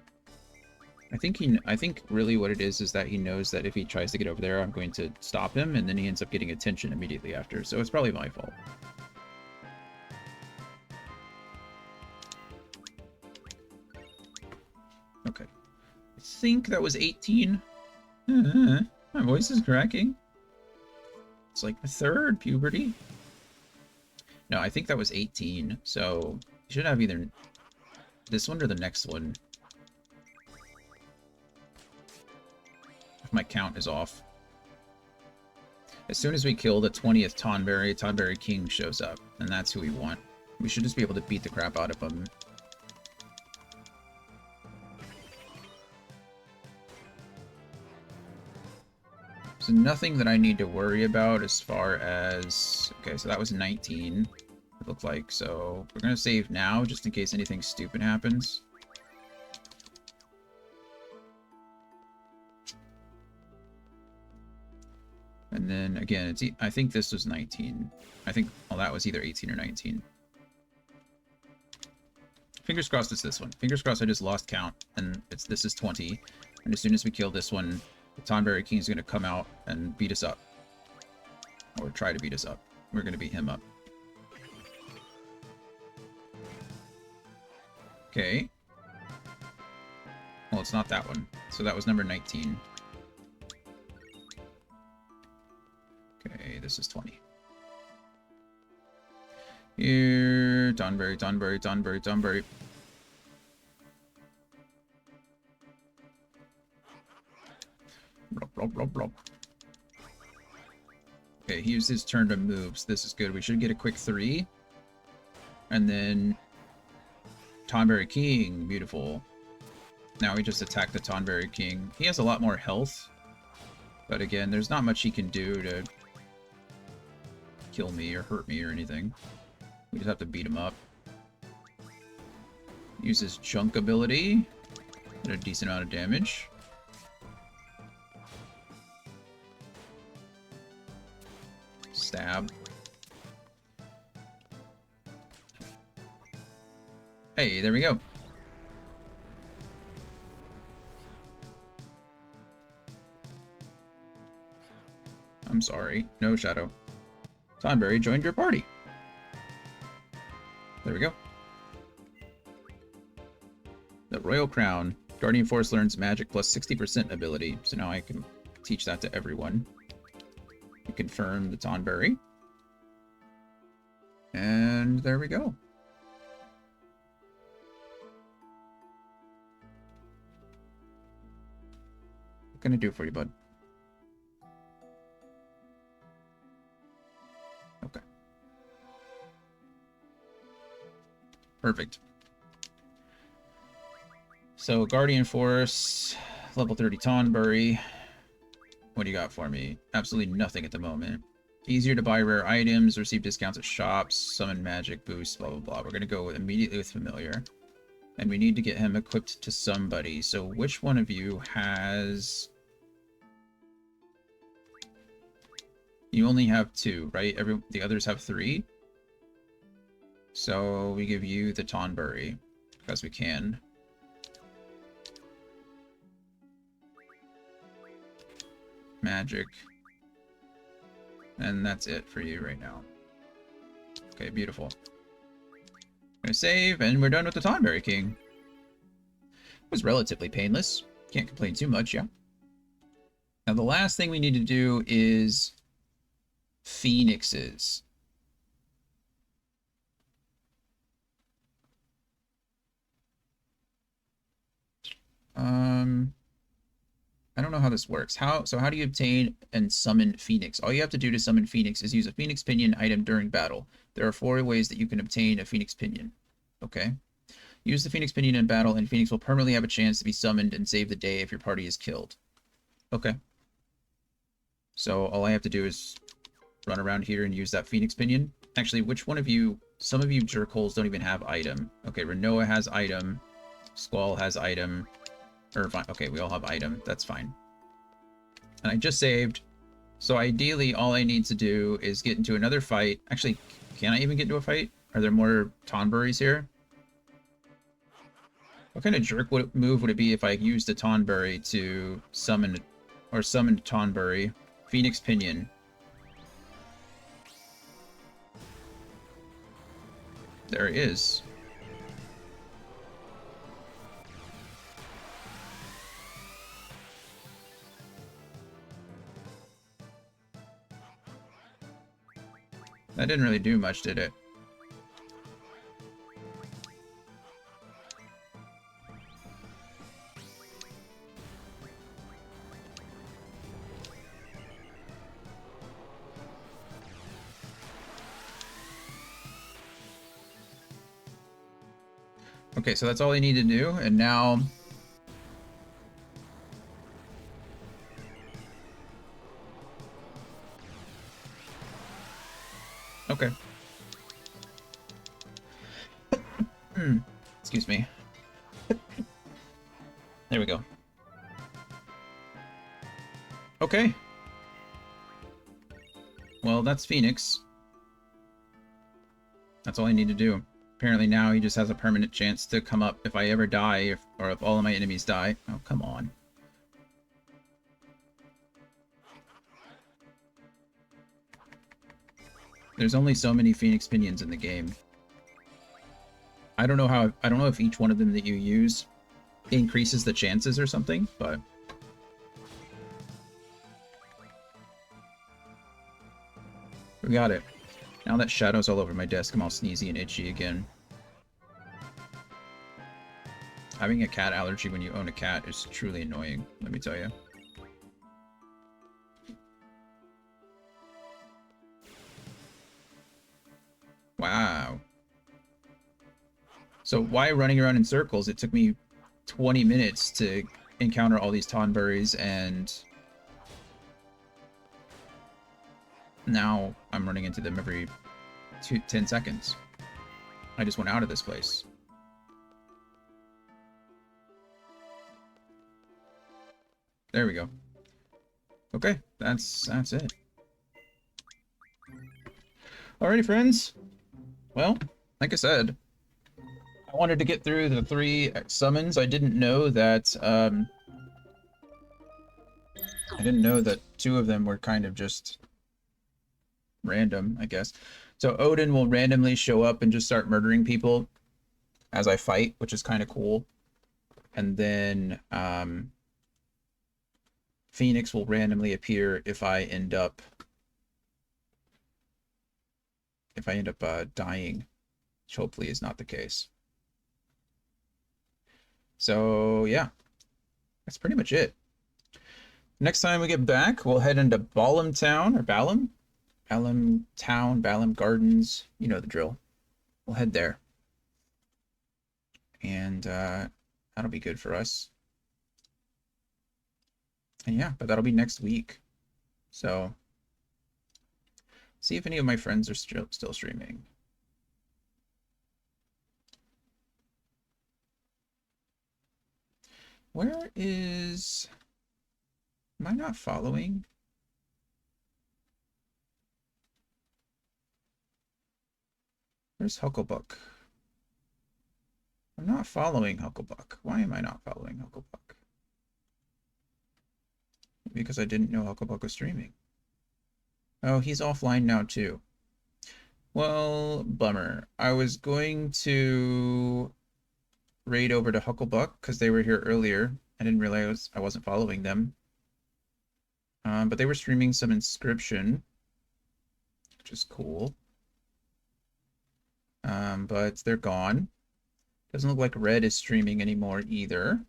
I think really what it is that he knows that if he tries to get over there, I'm going to stop him, and then he ends up getting attention immediately after. So it's probably my fault. Okay. I think that was 18. My voice is cracking. It's like the third puberty. No, I think that was 18. So you should have either this one or the next one. If my count is off. As soon as we kill the 20th Tonberry, Tonberry King shows up. And that's who we want. We should just be able to beat the crap out of him. So nothing that I need to worry about as far as... Okay, so that was 19, it looked like. So we're going to save now, just in case anything stupid happens. And then, again, I think this was 19. I think, well, that was either 18 or 19. Fingers crossed it's this one. Fingers crossed I just lost count, and this is 20. And as soon as we kill this one, the Tonberry King is going to come out and beat us up. Or try to beat us up. We're going to beat him up. Okay. Well, it's not that one. So that was number 19. Okay, this is 20. Here, Tonberry, Tonberry, Tonberry, Tonberry. Blop, blop, blop, blop. Okay, he used his turn to move, so this is good. We should get a quick 3. And then Tonberry King, beautiful. Now we just attack the Tonberry King. He has a lot more health. But again, there's not much he can do to kill me or hurt me or anything. We just have to beat him up. Use his Junk ability. Get a decent amount of damage. Stab. Hey, there we go. I'm sorry. No, Shadow. Tonberry joined your party. There we go. The Royal Crown. Guardian Force learns magic plus 60% ability. So now I can teach that to everyone. confirm the Tonberry. And there we go. What can I do for you, bud? Okay. Perfect. So, Guardian Force, level 30 Tonberry. What do you got for me? Absolutely nothing at the moment. Easier to buy rare items, receive discounts at shops, summon magic boosts, blah, blah, blah. We're going to go immediately with familiar. And we need to get him equipped to somebody. So which one of you has... You only have 2, right? The others have 3. So we give you the Tonberry, because we can. Magic. And that's it for you right now. Okay, beautiful. I'm gonna save, and we're done with the Tonberry King. It was relatively painless. Can't complain too much, yeah. Now the last thing we need to do is Phoenixes. I don't know how this works. So how do you obtain and summon Phoenix? All you have to do to summon Phoenix is use a Phoenix Pinion item during battle. There are 4 ways that you can obtain a Phoenix Pinion. Okay. Use the Phoenix Pinion in battle, and Phoenix will permanently have a chance to be summoned and save the day if your party is killed. Okay. So all I have to do is run around here and use that Phoenix Pinion. Actually, which one of you... Some of you jerkholes don't even have item. Okay, Renoa has item. Squall has item. Okay, we all have item. That's fine. And I just saved. So ideally, all I need to do is get into another fight. Actually, can I even get into a fight? Are there more Tonberries here? What kind of jerk move would it be if I used a Tonberry to summon... Or summoned Tonberry? Phoenix Pinion. There it is. That didn't really do much, did it? Okay, so that's all I need to do, and now... Okay. Excuse me. There we go. Okay. Well, that's Phoenix. That's all I need to do. Apparently now he just has a permanent chance to come up if I ever die, or if all of my enemies die. Oh, come on. There's only so many Phoenix Pinions in the game. I don't know if each one of them that you use increases the chances or something, but... We got it. Now that shadow's all over my desk, I'm all sneezy and itchy again. Having a cat allergy when you own a cat is truly annoying, let me tell you. Wow. So why running around in circles? It took me 20 minutes to encounter all these Tonberries, and now I'm running into them every 10 seconds. I just went out of this place. There we go. Okay, that's it. Alrighty, friends. Well, like I said, I wanted to get through the 3 summons. I didn't know that 2 of them were kind of just random, I guess. So Odin will randomly show up and just start murdering people as I fight, which is kind of cool. And then Phoenix will randomly appear if I end up if I end up dying, which hopefully is not the case. So yeah, that's pretty much it. Next time we get back, we'll head into Balam Town, or Balam? Balam Town, Balam Gardens, you know the drill. We'll head there. And that'll be good for us. And yeah, but that'll be next week. So see if any of my friends are still streaming. Where is... Am I not following? Where's Hucklebuck? I'm not following Hucklebuck. Why am I not following Hucklebuck? Because I didn't know Hucklebuck was streaming. Oh, he's offline now too. Well, bummer. I was going to raid over to Hucklebuck because they were here earlier. I didn't realize I wasn't following them. But they were streaming some Inscryption, which is cool. But they're gone. Doesn't look like Red is streaming anymore either.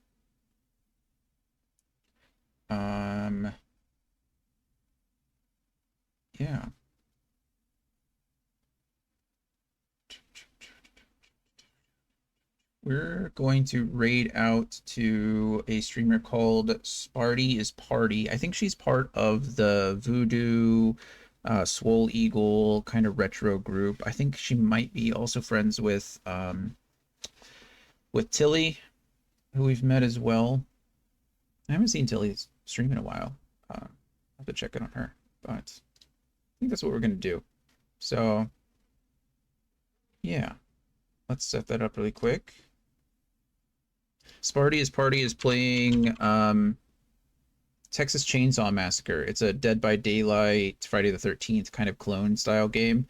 Yeah. We're going to raid out to a streamer called Sparty is Party. I think she's part of the Voodoo, Swole Eagle kind of retro group. I think she might be also friends with Tilly, who we've met as well. I haven't seen Tilly stream in a while. I'll have to check in on her, but I think that's what we're gonna do. So yeah, let's set that up really quick. Sparty is Party is playing Texas Chainsaw Massacre. It's a Dead by Daylight, Friday the 13th kind of clone style game.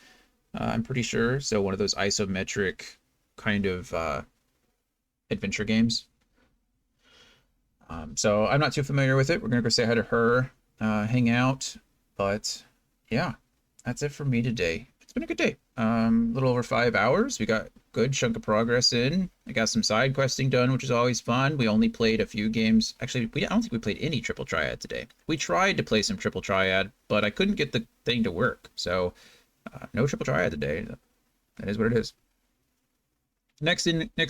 I'm pretty sure. So one of those isometric kind of adventure games. So I'm not too familiar with it. We're gonna go say hi to her, hang out, but yeah, that's it for me today. It's been a good day. A little over 5 hours. We got good chunk of progress in. I got some side questing done, which is always fun. We only played a few games. Actually, I don't think we played any Triple Triad today. We tried to play some Triple Triad, but I couldn't get the thing to work. So no Triple Triad today. That is what it is. Next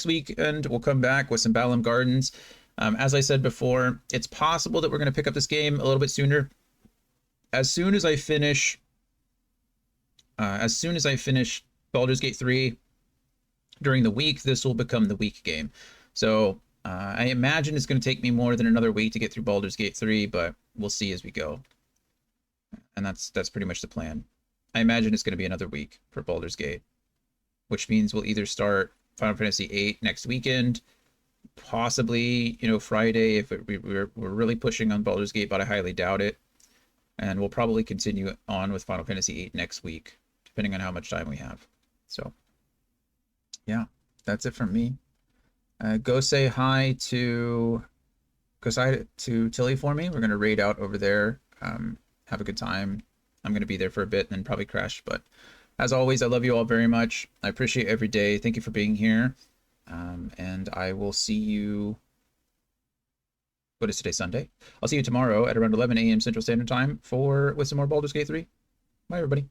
weekend, we'll come back with some Balam Gardens. As I said before, it's possible that we're going to pick up this game a little bit sooner. As soon as I finish Baldur's Gate 3 during the week, this will become the week game. So I imagine it's going to take me more than another week to get through Baldur's Gate 3, but we'll see as we go. And that's pretty much the plan. I imagine it's going to be another week for Baldur's Gate, which means we'll either start Final Fantasy VIII next weekend, possibly, Friday if we're really pushing on Baldur's Gate, but I highly doubt it. And we'll probably continue on with Final Fantasy VIII next week, depending on how much time we have. So, yeah, that's it from me. Go say hi to Tilly for me. We're gonna raid out over there. Have a good time. I'm gonna be there for a bit and then probably crash. But as always, I love you all very much. I appreciate every day. Thank you for being here. And I will see you. What is today? Sunday. I'll see you tomorrow at around 11 a.m. Central Standard Time with some more Baldur's Gate 3. Bye, everybody.